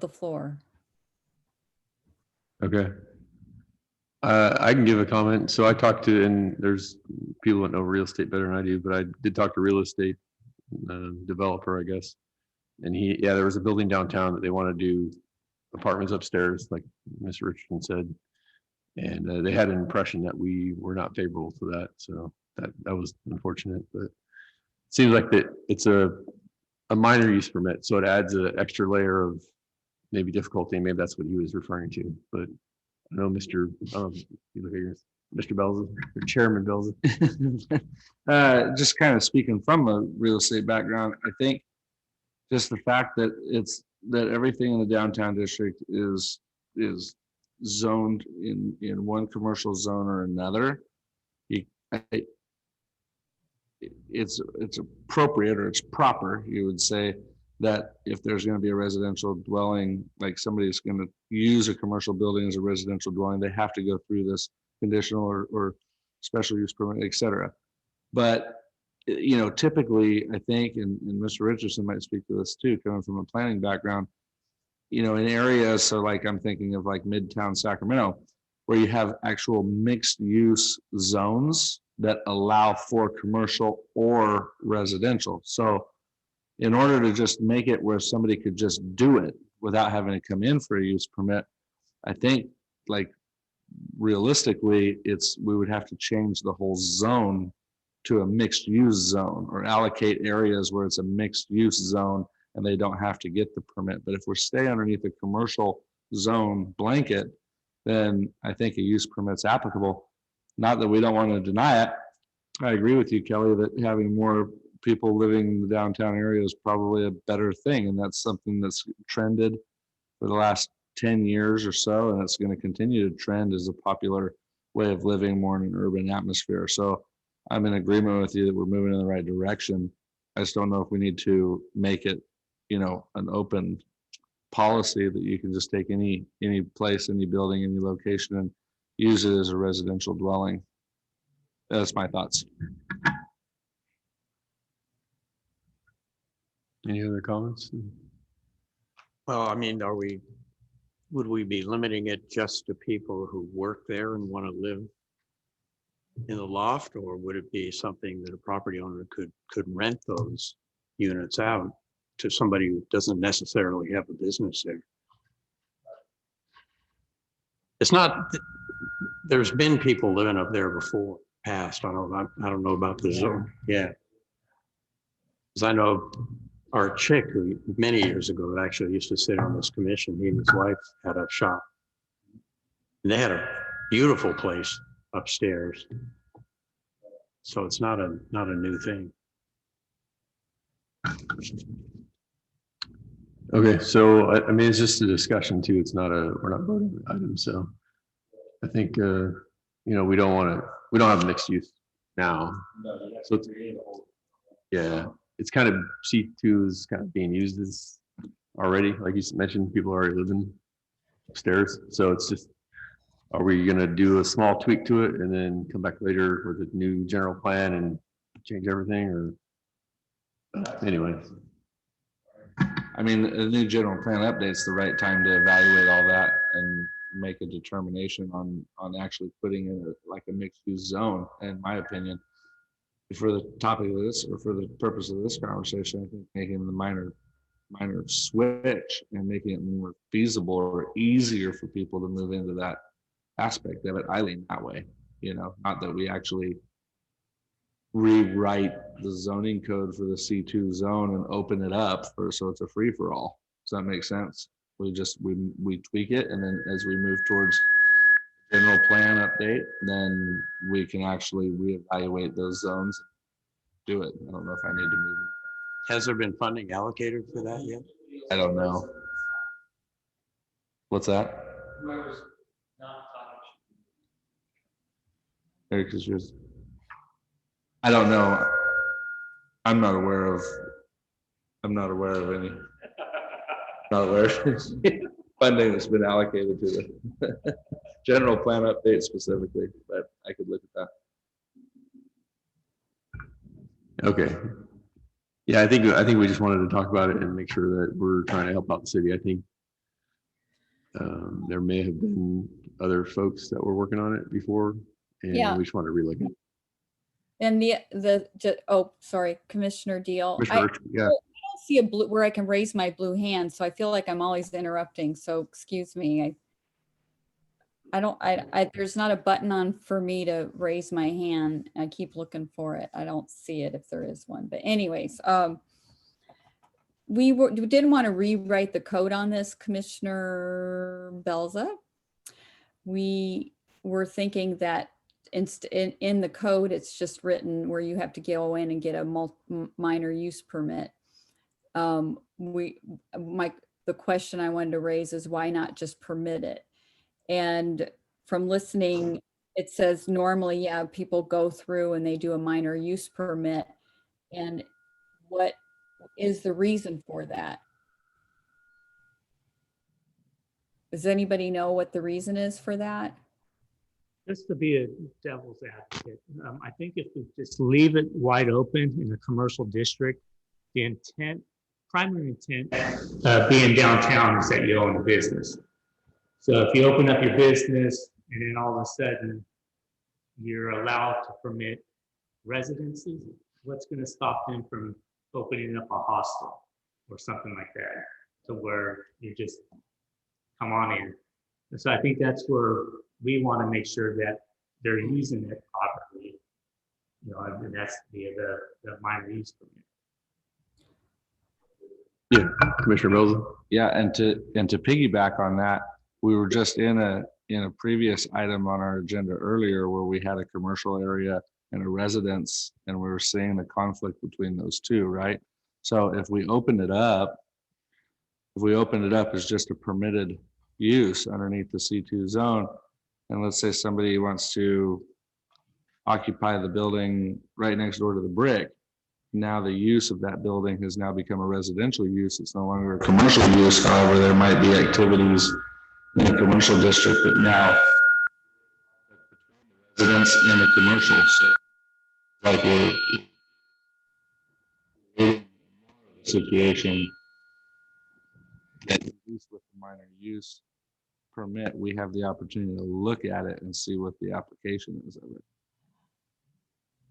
the floor. Okay. I can give a comment. So I talked to, and there's people that know real estate better than I do, but I did talk to a real estate developer, I guess. And there was a building downtown that they want to do apartments upstairs, like Mr. Richardson said. And they had an impression that we were not favorable to that. So that was unfortunate, but it seems like that it's a minor use permit. So it adds an extra layer of maybe difficulty. Maybe that's what he was referring to, but I know Mr. Belza, or Chairman Belza. Just kind of speaking from a real estate background, I think just the fact that that everything in the downtown district is zoned in one commercial zone or another. It's appropriate, or it's proper, you would say, that if there's going to be a residential dwelling, like somebody's going to use a commercial building as a residential dwelling, they have to go through this conditional or special use permit, et cetera. But, typically, I think, and Mr. Richardson might speak to this too, coming from a planning background, in areas, so like I'm thinking of like Midtown Sacramento, where you have actual mixed use zones that allow for commercial or residential. So in order to just make it where somebody could just do it without having to come in for a use permit, I think, like, realistically, we would have to change the whole zone to a mixed use zone, or allocate areas where it's a mixed use zone and they don't have to get the permit. But if we stay underneath the commercial zone blanket, then I think a use permit's applicable. Not that we don't want to deny it. I agree with you, Kelly, that having more people living in the downtown area is probably a better thing. And that's something that's trended for the last 10 years or so. And it's going to continue to trend as a popular way of living, more in an urban atmosphere. So I'm in agreement with you that we're moving in the right direction. I just don't know if we need to make it, an open policy that you can just take any place, any building, any location and use it as a residential dwelling. That's my thoughts. Any other comments? Well, I mean, would we be limiting it just to people who work there and want to live in the loft, or would it be something that a property owner could rent those units out to somebody who doesn't necessarily have a business there? It's not, there's been people living up there before, past. I don't know about the zone. Yeah. Because I know our chick, who many years ago actually used to sit on this commission, he and his wife had a shop. And they had a beautiful place upstairs. So it's not a new thing. Okay, so I mean, it's just a discussion too. It's not we're not voting an item. So I think, we don't have mixed use now. So it's kind of C2 is kind of being used as already, like you mentioned, people are already living upstairs. So it's just, are we going to do a small tweak to it and then come back later with a new general plan and change everything, or anyway? I mean, a new general plan update's the right time to evaluate all that and make a determination on actually putting in like a mixed use zone, in my opinion. For the topic of this, or for the purpose of this conversation, I think making the minor switch and making it more feasible or easier for people to move into that aspect of it, I lean that way. Not that we actually rewrite the zoning code for the C2 zone and open it up so it's a free for all. Does that make sense? We tweak it, and then as we move towards general plan update, then we can actually reevaluate those zones. Do it. I don't know if I need to move. Has there been funding allocated for that yet? I don't know. What's that? Whoever's not talking. Eric is yours. I don't know. I'm not aware of any. Not aware of funding that's been allocated to the general plan update specifically, but I could look at that. Okay. Yeah, I think we just wanted to talk about it and make sure that we're trying to help out the city. I think there may have been other folks that were working on it before, and Yeah. we just want to relook at it. And sorry, Commissioner Deal. Commissioner Richard, yeah. I don't see a blue where I can raise my blue hand, so I feel like I'm always interrupting. So excuse me. There's not a button on for me to raise my hand. I keep looking for it. I don't see it if there is one. But anyways, we didn't want to rewrite the code on this, Commissioner Belza. We were thinking that in the code, it's just written where you have to go in and get a minor use permit. The question I wanted to raise is why not just permit it? And from listening, it says normally, yeah, people go through and they do a minor use permit. And what is the reason for that? Does anybody know what the reason is for that? Just to be a devil's advocate, I think if we just leave it wide open in a commercial district, the primary intent being downtown is that you own a business. So if you open up your business and then all of a sudden you're allowed to permit residences, what's going to stop them from opening up a hostel or something like that, to where you just come on in? And so I think that's where we want to make sure that they're using it properly, and that's the minor use permit. Yeah, Commissioner Mills. Yeah, and to piggyback on that, we were just in a previous item on our agenda earlier where we had a commercial area and a residence, and we were seeing the conflict between those two, right? So if we opened it up as just a permitted use underneath the C2 zone, and let's say somebody wants to occupy the building right next door to the brick, now the use of that building has now become a residential use. It's no longer a commercial use. However, there might be activities in the commercial district, but now residents in the commercial. So like a situation that at least with the minor use permit, we have the opportunity to look at it and see what the application is of it,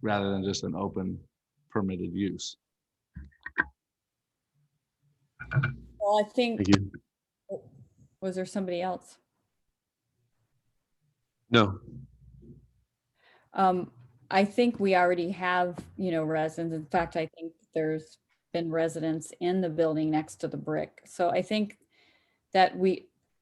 rather than just an open permitted use. Well, I think, Thank you. was there somebody else? No. I think we already have, residents. In fact, I think there's been residents in the building next to the brick. So I think that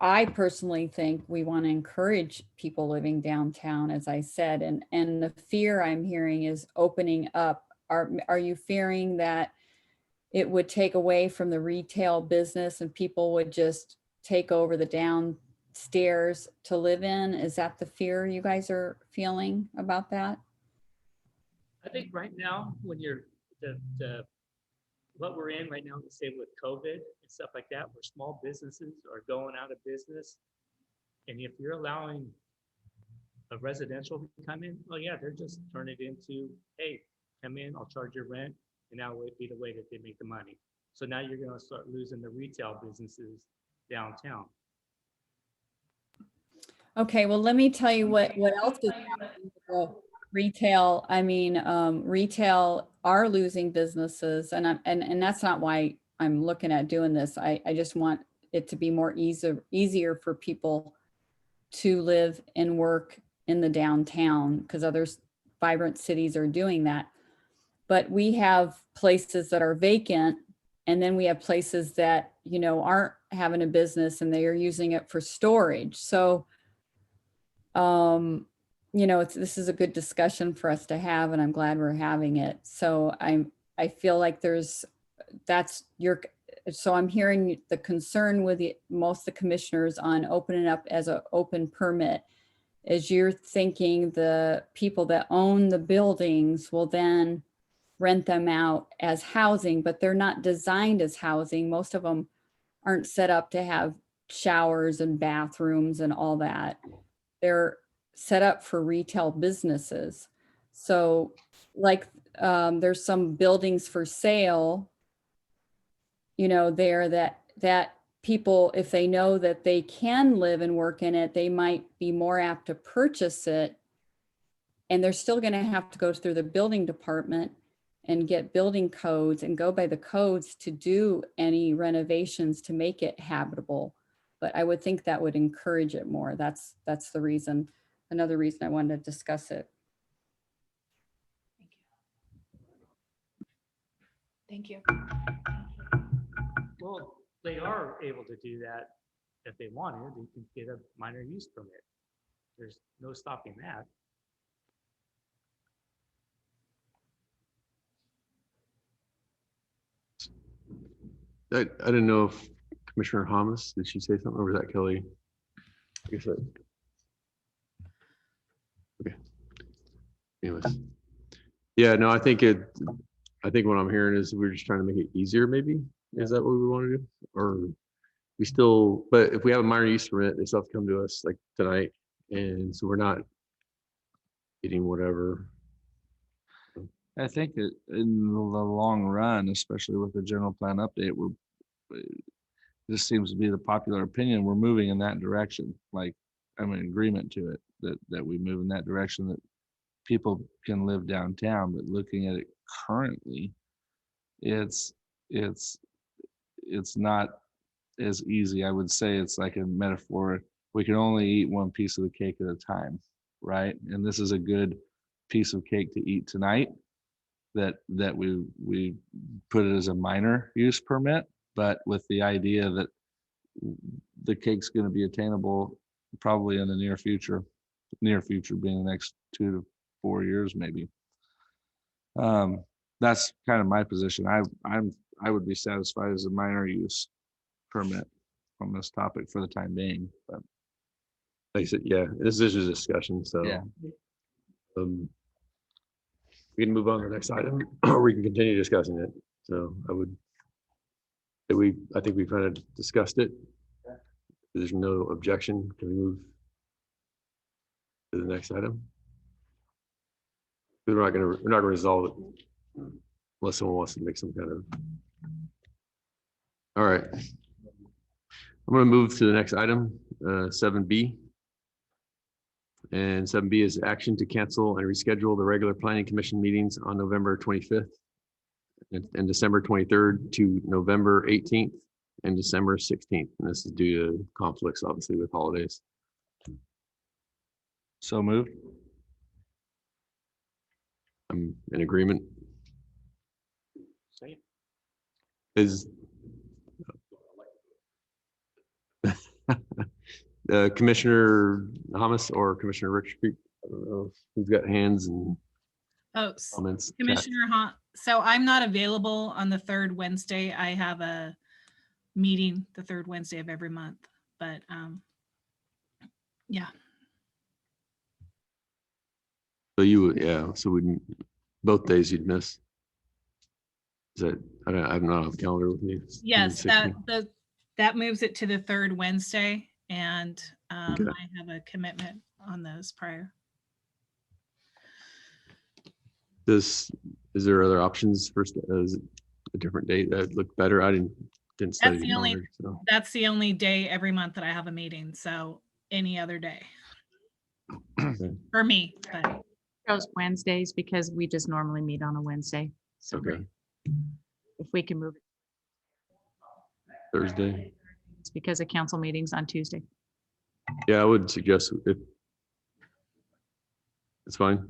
I personally think we want to encourage people living downtown, as I said, and the fear I'm hearing is opening up. Are you fearing that it would take away from the retail business and people would just take over the downstairs to live in? Is that the fear you guys are feeling about that? I think right now, when you're what we're in right now, let's say with COVID and stuff like that, where small businesses are going out of business, and if you're allowing a residential to come in, well, yeah, they're just turning it into, hey, come in, I'll charge your rent, and that would be the way that they make the money. So now you're going to start losing the retail businesses downtown. Okay, well, let me tell you what else is happening with the retail. I mean, retail are losing businesses, and and that's not why I'm looking at doing this. I just want it to be more easier for people to live and work in the downtown, because other vibrant cities are doing that. But we have places that are vacant, and then we have places that, you know, aren't having a business and they are using it for storage. So you know, this is a good discussion for us to have, and I'm glad we're having it. So I feel like so I'm hearing the concern with most of the commissioners on opening up as an open permit. As you're thinking the people that own the buildings will then rent them out as housing, but they're not designed as housing. Most of them aren't set up to have showers and bathrooms and all that. They're set up for retail businesses. So like there's some buildings for sale, you know, there that people, if they know that they can live and work in it, they might be more apt to purchase it. And they're still going to have to go through the building department and get building codes and go by the codes to do any renovations to make it habitable. But I would think that would encourage it more. That's the reason, another reason I wanted to discuss it. Thank you. Well, they are able to do that if they wanted. They can get a minor use permit. There's no stopping that. I didn't know if Commissioner Hamas, did she say something, or was that Kelly? I guess that. Okay. Anyways. Yeah, no, I think what I'm hearing is we're just trying to make it easier, maybe. Is that what we want to do? Or we still, but if we have a minor use permit, they still have to come to us like tonight. And so we're not getting whatever. I think that in the long run, especially with the general plan update, this seems to be the popular opinion. We're moving in that direction. Like, I'm in agreement to it, that we move in that direction, that people can live downtown. But looking at it currently, it's not as easy. I would say it's like a metaphor. We can only eat one piece of the cake at a time, right? And this is a good piece of cake to eat tonight, that we put it as a minor use permit, but with the idea that the cake's going to be attainable probably in the near future being the next 2 to 4 years maybe. That's kind of my position. I would be satisfied as a minor use permit on this topic for the time being. But like I said, yeah, this is just a discussion. So yeah. We can move on to the next item, or we can continue discussing it. So I think we've kind of discussed it. If there's no objection, can we move to the next item? We're not gonna resolve it unless someone wants to make some kind of. All right. I'm gonna move to the next item, 7B. And 7B is action to cancel and reschedule the regular planning commission meetings on November 25th and December 23rd to November 18th and December 16th. And this is due to conflicts, obviously, with holidays. So moved. I'm in agreement. Same. Is Commissioner Hamas or Commissioner Rich Creek? I don't know who's got hands and comments. Commissioner so I'm not available on the third Wednesday. I have a meeting the third Wednesday of every month, but yeah. So you would, yeah. So we both days you'd miss. Is that I'm not on the calendar with me. Yes, that moves it to the third Wednesday, and okay. I have a commitment on those prior. Is there other options for a different date that look better? I didn't study the calendar. So. That's the only day every month that I have a meeting. So any other day. for me, but Those Wednesdays because we just normally meet on a Wednesday. So Okay. if we can move it, Thursday. it's because of council meetings on Tuesday. Yeah, I would suggest if it's fine.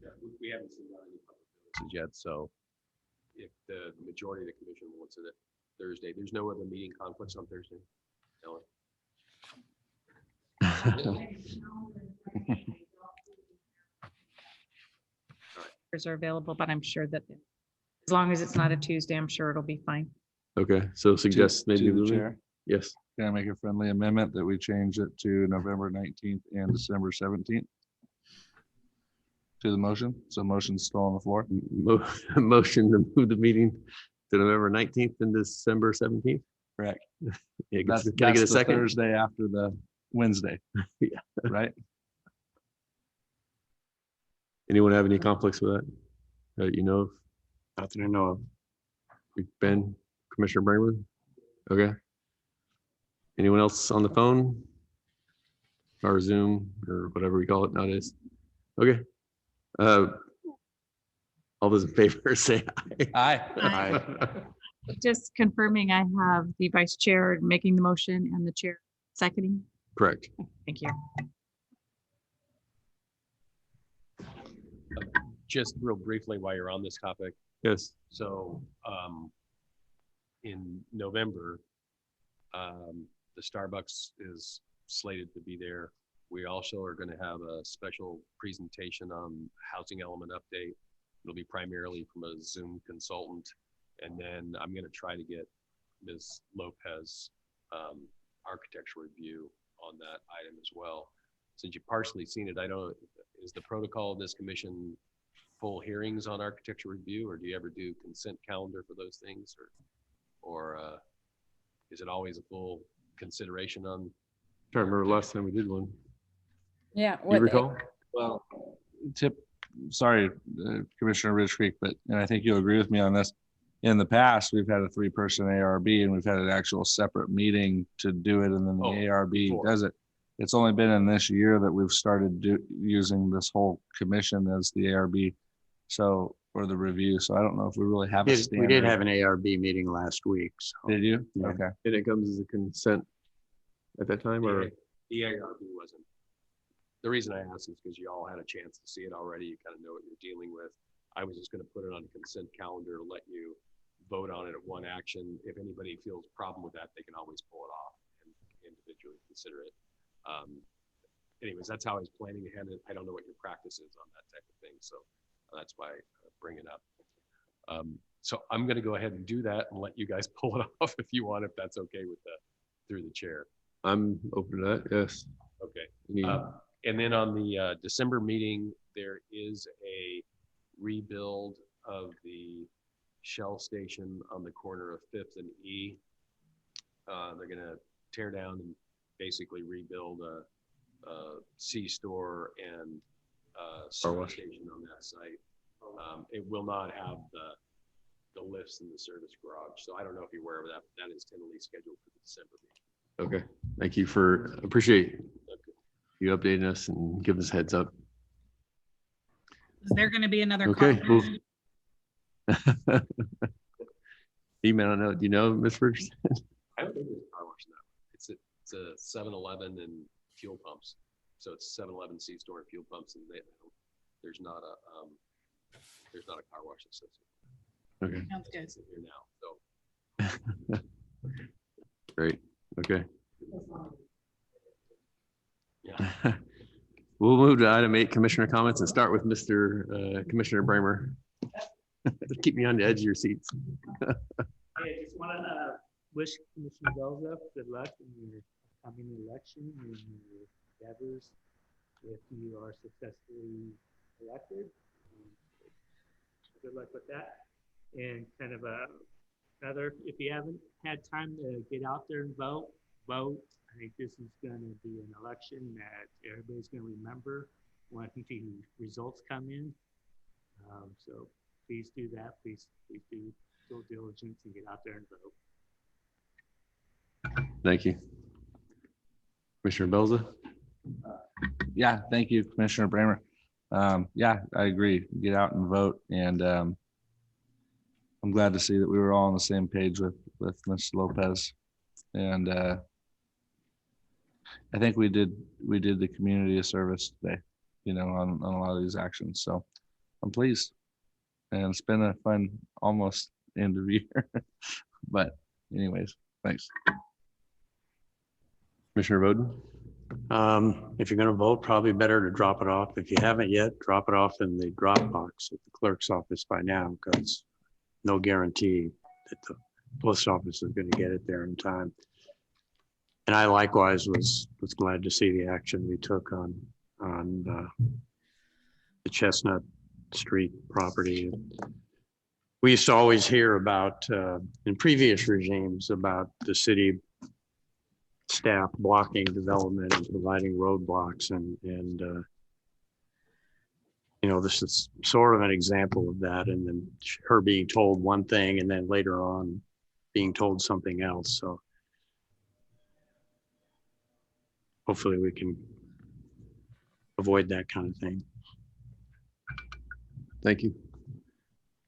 Yeah, we haven't seen out any public notices yet, so if the majority of the commission wants it at Thursday, there's no other meeting conflicts on Thursday. Ellen? Are available, but I'm sure that as long as it's not a Tuesday, I'm sure it'll be fine. Okay, so suggest maybe To the moving. chair. Yes. Can I make a friendly amendment that we change it to November 19th and December 17th? To the motion, so motion's still on the floor. Motion to move the meeting to November 19th and December 17th. Correct. Yeah, That's, can I get a that's the second? Thursday after the Wednesday. Yeah. Right? Anyone have any conflicts with that? That you know of? Nothing to know of. Ben, Commissioner Bringman? Okay. Anyone else on the phone? Or Zoom or whatever we call it nowadays? Okay. All those in favor say aye. Aye. Just confirming I have the vice chair making the motion and the chair seconding. Correct. Thank you. Just real briefly while you're on this topic. Yes. So in November, the Starbucks is slated to be there. We also are going to have a special presentation on housing element update. It'll be primarily from a Zoom consultant. And then I'm going to try to get Ms. Lopez architecture review on that item as well. Since you've partially seen it, I don't, is the protocol of this commission full hearings on architecture review, or do you ever do consent calendar for those things, or is it always a full consideration on? Trying to remember last time we did one. Yeah. You recall? Well, sorry, Commissioner Ridge Creek, but, and I think you'll agree with me on this. In the past, we've had a 3-person ARB and we've had an actual separate meeting to do it. And then the ARB does it. It's only been in this year that we've started using this whole commission as the ARB. So, or the review. So I don't know if we really have a standard. We did have an ARB meeting last week. So. Did you? Yeah. Okay. And it comes as a consent at that time, or? The ARB wasn't. The reason I asked is because you all had a chance to see it already. You kind of know what you're dealing with. I was just going to put it on a consent calendar to let you vote on it at one action. If anybody feels a problem with that, they can always pull it off and individually consider it. Anyways, that's how I was planning ahead. I don't know what your practice is on that type of thing. So that's why I bring it up. So I'm going to go ahead and do that and let you guys pull it off if you want, if that's okay with through the chair. I'm open to that. Yes. Okay. And then on the December meeting, there is a rebuild of the Shell station on the corner of 5th and E. They're going to tear down and basically rebuild a C-store and service station on that site. It will not have the lifts in the service garage. So I don't know if you're aware of that, but that is tentatively scheduled for the December meeting. Okay. Thank you appreciate you updating us and giving us a heads up. is there going to be another? Okay. car wash? Email note. Do you know, Ms. Ferguson? I don't think there's a car wash now. It's a 7-Eleven and fuel pumps. So it's 7-Eleven C-store and fuel pumps, and there's not a car wash associated. Okay. Sounds good. It's here now. So Great. Okay. yeah. We'll move to item 8, Commissioner comments, and start with Mr. Commissioner Bramer. Keep me on the edge of your seats. I just want to wish Commissioner Belza good luck in your upcoming election and your endeavors if you are successfully elected. Good luck with that. And kind of another, if you haven't had time to get out there and vote. I think this is going to be an election that everybody's going to remember when the results come in. So please do that. Please do due diligence and get out there and vote. Thank you. Commissioner Belza. Yeah, thank you, Commissioner Bramer. Yeah, I agree. Get out and vote. And I'm glad to see that we were all on the same page with Ms. Lopez. And I think we did the community a service today, you know, on a lot of these actions. So I'm pleased. And it's been a fun almost end of year. But anyways, thanks. Commissioner Bowden? If you're going to vote, probably better to drop it off. If you haven't yet, drop it off in the drop box at the clerk's office by now, because no guarantee that the post office is going to get it there in time. And I likewise was glad to see the action we took on the Chestnut Street property. We used to always hear about in previous regimes about the city staff blocking development and providing roadblocks, and you know, this is sort of an example of that. And then her being told one thing and then later on being told something else. So hopefully we can avoid that kind of thing. Thank you.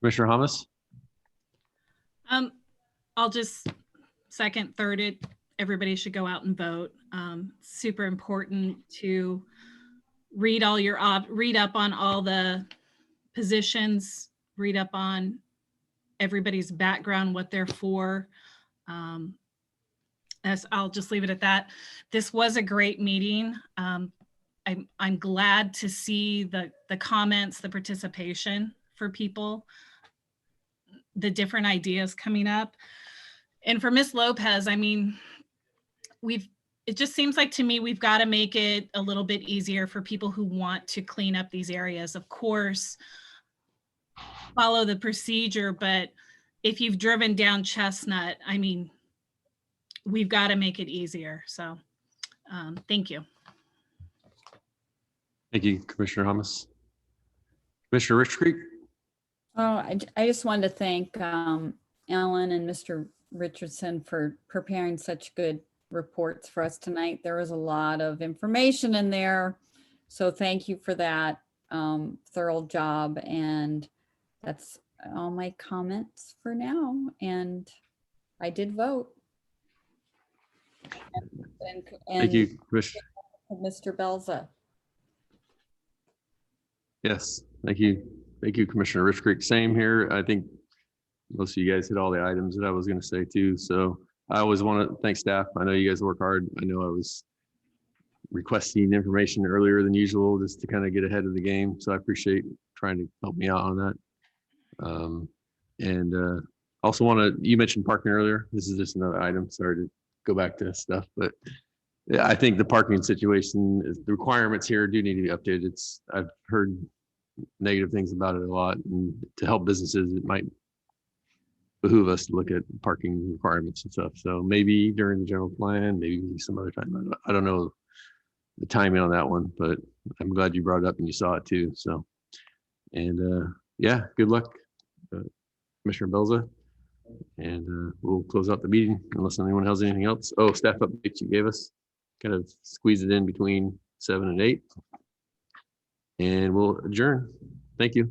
Commissioner Hamas? I'll just second, third it. Everybody should go out and vote. Super important to read up on all the positions, read up on everybody's background, what they're for. I'll just leave it at that. This was a great meeting. I'm glad to see the comments, the participation for people, the different ideas coming up. And for Ms. Lopez, I mean, it just seems like to me, we've got to make it a little bit easier for people who want to clean up these areas. Of course, follow the procedure, but if you've driven down Chestnut, I mean, we've got to make it easier. So thank you. Thank you, Commissioner Hamas. Commissioner Rich Creek? Oh, I just wanted to thank Ellen and Mr. Richardson for preparing such good reports for us tonight. There was a lot of information in there. So thank you for that thorough job. And that's all my comments for now. And I did vote. And Thank you, Commissioner. Mr. Belza. Yes, thank you. Thank you, Commissioner Rich Creek. Same here. I think most of you guys hit all the items that I was going to say too. So I always want to thank staff. I know you guys work hard. I know I was requesting information earlier than usual just to kind of get ahead of the game. So I appreciate trying to help me out on that. And also want to, you mentioned parking earlier. This is just another item. Sorry to go back to stuff, but yeah, I think the parking situation, the requirements here do need to be updated. I've heard negative things about it a lot, and to help businesses, it might behoove us to look at parking requirements and stuff. So maybe during the general plan, maybe some other time. I don't know the timing on that one, but I'm glad you brought it up and you saw it too. So, and yeah, good luck, Commissioner Belza. And we'll close out the meeting unless anyone has anything else. Oh, staff updates you gave us. Kind of squeeze it in between 7 and 8. And we'll adjourn. Thank you.